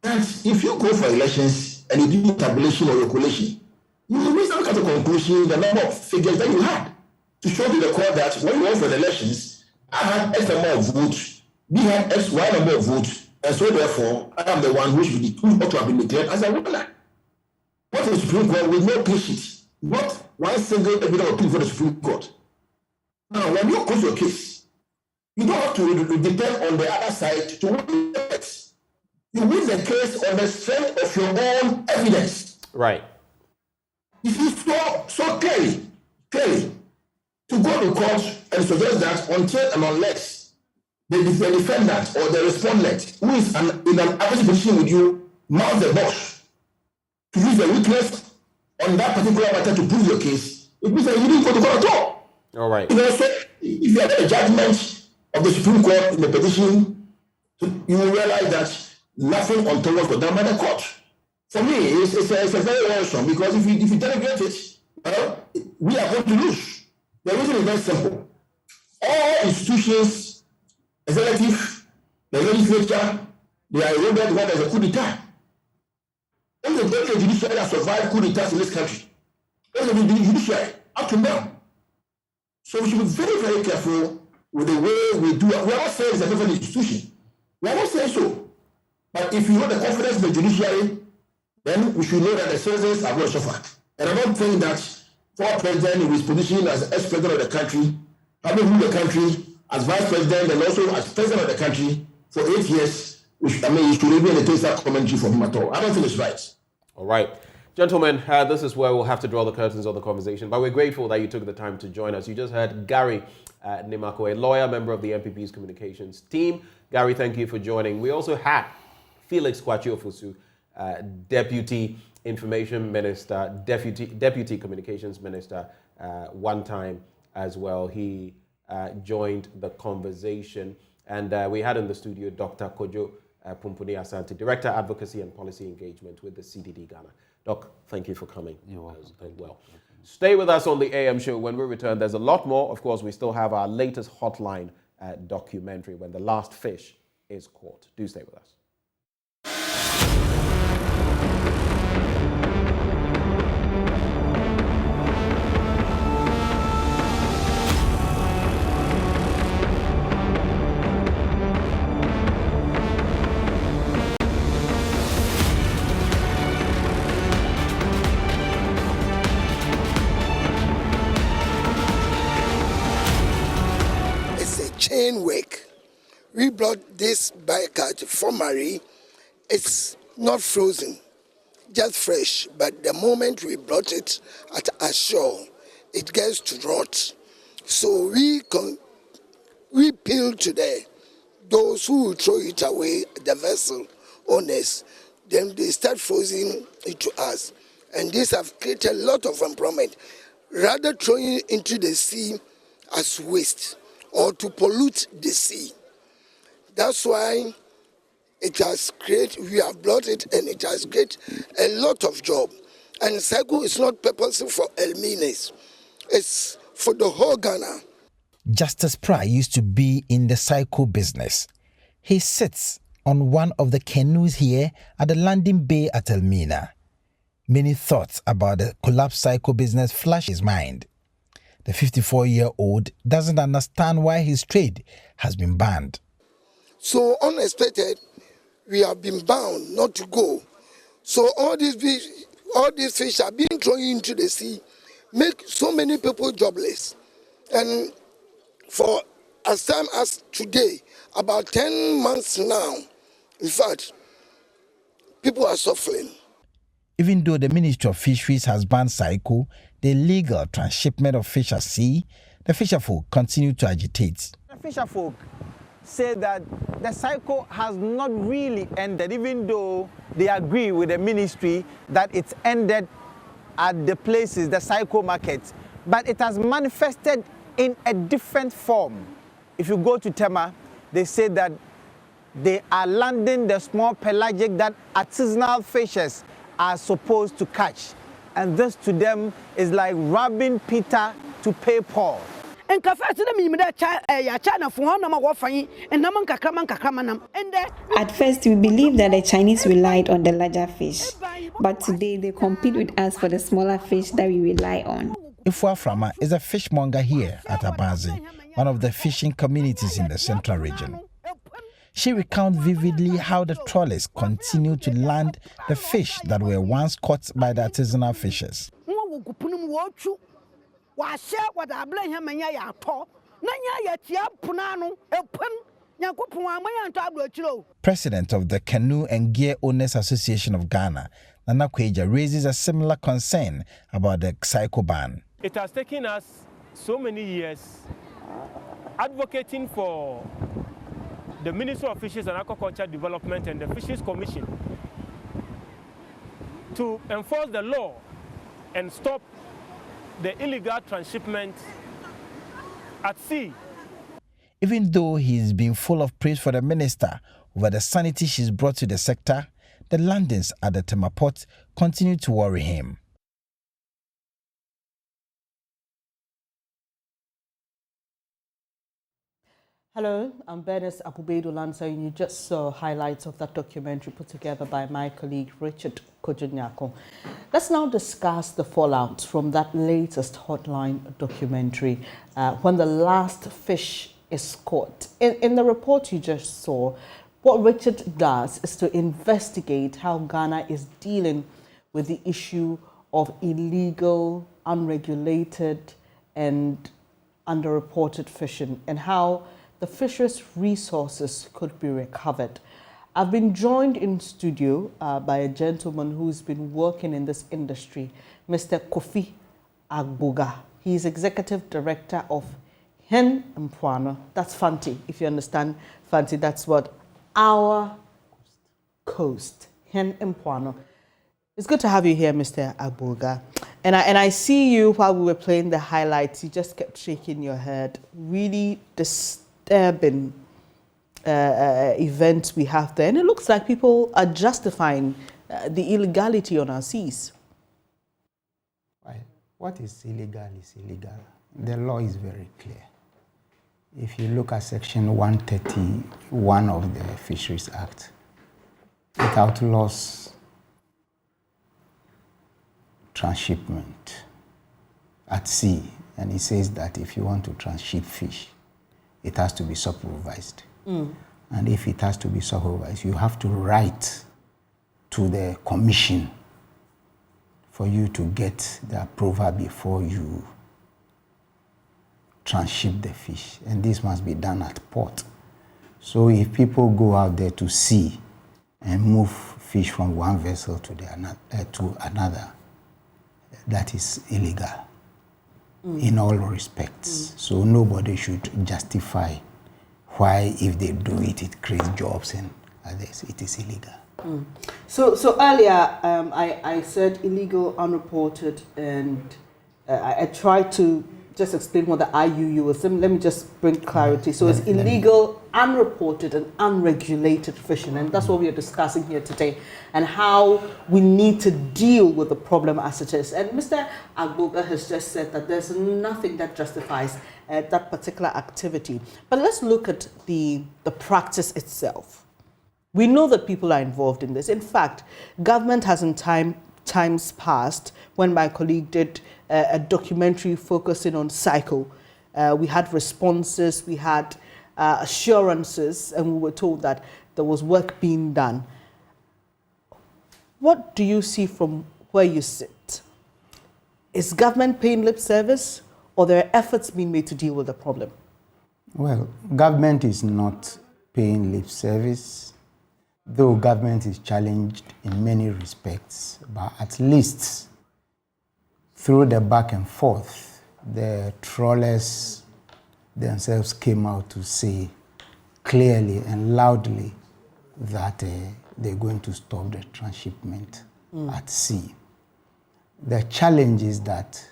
that if you go for elections and you do tabulation or your collation, you will reach some kind of conclusion the number of figures that you had to show to the court that when you went for the elections, I had X number of votes, B had X Y number of votes, and so therefore I am the one who ought to have been declared as a winner. What is the Supreme Court with no clean sheet? Not one single evidence appeal for the Supreme Court. Now, when you close your case, you don't have to depend on the other side to win the case. You win the case on the strength of your own evidence. Right. If you so clearly to go to court and suggest that until and unless the defendant or the respondent who is in an adverse position with you mount the boss to use the weakness on that particular matter to prove your case, it means that you didn't go to court at all. All right. You know, so if you have a judgment of the Supreme Court in the petition, you will realize that nothing untoward was done by the court. For me, it's a very worrisome, because if you delegate it, we are going to lose. The reason is very simple. All institutions, executive, The legislature, they are eroded when there's a coup d'etat. Only the judiciary that survived coup d'etats in this country. Only the judiciary, up to now. So we should be very, very careful with the way we do it. We are not saying it's a different institution. We are not saying so. But if you have the confidence in the judiciary, then we should know that the citizens are going to suffer. And I don't think that for a president in his position as ex-president of the country, having ruled the country as vice president and also as president of the country for 8 years, you should even entertain that commentary from him at all. I don't think it's right. All right. Gentlemen, this is where we'll have to draw the curtains on the conversation, but we're grateful that you took the time to join us. You just heard Gary Nimako, a lawyer, member of the MPP's communications team. Gary, thank you for joining. We also had Felix Kwachiofusu, Deputy Information Minister, Deputy Communications Minister, one time as well. He joined the conversation. And we had in the studio Dr. Kojo Pumpuni Asante, Director, Advocacy and Policy Engagement with the CDD Ghana. Doc, thank you for coming. You're welcome. Stay with us on the AM show. When we return, there's a lot more. Of course, we still have our latest Hotline documentary, When the Last Fish is Caught. Do stay with us. Chain work. We brought this bycatch from Marie. It's not frozen, just fresh. But the moment we brought it at ashore, it gets to rot. So we appeal to those who will throw it away, the vessel owners. Then they start freezing it to us, and this have created a lot of employment. Rather throwing it into the sea as waste, or to pollute the sea. That's why it has created, we have brought it and it has created a lot of job. And Cycle is not purposely for Elmines, it's for the whole Ghana. Justice Pry used to be in the Cycle business. He sits on one of the canoes here at the landing bay at Elmina. Many thoughts about the collapsed Cycle business flash his mind. The 54-year-old doesn't understand why his trade has been banned. So unexpected, we have been bound not to go. So all these fish are being thrown into the sea, make so many people jobless. And for as time as today, about 10 months now, in fact, people are suffering. Even though the Ministry of Fisheries has banned Cycle, the illegal transshipment of fish at sea, the fisherfolk continue to agitate. The fisherfolk say that the cycle has not really ended, even though they agree with the ministry that it's ended at the places, the cycle markets, but it has manifested in a different form. If you go to Tema, they say that they are landing the small pelagic that artisanal fishers are supposed to catch. And this to them is like robbing Peter to pay Paul. At first, we believed that the Chinese relied on the larger fish, but today they compete with us for the smaller fish that we rely on. Ifua Frama is a fishmonger here at Abazi, one of the fishing communities in the central region. She recounts vividly how the trawlers continue to land the fish that were once caught by the artisanal fishers. President of the Canoe and Gear Owners Association of Ghana, Nana Kweja, raises a similar concern about the cycle ban. It has taken us so many years advocating for the Ministry of Fisheries and Aquaculture Development and the Fisheries Commission to enforce the law and stop the illegal transshipment at sea. Even though he's been full of praise for the minister over the sanity she's brought to the sector, the landings at the Tema port continue to worry him. Hello, I'm Benjamin Akakpo, and you just saw highlights of that documentary put together by my colleague Richard Kojunyako. Let's now discuss the fallout from that latest Hotline documentary, when the last fish is caught. In the report you just saw, what Richard does is to investigate how Ghana is dealing with the issue of illegal, unregulated, and underreported fishing, and how the fisheries resources could be recovered. I've been joined in studio by a gentleman who's been working in this industry, Mr. Kofi Agboga. He's Executive Director of Hen Mpoano. That's Fanti, if you understand Fanti, that's what our coast, Hen Mpoano. It's good to have you here, Mr. Agboga. And I see you while we were playing the highlights, you just kept shaking your head. Really disturbing events we have there. And it looks like people are justifying the illegality on our seas. What is illegal is illegal. The law is very clear. If you look at Section 131 of the Fisheries Act, it outlaws transshipment at sea, and it says that if you want to transship fish, it has to be supervised. And if it has to be supervised, you have to write to the commission for you to get the approval before you transship the fish. And this must be done at port. So if people go out there to sea and move fish from one vessel to another, that is illegal in all respects. So nobody should justify why, if they do it, it creates jobs and others. It is illegal. So earlier I said illegal, unreported, and I tried to just explain what the IUU was. Let me just bring clarity. So it's illegal, unreported, and unregulated fishing, and that's what we are discussing here today, and how we need to deal with the problem as it is. And Mr. Agboga has just said that there's nothing that justifies that particular activity. But let's look at the practice itself. We know that people are involved in this. In fact, government has in times past, when my colleague did a documentary focusing on cycle, we had responses, we had assurances, and we were told that there was work being done. What do you see from where you sit? Is government paying lip service, or there are efforts being made to deal with the problem? Well, government is not paying lip service, though government is challenged in many respects, but at least through the back and forth, the trawlers themselves came out to say clearly and loudly that they're going to stop the transshipment at sea. The challenge is that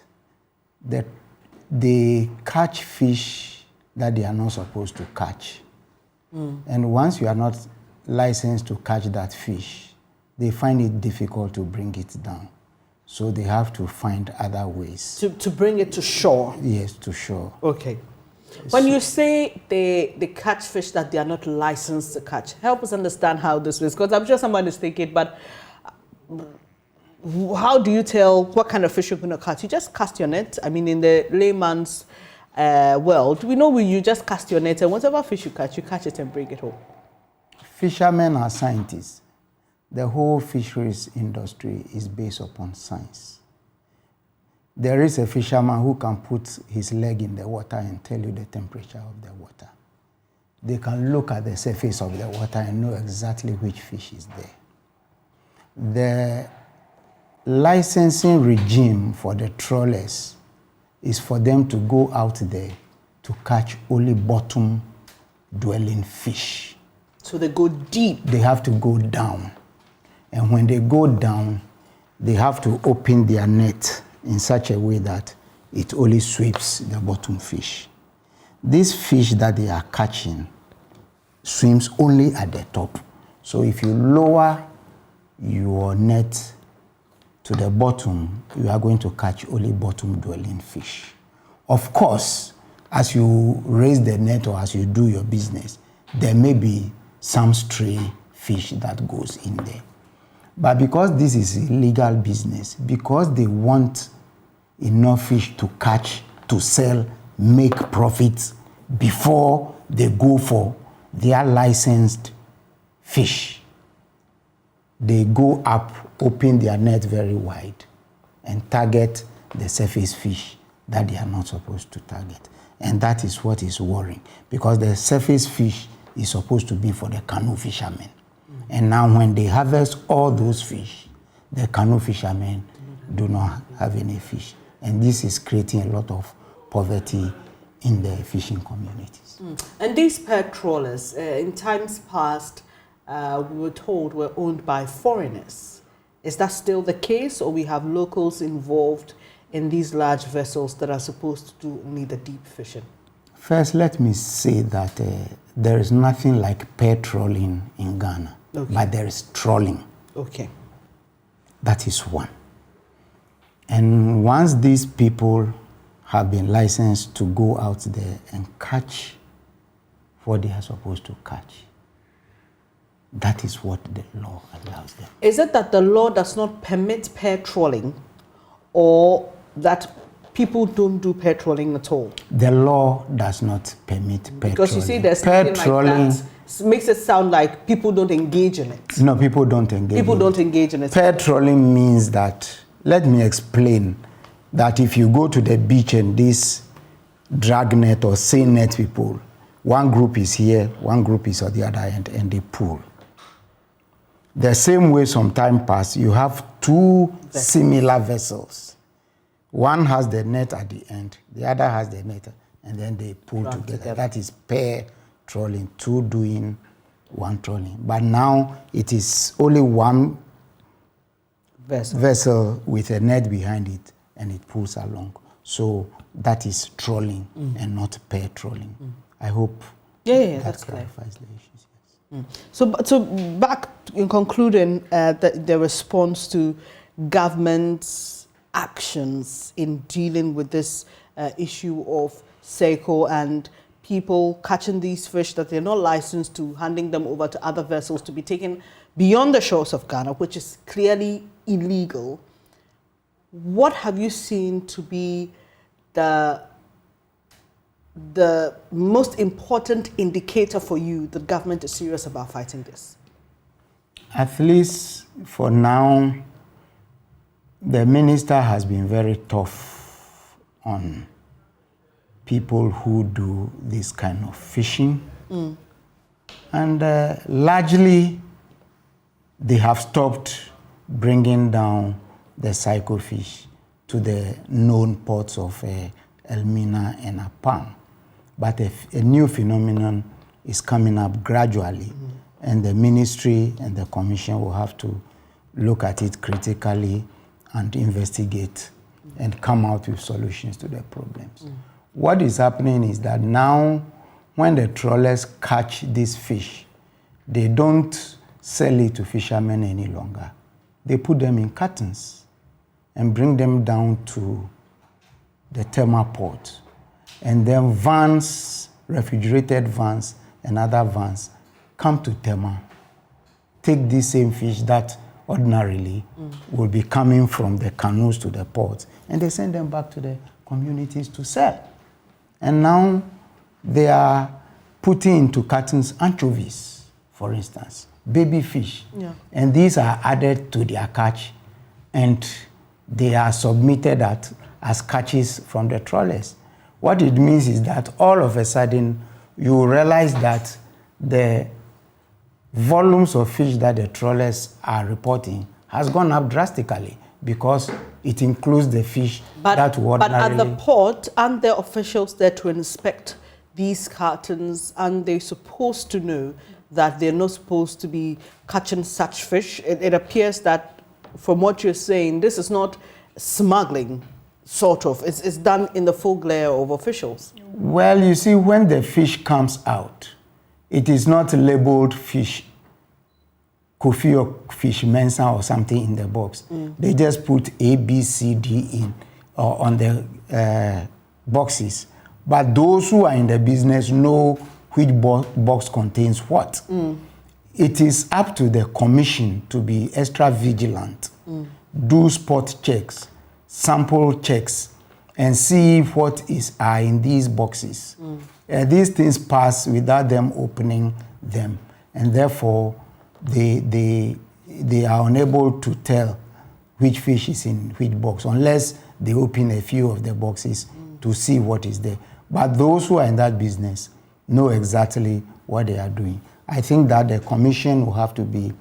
they catch fish that they are not supposed to catch. And once you are not licensed to catch that fish, they find it difficult to bring it down. So they have to find other ways. To bring it to shore? Yes, to shore. Okay. When you say they catch fish that they are not licensed to catch, help us understand how this works. Because I'm sure someone is thinking, but how do you tell what kind of fish you're going to catch? You just cast your net. I mean, in the layman's world, we know you just cast your net, and whatever fish you catch it and bring it home. Fishermen are scientists. The whole fisheries industry is based upon science. There is a fisherman who can put his leg in the water and tell you the temperature of the water. They can look at the surface of the water and know exactly which fish is there. The licensing regime for the trawlers is for them to go out there to catch only bottom-dwelling fish. So they go deep? They have to go down. And when they go down, they have to open their net in such a way that it only sweeps the bottom fish. This fish that they are catching swims only at the top. So if you lower your net to the bottom, you are going to catch only bottom-dwelling fish. Of course, as you raise the net or as you do your business, there may be some stray fish that goes in there. But because this is illegal business, because they want enough fish to catch, to sell, make profits before they go for their licensed fish, they go up, open their net very wide, and target the surface fish that they are not supposed to target. And that is what is worrying, because the surface fish is supposed to be for the canoe fishermen. And now when they harvest all those fish, the canoe fishermen do not have any fish. And this is creating a lot of poverty in the fishing communities. And these pet trawlers, in times past, we were told were owned by foreigners. Is that still the case, or we have locals involved in these large vessels that are supposed to do only the deep fishing? First, let me say that there is nothing like pair trawling in Ghana, but there is trawling. Okay. That is one. And once these people have been licensed to go out there and catch what they are supposed to catch, that is what the law allows them. Is it that the law does not permit pair trawling, or that people don't do pair trawling at all? The law does not permit pair trawling. Because you see, there's something like that makes it sound like people don't engage in it. No, people don't engage. People don't engage in it. Pair trawling means that, let me explain, that if you go to the beach and these dragnet or seine net people, one group is here, one group is on the other end, and they pull. The same way some time passed, you have two similar vessels. One has the net at the end, the other has the net, and then they pull together. That is pair trawling, two doing one trawling. But now it is only one vessel with a net behind it, and it pulls along. So that is trawling and not pair trawling. I hope that clarifies the issues. So back in concluding the response to government's actions in dealing with this issue of SECO and people catching these fish that they're not licensed to, handing them over to other vessels to be taken beyond the shores of Ghana, which is clearly illegal. What have you seen to be the most important indicator for you that government is serious about fighting this? At least for now, the minister has been very tough on people who do this kind of fishing. And largely, they have stopped bringing down the psycho fish to the known ports of Elmina and Apam. But a new phenomenon is coming up gradually, and the ministry and the commission will have to look at it critically and investigate and come out with solutions to the problems. What is happening is that now, when the trawlers catch this fish, they don't sell it to fishermen any longer. They put them in cartons and bring them down to the Tema port. And then vans, refrigerated vans and other vans come to Tema, take these same fish that ordinarily will be coming from the canoes to the ports, and they send them back to the communities to sell. And now they are putting into cartons anchovies, for instance, baby fish. And these are added to their catch, and they are submitted as catches from the trawlers. What it means is that all of a sudden you realize that the volumes of fish that the trawlers are reporting has gone up drastically, because it includes the fish that would ordinarily... But at the port, aren't there officials there to inspect these cartons? And they're supposed to know that they're not supposed to be catching such fish? It appears that, from what you're saying, this is not smuggling, sort of. It's done in the full glare of officials. Well, you see, when the fish comes out, it is not labeled fish, Kofi or fish Mensa or something in the box. They just put A, B, C, D in or on the boxes. But those who are in the business know which box contains what. It is up to the commission to be extra vigilant, do spot checks, sample checks, and see what are in these boxes. These things pass without them opening them, and therefore they are unable to tell which fish is in which box unless they open a few of the boxes to see what is there. But those who are in that business know exactly what they are doing. I think that the commission will have to be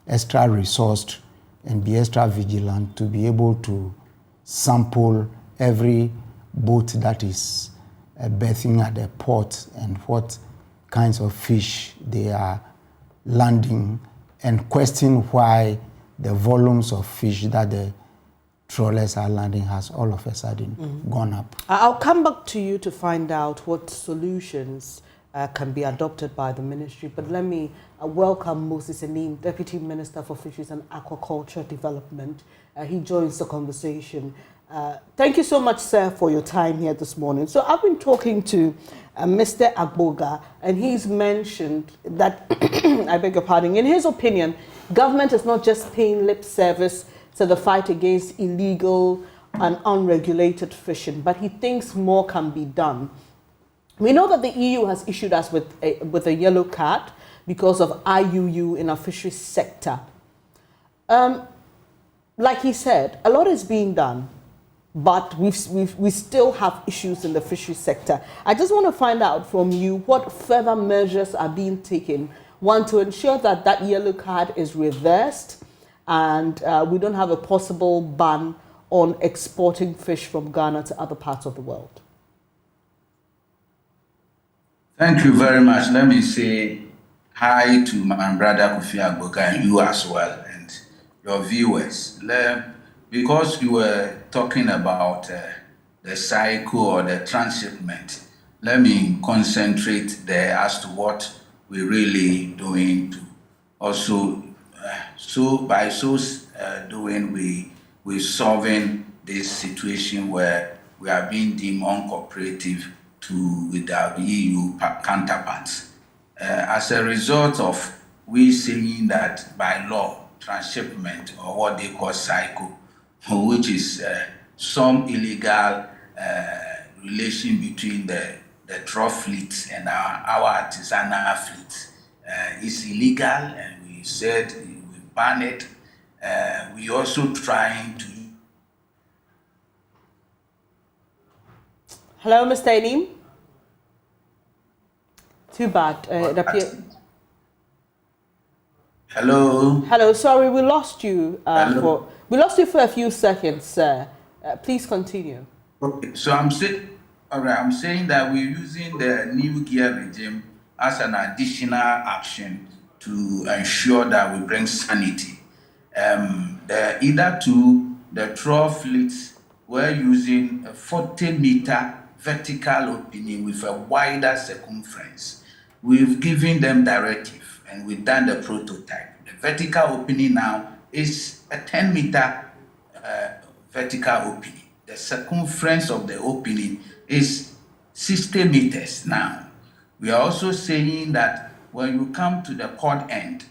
extra resourced and be extra vigilant to be able to sample every boat that is berthing at the port and what kinds of fish they are landing, and question why the volumes of fish that the trawlers are landing has all of a sudden gone up. I'll come back to you to find out what solutions can be adopted by the ministry, but let me welcome Moses Anim, Deputy Minister for Fisheries and Aquaculture Development. He joins the conversation. Thank you so much, sir, for your time here this morning. So I've been talking to Mr. Agboga, and he's mentioned that, I beg your pardon, in his opinion, government is not just paying lip service to the fight against illegal and unregulated fishing, but he thinks more can be done. We know that the EU has issued us with a yellow card because of IUU in our fisheries sector. Like he said, a lot is being done, but we still have issues in the fisheries sector. I just want to find out from you what further measures are being taken, one, to ensure that that yellow card is reversed and we don't have a possible ban on exporting fish from Ghana to other parts of the world. Thank you very much. Let me say hi to my brother Kofi Agboga and you as well, and your viewers. Because you were talking about the cycle or the transshipment, let me concentrate there as to what we're really doing to also, by doing, we're solving this situation where we are being deemed uncooperative with our EU counterparts. As a result of we saying that by law, transshipment, or what they call cycle, which is some illegal relation between the trough fleets and our artisanal fleets, is illegal, and we said we ban it. We also trying to. Hello, Mr. Anim. Too bad. Hello. Hello. Sorry, we lost you. We lost you for a few seconds, sir. Please continue. Okay. So I'm saying that we're using the new gear regime as an additional action to ensure that we bring sanity. The trough fleets were using a 40-meter vertical opening with a wider circumference. We've given them directive and we've done the prototype. The vertical opening now is a 10-meter vertical opening. The circumference of the opening is 60 meters now. We are also saying that when you come to the cord end,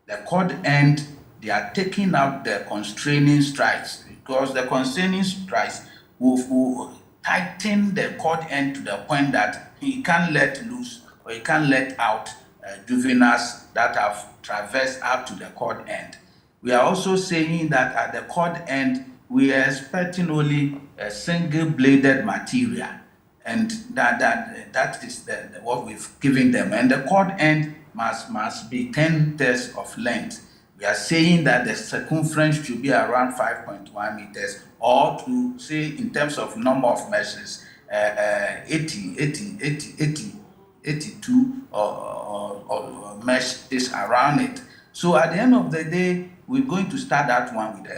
they are taking out the constraining strikes, because the constraining strikes will tighten the cord end to the point that you can't let loose or you can't let out juveniles that have traversed up to the cord end. We are also saying that at the cord end, we are expecting only a single-bladed material, and that is what we've given them. And the cord end must be 10 meters of length. We are saying that the circumference should be around 5.1 meters, or to say in terms of number of meshes, 82 or meshes around it. So at the end of the day, we're going to start that one with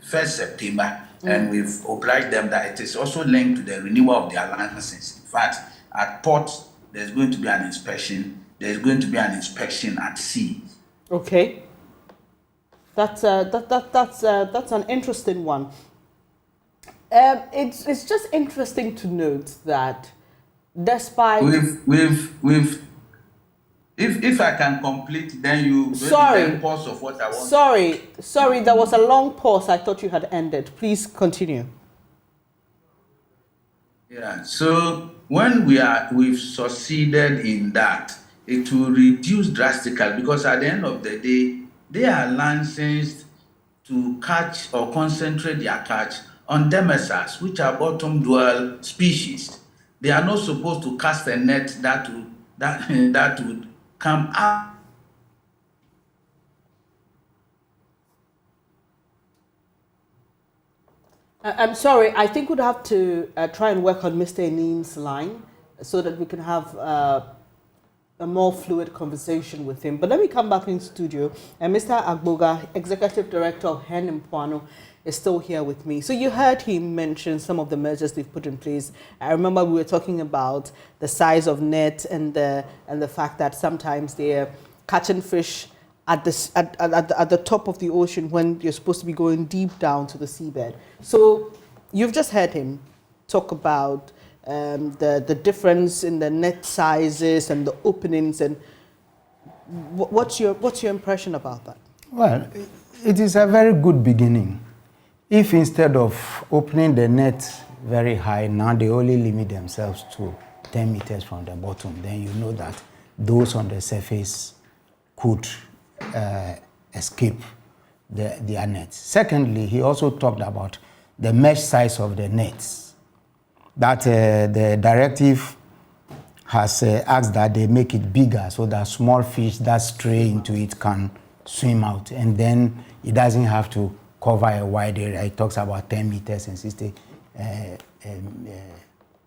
1st September, and we've obliged them that it is also linked to the renewal of their licenses. In fact, at ports, there's going to be an inspection. There's going to be an inspection at sea. Okay. That's an interesting one. It's just interesting to note that Despite if I can complete, then you sorry, pause of what I want. Sorry, there was a long pause. I thought you had ended. Please continue. Yeah. So when we've succeeded in that, it will reduce drastically, because at the end of the day, they are licensed to catch or concentrate their catch on demersals, which are bottom dwell species. They are not supposed to cast a net that would come out. I'm sorry, I think we'd have to try and work on Mr. Enim's line so that we can have a more fluid conversation with him. But let me come back in studio. And Mr. Agboga, Executive Director of Hen Mpoano, is still here with me. So you heard him mention some of the measures they've put in place. I remember we were talking about the size of net and the fact that sometimes they're catching fish at the top of the ocean when you're supposed to be going deep down to the seabed. So you've just heard him talk about the difference in the net sizes and the openings, and what's your impression about that? Well, it is a very good beginning. If instead of opening the net very high, now they only limit themselves to 10 meters from the bottom, then you know that those on the surface could escape their nets. Secondly, he also talked about the mesh size of the nets, that the directive has asked that they make it bigger so that small fish that stray into it can swim out, and then it doesn't have to cover a wide area. It talks about 10 meters and 60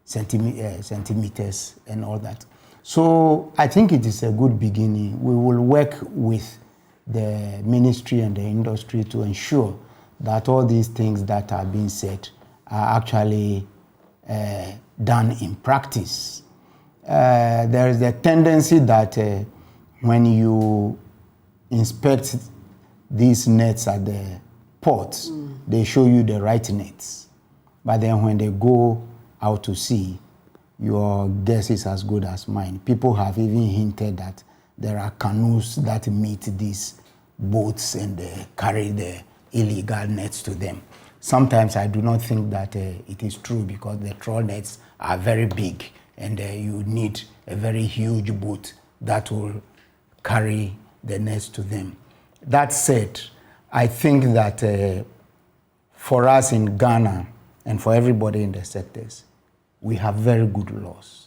centimeters and all that. So I think it is a good beginning. We will work with the ministry and the industry to ensure that all these things that are being said are actually done in practice. There is a tendency that when you inspect these nets at the ports, they show you the right nets. But then when they go out to sea, your guess is as good as mine. People have even hinted that there are canoes that meet these boats and carry the illegal nets to them. Sometimes I do not think that it is true, because the trawl nets are very big and you need a very huge boat that will carry the nets to them. That said, I think that for us in Ghana and for everybody in the sectors, we have very good laws.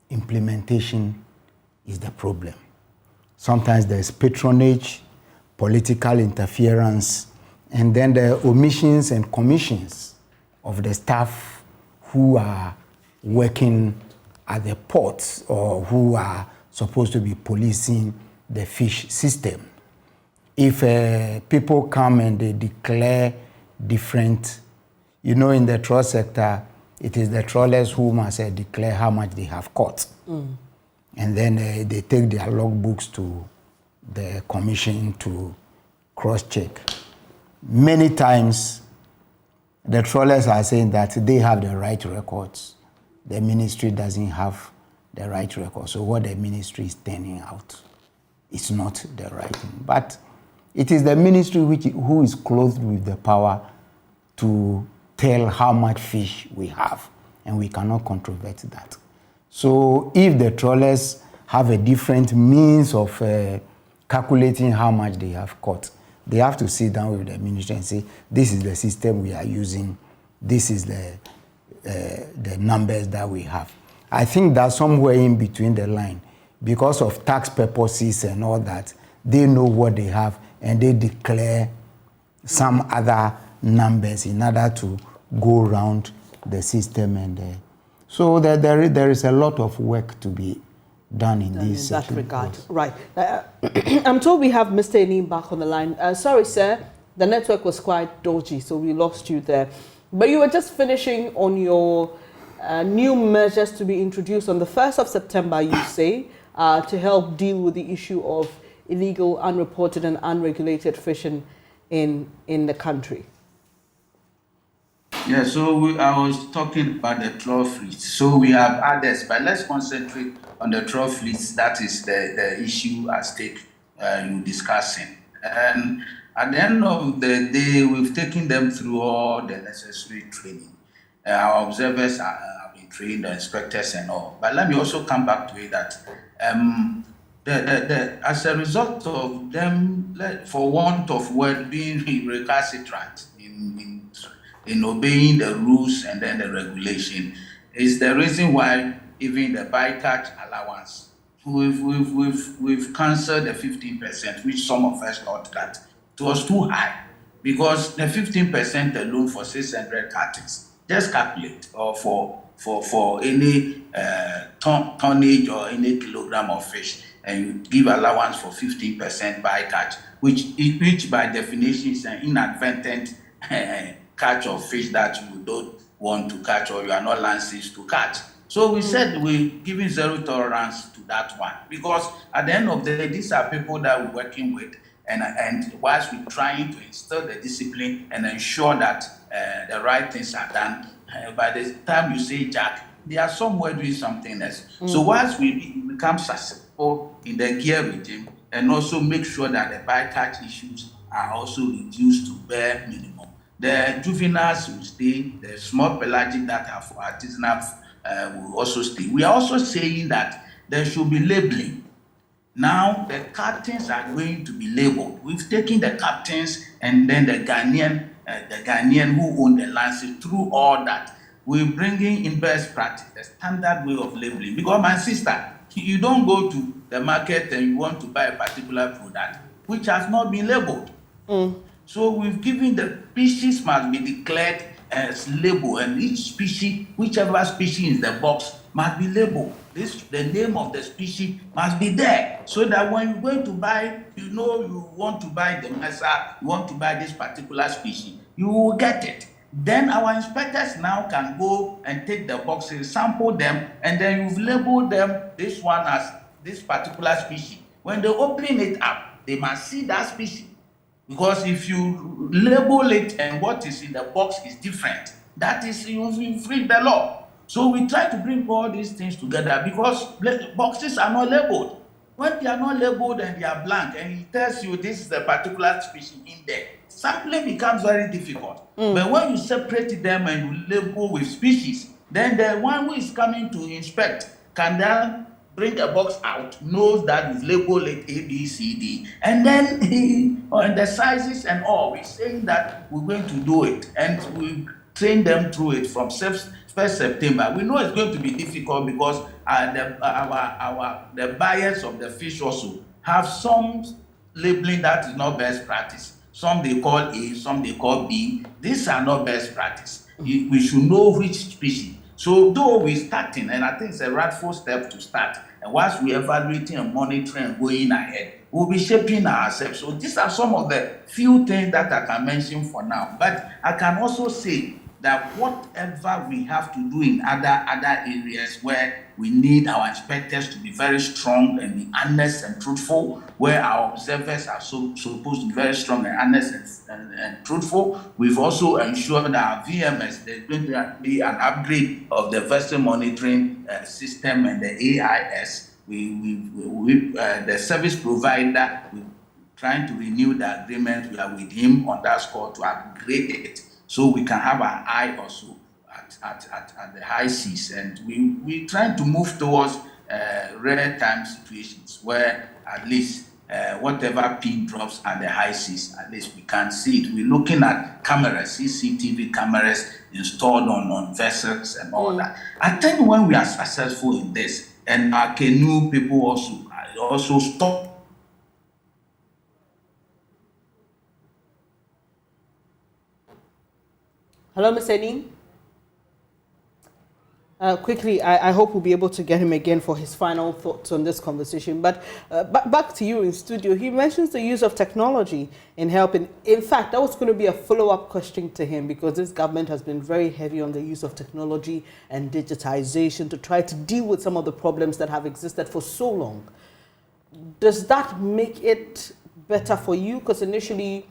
Implementation is the problem. Sometimes there's patronage, political interference, and then the omissions and commissions of the staff who are working at the ports or who are supposed to be policing the fish system. If people come and they declare different, you know, in the trawl sector, it is the trawlers who must declare how much they have caught. And then they take their logbooks to the commission to cross-check. Many times, the trawlers are saying that they have the right records. The ministry doesn't have the right records. So what the ministry is turning out is not the right thing. But it is the ministry who is clothed with the power to tell how much fish we have, and we cannot controvert that. So if the trawlers have a different means of calculating how much they have caught, they have to sit down with the ministry and say, this is the system we are using, this is the numbers that we have. I think that somewhere in between the line, because of tax purposes and all that, they know what they have and they declare some other numbers in order to go around the system. And so there is a lot of work to be done in this. In that regard, right. I'm told we have Mr. Enim back on the line. Sorry, sir, the network was quite dodgy, so we lost you there. But you were just finishing on your new measures to be introduced on the 1st of September, you say, to help deal with the issue of illegal, unreported and unregulated fishing in the country. Yeah, so I was talking about the trough fleets. So we have others, but let's concentrate on the trough fleets. That is the issue at stake you're discussing. And at the end of the day, we've taken them through all the necessary training. Our observers have been trained, the inspectors and all. But let me also come back to it that as a result of them, for want of word, being recalcitrant in obeying the rules and then the regulation, is the reason why even the bycatch allowance, we've cancelled the 15%, which some of us thought that it was too high, because the 15% alone for 600 cartons, just calculate, or for any tonnage or any kilogram of fish, and you give allowance for 15% bycatch, which by definition is an inadvertent catch of fish that you don't want to catch or you are not licensed to catch. So we said we're giving zero tolerance to that one, because at the end of the day, these are people that we're working with, and whilst we're trying to instill the discipline and ensure that the right things are done, by the time you say Jack, they are somewhere doing something else. So whilst we become successful in the gear regime, and also make sure that the bycatch issues are also reduced to bare minimum. The juveniles will stay, the small pelagic that are for artisanal will also stay. We are also saying that there should be labeling. Now the captains are going to be labeled. We've taken the captains and then the Ghanaian who own the license through all that. We're bringing in best practice, the standard way of labeling. Because my sister, you don't go to the market and you want to buy a particular product which has not been labeled. So we've given the species must be declared as labeled, and each species, whichever species in the box, must be labeled. The name of the species must be there, so that when you're going to buy, you know you want to buy the mesa, you want to buy this particular species, you will get it. Then our inspectors now can go and take the boxes, sample them, and then you've labeled them, this one as this particular species. When they open it up, they must see that species. Because if you label it and what is in the box is different, that is, you infringe the law. So we try to bring all these things together, because boxes are not labeled. When they are not labeled and they are blank, and it tells you this is the particular species in there, sampling becomes very difficult. But when you separate them and you label with species, then the one who is coming to inspect can then bring a box out, knows that we've labeled it A, B, C, D, and then on the sizes and all, we're saying that we're going to do it, and we train them through it from 1st September. We know it's going to be difficult, because the buyers of the fish also have some labeling that is not best practice. Some they call A, some they call B. These are not best practice. We should know which species. So though we're starting, and I think it's a rightful step to start, and once we're evaluating and monitoring and going ahead, we'll be shaping ourselves. So these are some of the few things that I can mention for now. But I can also say that whatever we have to do in other areas where we need our inspectors to be very strong and be honest and truthful, where our observers are supposed to be very strong and honest and truthful, we've also ensured that our VMS, there's going to be an upgrade of the vessel monitoring system and the AIS. The service provider, we're trying to renew the agreement. We are with him on that score to upgrade it, so we can have an eye also at the high seas. And we're trying to move towards rare time situations where at least whatever pin drops at the high seas, at least we can see it. We're looking at cameras, CCTV cameras installed on vessels and all that. I think when we are successful in this, and our canoe people also stop. Hello, Ms. Enin. Quickly, I hope we'll be able to get him again for his final thoughts on this conversation. But back to you in studio. He mentions the use of technology in helping. In fact, that was going to be a follow-up question to him, because this government has been very heavy on the use of technology and digitization to try to deal with some of the problems that have existed for so long. Does that make it better for you? Because initially,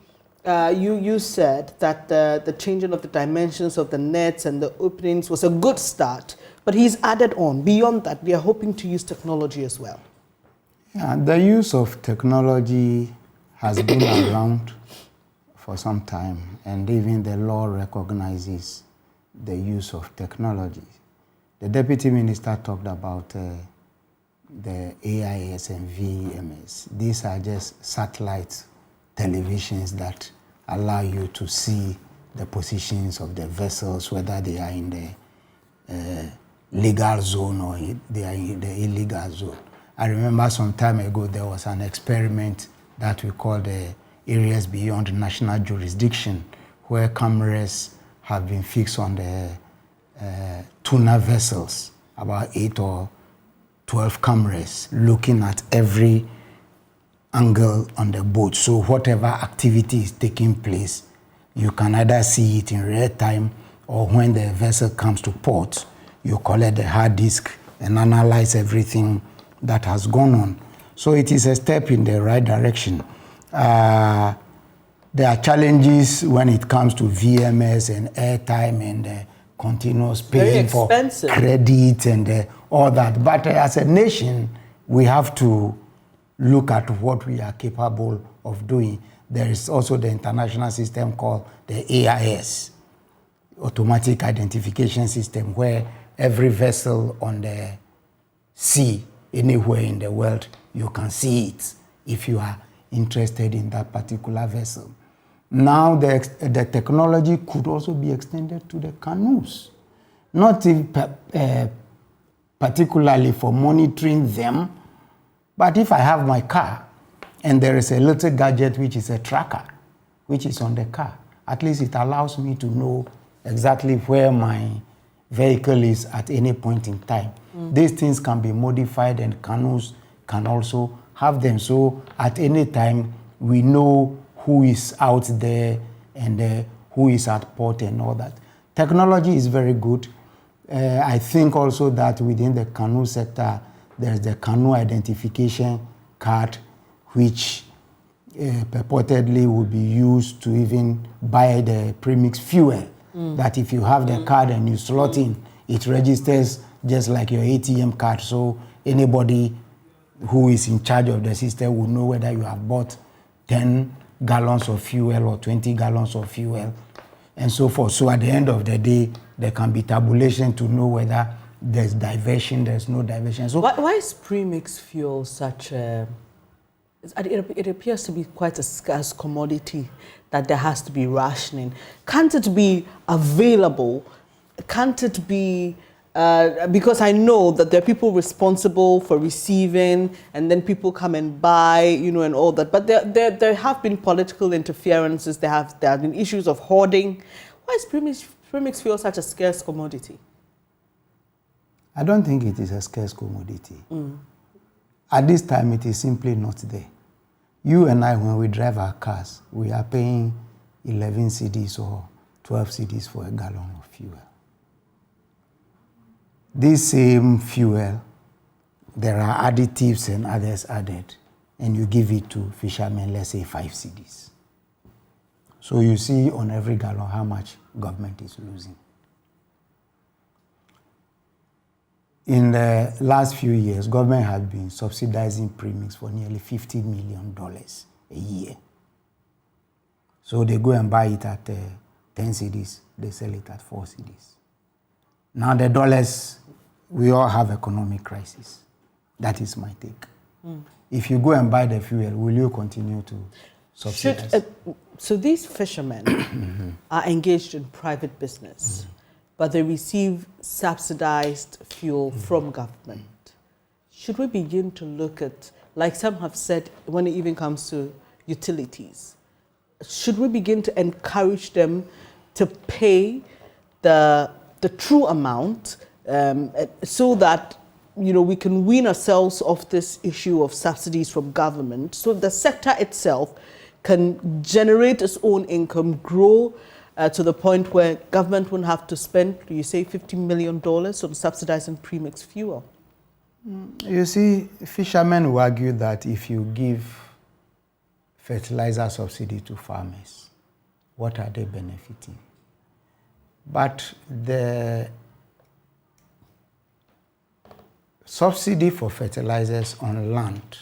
You said that the changing of the dimensions of the nets and the openings was a good start, but he's added on. Beyond that, we are hoping to use technology as well. Yeah, the use of technology has been around for some time, and even the law recognizes the use of technology. The Deputy Minister talked about the AIS and VMS. These are just satellite televisions that allow you to see the positions of the vessels, whether they are in the legal zone or they are in the illegal zone. I remember some time ago there was an experiment that we called the areas beyond national jurisdiction, where cameras have been fixed on the tuna vessels, about 8 or 12 cameras looking at every angle on the boat. So whatever activity is taking place, you can either see it in real time, or when the vessel comes to port, you collect the hard disk and analyze everything that has gone on. So it is a step in the right direction. There are challenges when it comes to VMS and airtime and continuous paying for credit and all that. But as a nation, we have to look at what we are capable of doing. There is also the international system called the AIS, Automatic Identification System, where every vessel on the sea, anywhere in the world, you can see it if you are interested in that particular vessel. Now the technology could also be extended to the canoes, not particularly for monitoring them, but if I have my car and there is a little gadget which is a tracker, which is on the car, at least it allows me to know exactly where my vehicle is at any point in time. These things can be modified, and canoes can also have them. So at any time, we know who is out there and who is at port and all that. Technology is very good. I think also that within the canoe sector, there's the canoe identification card, which purportedly will be used to even buy the premix fuel. That if you have the card and you slot in, it registers just like your ATM card. So anybody who is in charge of the system will know whether you have bought 10 gallons of fuel or 20 gallons of fuel and so forth. So at the end of the day, there can be tabulation to know whether there's diversion, there's no diversion. So why is premix fuel such a... It appears to be quite a scarce commodity that there has to be rationing. Can't it be available? Can't it be... because I know that there are people responsible for receiving, and then people come and buy, you know, and all that. But there have been political interferences. There have been issues of hoarding. Why is premix fuel such a scarce commodity? I don't think it is a scarce commodity. At this time, it is simply not there. You and I, when we drive our cars, we are paying 11 cedis or 12 cedis for a gallon of fuel. This same fuel, there are additives and others added, and you give it to fishermen, let's say 5 cedis. So you see on every gallon how much government is losing. In the last few years, government has been subsidizing premix for nearly $50 million a year. So they go and buy it at 10 cedis, they sell it at 4 cedis. Now the dollars, we all have economic crisis. That is my take. If you go and buy the fuel, will you continue to subsidize? So these fishermen are engaged in private business, but they receive subsidized fuel from government. Should we begin to look at, like some have said, when it even comes to utilities, should we begin to encourage them to pay the true amount so that, you know, we can wean ourselves off this issue of subsidies from government, so the sector itself can generate its own income, grow to the point where government won't have to spend, you say, $50 million on subsidizing premix fuel? You see, fishermen will argue that if you give fertilizer subsidy to farmers, what are they benefiting? But the subsidy for fertilizers on land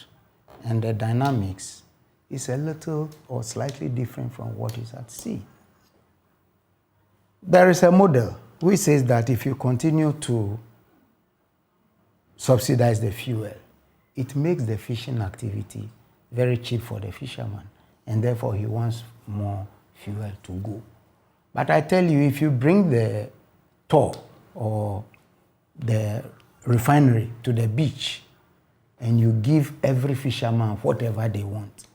and the dynamics is a little or slightly different from what is at sea. There is a model which says that if you continue to subsidize the fuel, it makes the fishing activity very cheap for the fisherman, and therefore he wants more fuel to go. But I tell you, if you bring the tow or the refinery to the beach and you give every fisherman whatever they want,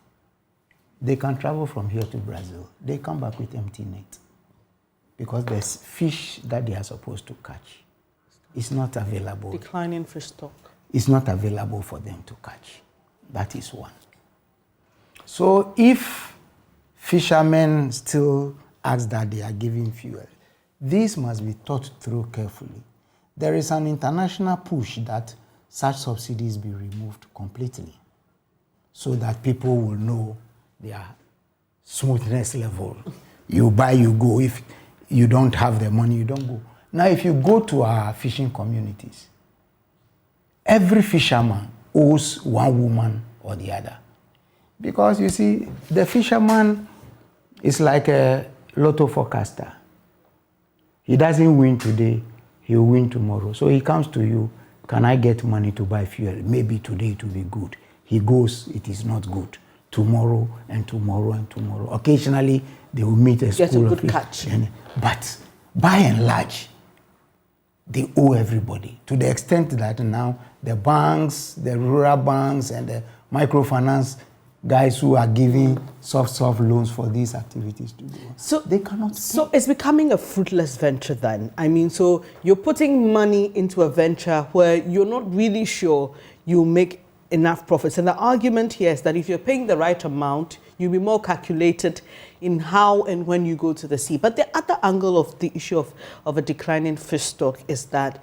they can travel from here to Brazil. They come back with empty net because the fish that they are supposed to catch is not available. Declining fish stock. It's not available for them to catch. That is one. So if fishermen still ask that they are giving fuel, this must be thought through carefully. There is an international push that such subsidies be removed completely so that people will know their smoothness level. You buy, you go. If you don't have the money, you don't go. Now, if you go to our fishing communities, every fisherman owes one woman or the other. Because you see, the fisherman is like a lotto forecaster. He doesn't win today, he'll win tomorrow. So he comes to you, can I get money to buy fuel? Maybe today it will be good. He goes, it is not good. Tomorrow and tomorrow and tomorrow. Occasionally, they will meet a school of fish. Catch. But by and large, they owe everybody, to the extent that now the banks, the rural banks and the microfinance guys who are giving soft loans for these activities to go. So they cannot. So it's becoming a fruitless venture then. I mean, so you're putting money into a venture where you're not really sure you'll make enough profits. And the argument here is that if you're paying the right amount, you'll be more calculated in how and when you go to the sea. But the other angle of the issue of a declining fish stock is that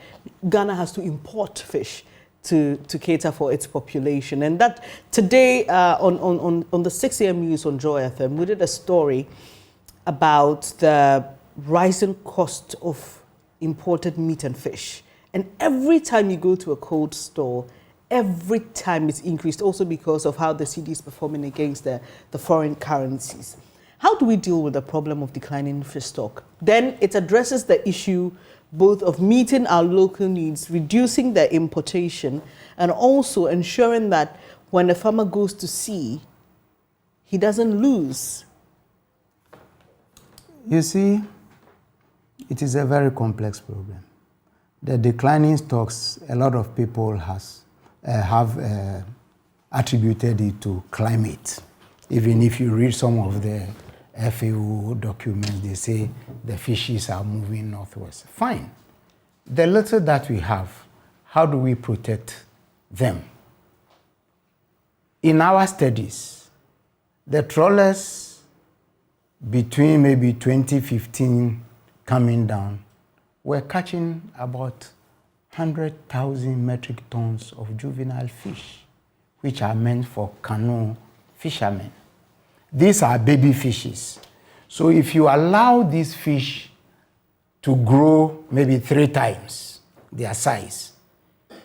Ghana has to import fish to cater for its population. And that today on the 6 a.m. news on Joy FM, we did a story about the rising cost of imported meat and fish. And every time you go to a cold store, every time it's increased, also because of how the cedi is performing against the foreign currencies. How do we deal with the problem of declining fish stock? Then it addresses the issue both of meeting our local needs, reducing the importation, and also ensuring that when a farmer goes to sea, he doesn't lose. You see, it is a very complex problem. The declining stocks, a lot of people have attributed it to climate. Even if you read some of the FAO documents, they say the fishes are moving northwest. Fine. The little that we have, how do we protect them? In our studies, the trawlers between maybe 2015 coming down were catching about 100,000 metric tons of juvenile fish, which are meant for canoe fishermen. These are baby fishes. So if you allow these fish to grow maybe 3 times their size,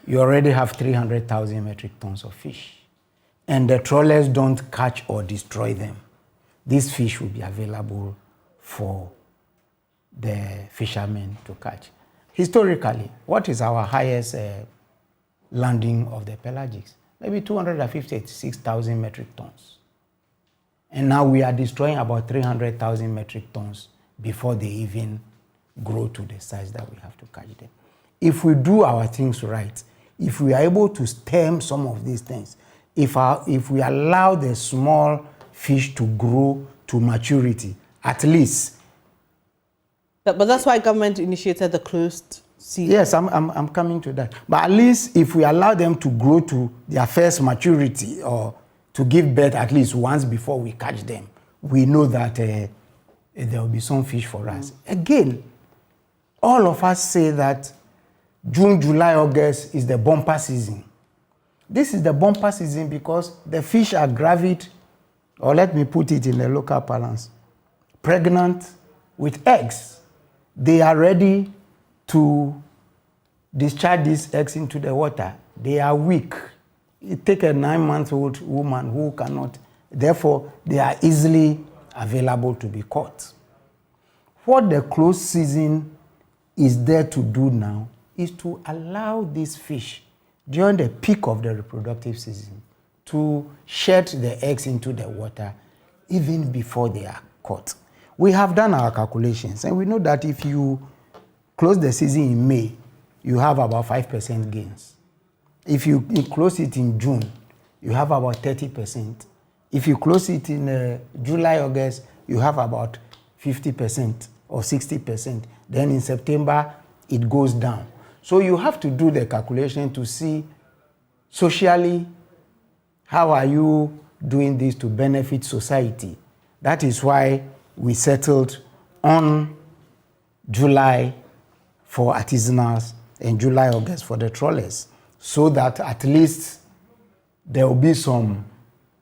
you already have 300,000 metric tons of fish. And the trawlers don't catch or destroy them. These fish will be available for the fishermen to catch. Historically, what is our highest landing of the pelagics? Maybe 256,000 metric tons. And now we are destroying about 300,000 metric tons before they even grow to the size that we have to catch them. If we do our things right, if we are able to stem some of these things, if we allow the small fish to grow to maturity, at least. But that's why government initiated the closed sea. Yes, I'm coming to that. But at least if we allow them to grow to their first maturity or to give birth at least once before we catch them, we know that there will be some fish for us. Again, all of us say that June, July, August is the bumper season. This is the bumper season because the fish are gravid, or let me put it in the local pregnant with eggs. They are ready to discharge these eggs into the water. They are weak. It takes a 9-month-old woman who cannot, therefore, they are easily available to be caught. What the closed season is there to do now is to allow these fish during the peak of the reproductive season to shed the eggs into the water even before they are caught. We have done our calculations and we know that if you close the season in May, you have about 5% gains. If you close it in June, you have about 30%. If you close it in July, August, you have about 50% or 60%. Then in September, it goes down. So you have to do the calculation to see socially, how are you doing this to benefit society? That is why we settled on July for artisanals and July, August for the trawlers, so that at least there will be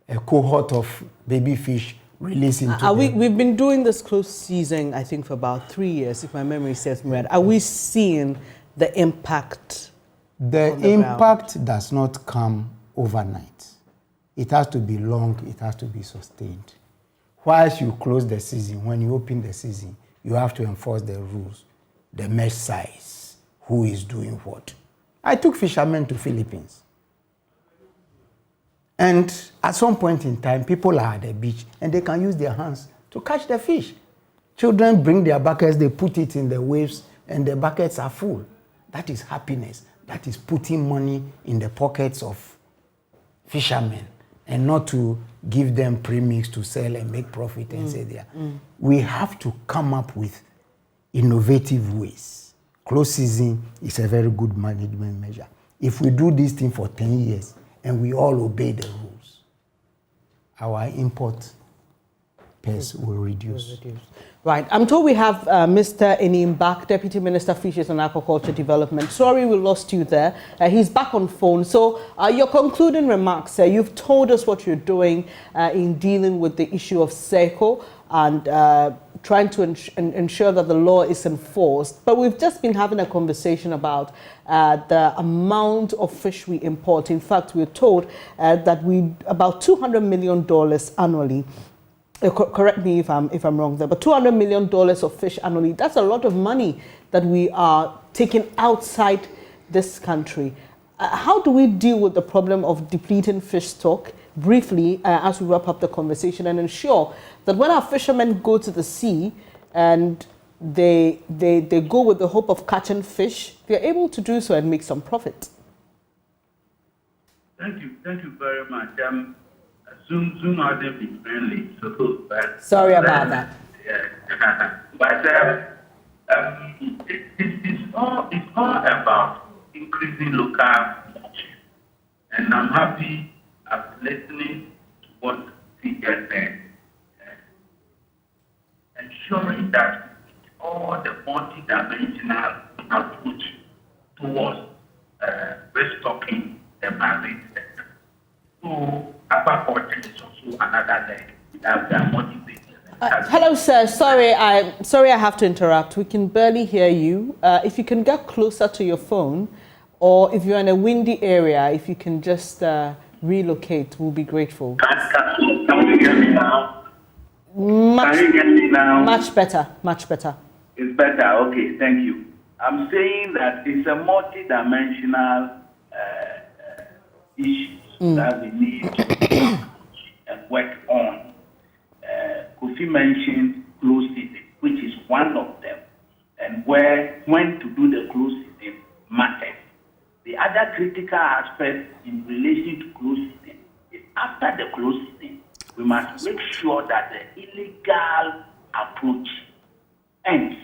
a cohort of baby fish released into We've been doing this close season, I think, for about 3 years, if my memory serves me right. Are we seeing the impact? The impact does not come overnight. It has to be long, it has to be sustained. Whilst you close the season, when you open the season, you have to enforce the rules, the mesh size, who is doing what. I took fishermen to Philippines. And at some point in time, people are at the beach and they can use their hands to catch the fish. Children bring their buckets, they put it in the waves, and the buckets are full. That is happiness. That is putting money in the pockets of fishermen and not to give them premix to sell and make profit and say there. We have to come up with innovative ways. Closed season is a very good management measure. If we do this thing for 10 years and we all obey the rules, our import pest will reduce. Right. I'm told we have Mr. Enim back, Deputy Minister, Fisheries and Aquaculture Development. Sorry we lost you there. He's back on phone. So your concluding remarks, you've told us what you're doing in dealing with the issue of SECO and trying to ensure that the law is enforced. But we've just been having a conversation about the amount of fish we import. In fact, we're told that about $200 million annually. Correct me if I'm wrong there, but $200 million of fish annually, that's a lot of money that we are taking outside this country. How do we deal with the problem of depleting fish stock, briefly, as we wrap up the conversation, and ensure that when our fishermen go to the sea and they go with the hope of catching fish, they're able to do so and make some profit? Thank you very much. Zoom hasn't been friendly, so sorry about that. Yeah. But it's all about increasing local production, and I'm happy after listening to what CJ said, ensuring that all the multi-dimensional approach towards restocking the marine sector. So aquaculture is also another leg that we are motivated. Hello, sir. Sorry, I have to interrupt. We can barely hear you. If you can get closer to your phone, or if you're in a windy area, if you can just relocate, we'll be grateful. Can you hear me now? Can you hear me now? Much better, much better. It's better. Okay, thank you. I'm saying that it's a multi-dimensional issue that we need to and work on. Kofi mentioned closed season, which is one of them, and when to do the closed season matters. The other critical aspect in relation to closed season is after the closed season, we must make sure that the illegal approach ends.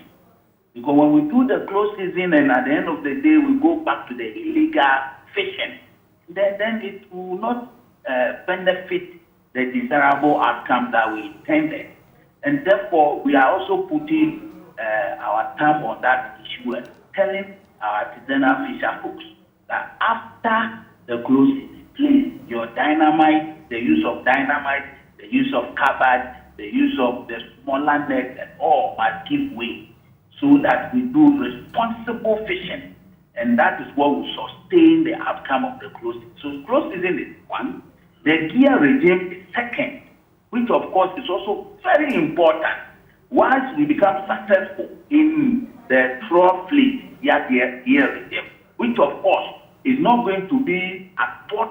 Because when we do the closed season and at the end of the day we go back to the illegal fishing, then it will not benefit the desirable outcome that we intended. And therefore, we are also putting our thumb on that issue and telling our artisanal fisher folks that after the closed season, please, your dynamite, the use of dynamite, the use of carbide, the use of the smaller net and all must give way so that we do responsible fishing. And that is what will sustain the outcome of the close season. So close season is one. The gear regime is second, which of course is also very important. Once we become successful in the trawler fleet gear regime, which of course is not going to be at port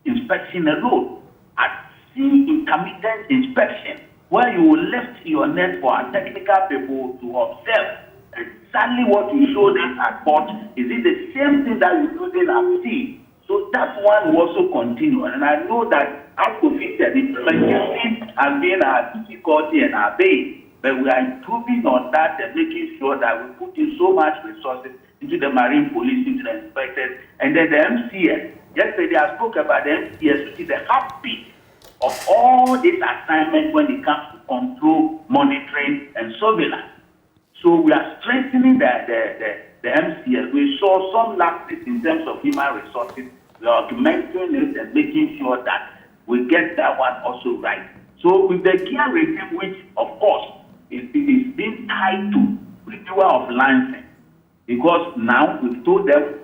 inspection alone, at sea intermittent inspection, where you will lift your net for our technical people to observe exactly what you showed us at port. Is it the same thing that you're doing at sea? So that one will also continue. And I know that as Kofi said, implementation has been our difficulty and our base, but we are improving on that and making sure that we put in so much resources into the marine police, into the inspectors, and then the MCS. Yesterday I spoke about the MCS, which is the heartbeat of all these assignments when it comes to control, monitoring, and surveillance. So we are strengthening the MCS. We saw some lapses in terms of human resources. We are augmenting it and making sure that we get that one also right. So with the gear regime, which of course it is being tied to renewal of license, because now we've told them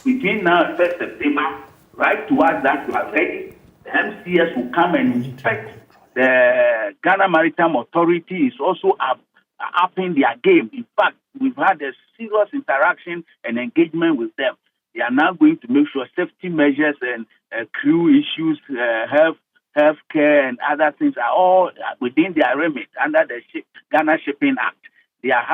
between now and 1st September, right towards that we are ready, the MCS will come and inspect. The Ghana Maritime Authority is also upping their game. In fact, we've had a serious interaction and engagement with them. They are now going to make sure safety measures and crew issues, health care and other things are all within their remit under the Ghana Shipping Act. They are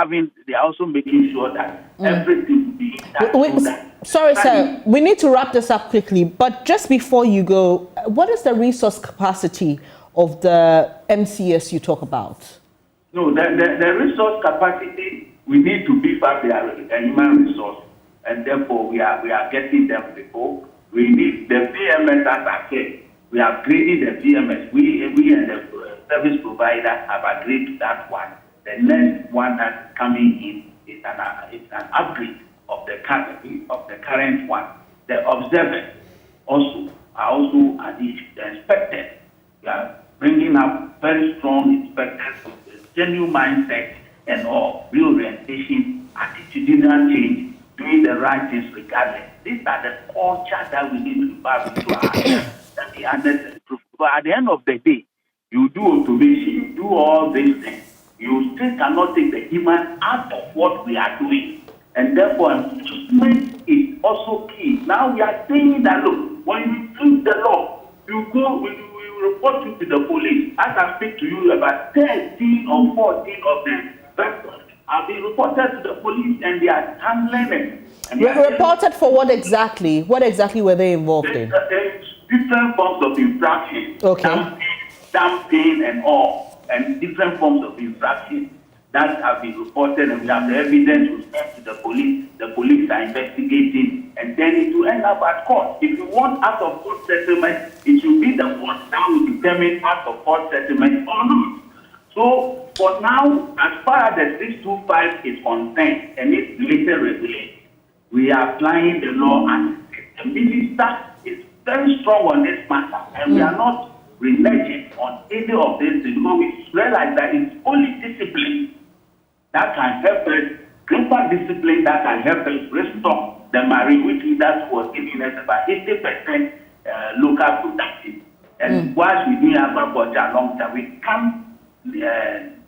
also making sure that everything be done. Sorry, sir. We need to wrap this up quickly. But just before you go, what is the resource capacity of the MCS you talk about? No, the resource capacity, we need to beef up their human resource, and therefore we are getting them before. We need the VMS, as I said. We have upgraded the VMS. We and the service provider have agreed to that one. The next one that's coming in is an upgrade of the current one. The observers also are inspected. We are bringing up very strong inspectors with genuine mindset and all reorientation, attitudinal change, doing the right things regardless. These are the culture that we need to imbibe into ourselves that the others improve. But at the end of the day, you do automation, you do all these things. You still cannot take the human out of what we are doing. And therefore, enforcement is also key. Now we are saying that, look, when you treat the law, you go, we report you to the police. As I speak to you, about 13 or 14 of them have been reported to the police and they are handling it. And Reported for what exactly? What exactly were they involved in? Different forms of infraction. Okay. Dumping and all, and different forms of infraction that have been reported, and we have the evidence to send to the police. The police are investigating, and then it will end up at court. If you want out of court settlement, it should be the court that will determine out of court settlement or not. So for now, as far as the 625 is concerned and its later regulation, we are applying the law, and the minister is very strong on this matter, and we are not reneging on any of this because we realize that it's only discipline that can help us, greater discipline that can help us restore the marine, which that was giving us about 80% local production. And whilst we do agriculture long term, we can't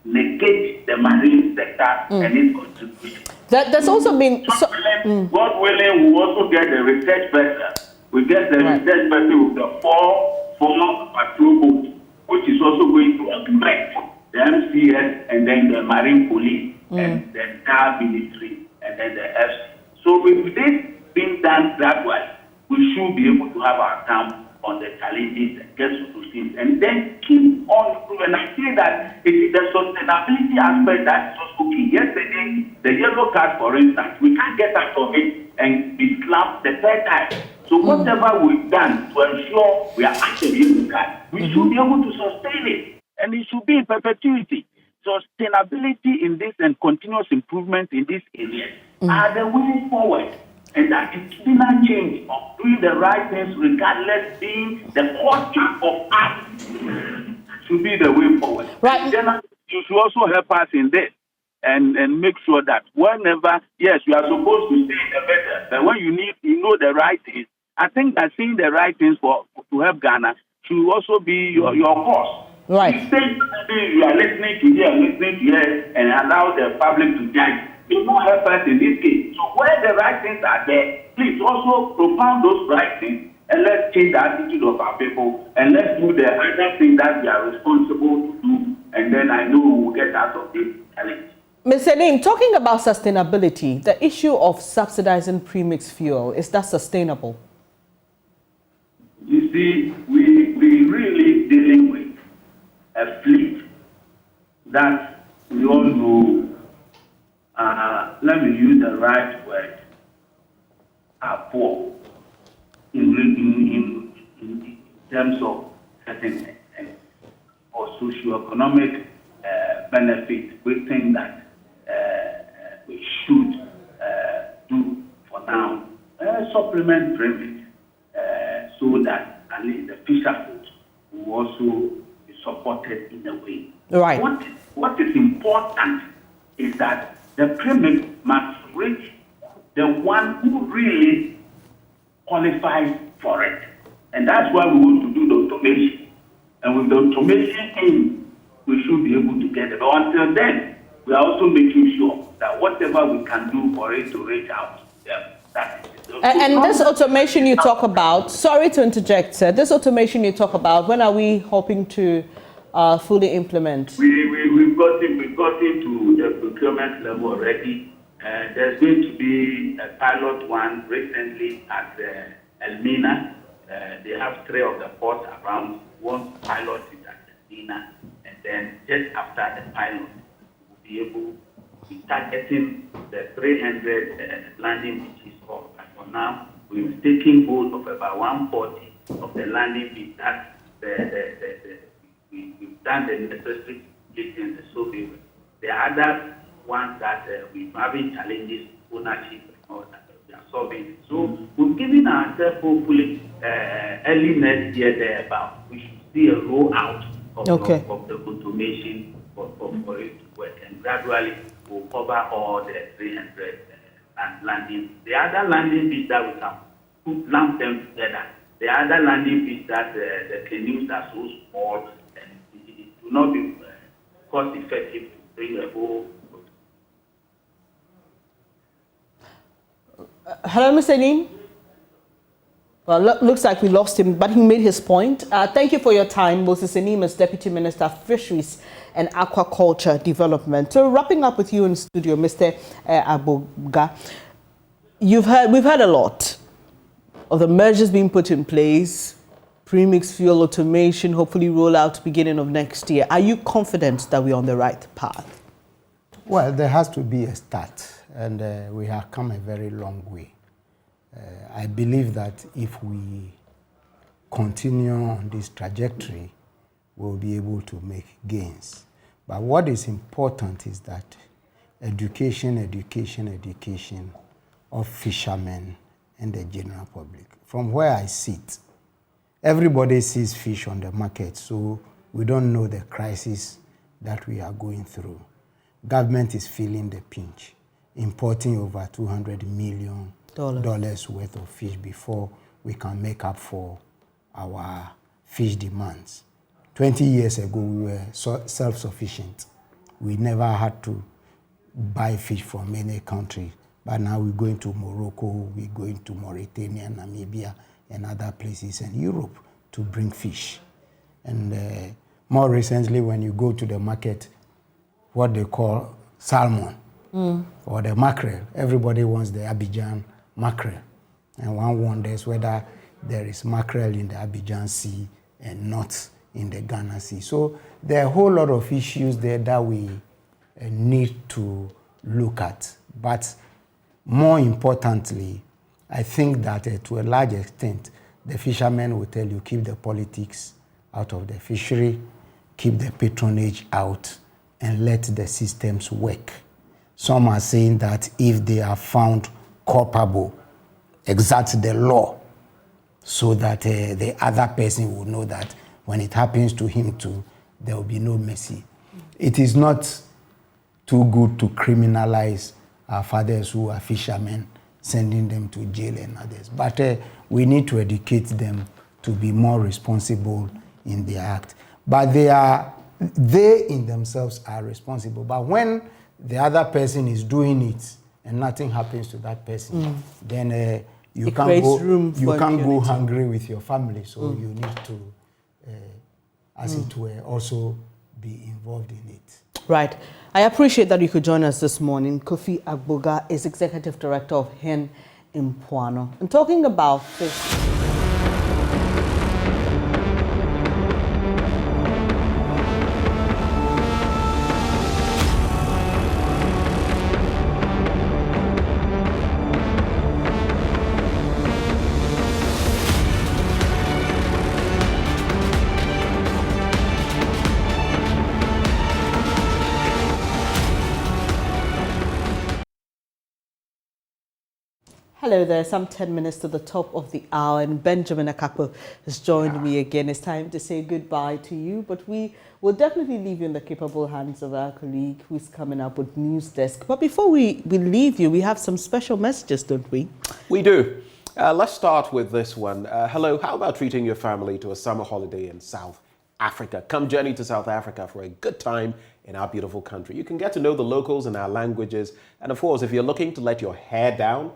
negate the marine sector and its contribution. There's also been... God willing, we also get the research vessel. We get the research vessel with the four patrol boats, which is also going to augment the MCS and then the Marine Police and the entire military and then the FC. So with this being done gradually, we should be able to have our thumb on the challenges and get solutions and then keep on improving. I say that it is the sustainability aspect that is also key. Yesterday, the yellow card, for instance, we can't get out of it and be slapped the third time. So whatever we've done to ensure we are actually able to we should be able to sustain it. And it should be in perpetuity. Sustainability in this and continuous improvement in this area are the way forward. And that attitudinal change of doing the right things regardless being the culture of us. should be the way forward. Right. Then you should also help us in this and make sure that whenever, yes, you are supposed to say the better, but when you know the right things, I think that saying the right things to help Ghana should also be your cause. Right. Instead, you are listening to here, and allow the public to judge. It won't help us in this case. So where the right things are there, please also propound those right things, and let's change the attitude of our people, and let's do the other thing that we are responsible to do, and then I know we will get out of this challenge. Mr. Neem, talking about sustainability, the issue of subsidizing premixed fuel, is that sustainable? You see, we really dealing with a fleet that we all know, let me use the right word, are poor in terms of certain or socioeconomic benefit. We think that we should do for now supplement premix so that at least the fisherfolk will also be supported in a way. Right. What is important is that the premix must reach the one who really qualifies for it. And that's why we want to do the automation. And with the automation in, we should be able to get it. But until then, we are also making sure that whatever we can do for it to reach out, that is it. And this automation you talk about, sorry to interject, sir, this automation you talk about, when are we hoping to fully implement? We've gotten to the procurement level already. There's going to be a pilot one recently at Elmina. They have 3 of the ports around. One pilot is at Elmina, and then just after the pilot, we'll be able to start getting the 300 landing beaches for. For now, we've taken hold of about 140 of the landing beaches. That we've done the necessary and the survey. The other ones that we're having challenges, ownership, and all that, we are solving it. So we've given ourselves hopefully early next year there about we should see a rollout of the automation for it to work, and gradually we'll cover all the 300 landing. The other landing beach that we can lump them together. The other landing beach that the canoes are so small and it will not be cost effective to bring a whole. Hello, Mr. Neem. Well, looks like we lost him, but he made his point. Thank you for your time, Moses Neem, as Deputy Minister of Fisheries and Aquaculture Development. So, wrapping up with you in studio, Mr. Aboga, we've heard a lot of the measures being put in place, premix fuel automation, hopefully roll out beginning of next year. Are you confident that we're on the right path? Well, there has to be a start, and we have come a very long way. I believe that if we continue on this trajectory, we'll be able to make gains. But what is important is that education of fishermen and the general public. From where I sit, everybody sees fish on the market, so we don't know the crisis that we are going through. Government is feeling the pinch, importing over $200 million worth of fish before we can make up for our fish demands. 20 years ago, we were self-sufficient. We never had to buy fish from any country. But now we're going to Morocco, we're going to Mauritania, Namibia, and other places in Europe to bring fish. And more recently, when you go to the market, what they call salmon or the mackerel, everybody wants the Abidjan mackerel. And one wonders whether there is mackerel in the Abidjan Sea and not in the Ghana Sea. So there are a whole lot of issues there that we need to look at. But more importantly, I think that to a large extent, the fishermen will tell you, keep the politics out of the fishery, keep the patronage out, and let the systems work. Some are saying that if they are found culpable, exact the law so that the other person will know that when it happens to him too, there will be no mercy. It is not too good to criminalize our fathers who are fishermen, sending them to jail and others. But we need to educate them to be more responsible in their act. But they in themselves are responsible. But when the other person is doing it and nothing happens to that person, then you can't go hungry with your family. So you need to, as it were, also be involved in it. Right. I appreciate that you could join us this morning. Kofi Agboga is Executive Director of HEN in Mpoano. And talking about fish. Hello there, some 10 minutes to the top of the hour, and Benjamin Akakpo has joined me again. It's time to say goodbye to you, but we will definitely leave you in the capable hands of our colleague who's coming up with News Desk. But before we leave you, we have some special messages, don't we? We do. Let's start with this one. Hello, how about treating your family to a summer holiday in South Africa? Come journey to South Africa for a good time in our beautiful country. You can get to know the locals and our languages. And of course, if you're looking to let your hair down,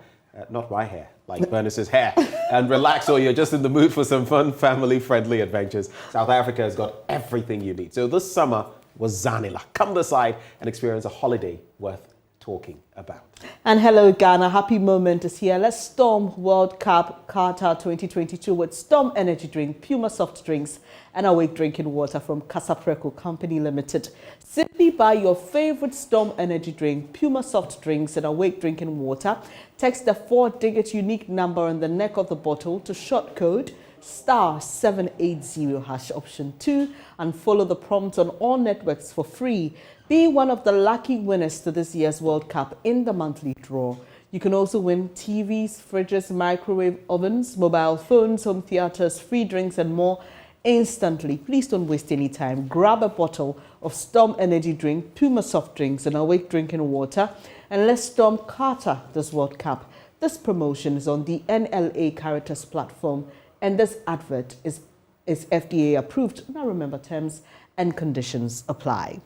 not my hair, like Bernice's hair, and relax, or you're just in the mood for some fun, family-friendly adventures, South Africa has got everything you need. So this summer was Zanila. Come this side and experience a holiday worth talking about. And hello, Ghana. Happy moment is here. Let's storm World Cup Qatar 2022 with Storm Energy Drink, Puma Soft Drinks, and Awake Drinking Water from Casapreco Company Limited. Simply buy your favorite Storm Energy Drink, Puma Soft Drinks, and Awake Drinking Water. Text the 4-digit unique number on the neck of the bottle to short code *780 #2 and follow the prompts on all networks for free. Be one of the lucky winners to this year's World Cup in the monthly draw. You can also win TVs, fridges, microwave ovens, mobile phones, home theaters, free drinks and more instantly. Please don't waste any time. Grab a bottle of Storm Energy Drink, Puma Soft Drinks and Awake Drinking Water and let's storm Qatar this World Cup. This promotion is on the NLA Caritas platform and this advert is FDA approved. Now remember, terms and conditions apply.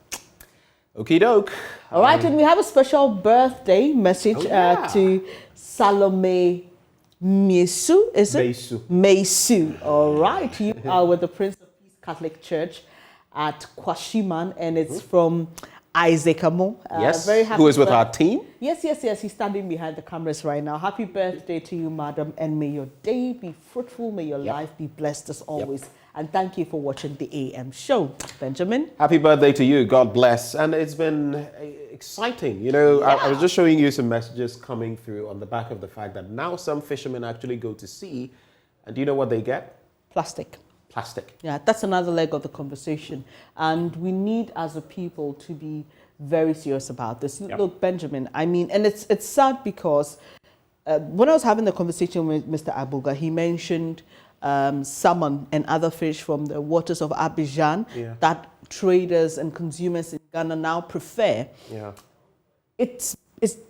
Okie doke. All right, and we have a special birthday message to Salome Mesu, is it? Mesu. All right, you are with the Prince of Peace Catholic Church at Kwashiman, and it's from Isaac Amo. Yes, very happy who is with our team. Yes. He's standing behind the cameras right now. Happy birthday to you, madam, and may your day be fruitful. May your life be blessed as always. And thank you for watching the AM show. Benjamin? Happy birthday to you. God bless. And it's been exciting. You know, I was just showing you some messages coming through on the back of the fact that now some fishermen actually go to sea. And do you know what they get? Plastic. Plastic. Yeah, that's another leg of the conversation. And we need, as a people, to be very serious about this. Look, Benjamin, I mean, and it's sad because when I was having the conversation with Mr. Agboga, he mentioned salmon and other fish from the waters of Abidjan that traders and consumers in Ghana now prefer. Yeah.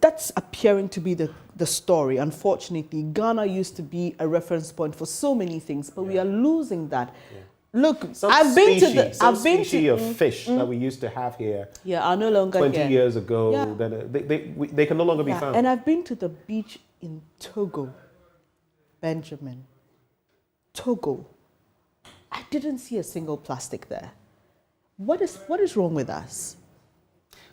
That's appearing to be the story. Unfortunately, Ghana used to be a reference point for so many things, but we are losing that. Yeah. Look, I've been to fish that we used to have here. Yeah, are no longer 20 here. years ago. Yeah. Then they can no longer be found. And I've been to the beach in Togo, Benjamin. Togo. I didn't see a single plastic there. What is wrong with us?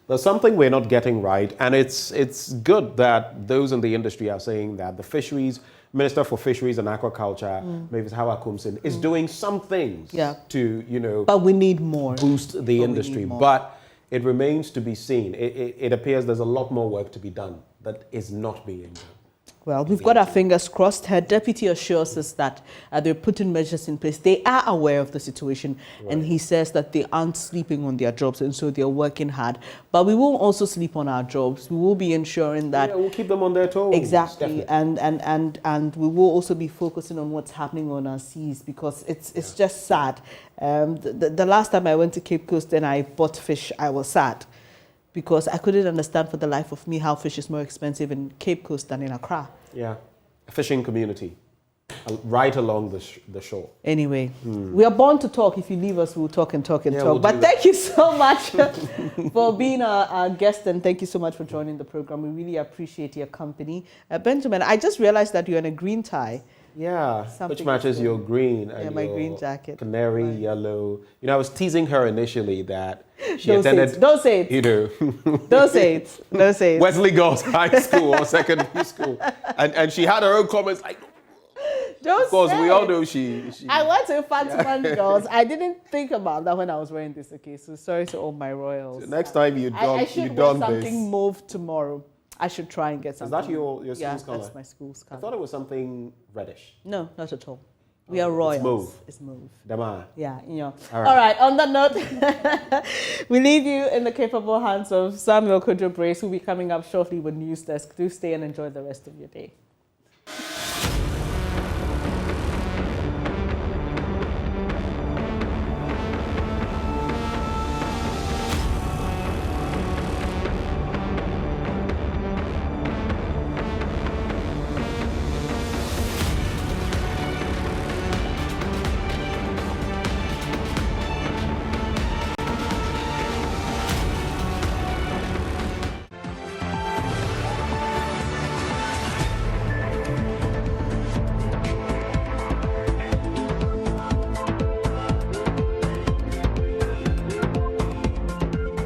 There's something we're not getting right, and it's good that those in the industry are saying that the fisheries Minister for Fisheries and Aquaculture, Mavis Hawa Kumsin, is doing some things to, but we need more. Boost the industry. But it remains to be seen. It appears there's a lot more work to be done that is not being done. Well, we've got our fingers crossed. Her deputy assures us that they're putting measures in place. They are aware of the situation, and he says that they aren't sleeping on their jobs, and so they're working hard. But we won't also sleep on our jobs. We will be ensuring that we'll keep them on their toes. Exactly, and we will also be focusing on what's happening on our seas, because it's just sad. The last time I went to Cape Coast and I bought fish, I was sad, because I couldn't understand for the life of me how fish is more expensive in Cape Coast than in Accra. Yeah, a fishing community right along the shore. Anyway, we are born to talk. If you leave us, we'll talk and talk and talk. We'll but thank you so much for being our guest, and thank you so much for joining the program. We really appreciate your company. Benjamin, I just realized that you're in a green tie. Yeah, Something which matches your green and my your green jacket. Canary yellow. You know, I was teasing her initially that she Don't attended. say it. Don't say it. You know. Don't say it. Don't say it. Wesley Girls High School or secondary school, and she had her own comments like. Don't of course, say we all it. know she I went to Fatima Girls. I didn't think about that when I was wearing this. Okay, so sorry to all my royals. So next time you don I should wear something mauve tomorrow. I should try and get something. Is that your school's color? That's my school's color. I thought it was something reddish. No, not at all. We are royals. It's mauve. It's mauve. Dama. Yeah, you know. All All right. On that note, we leave you in the capable hands of Samuel Kojo Brace, who will be coming up shortly with News Desk. Do stay and enjoy the rest of your day.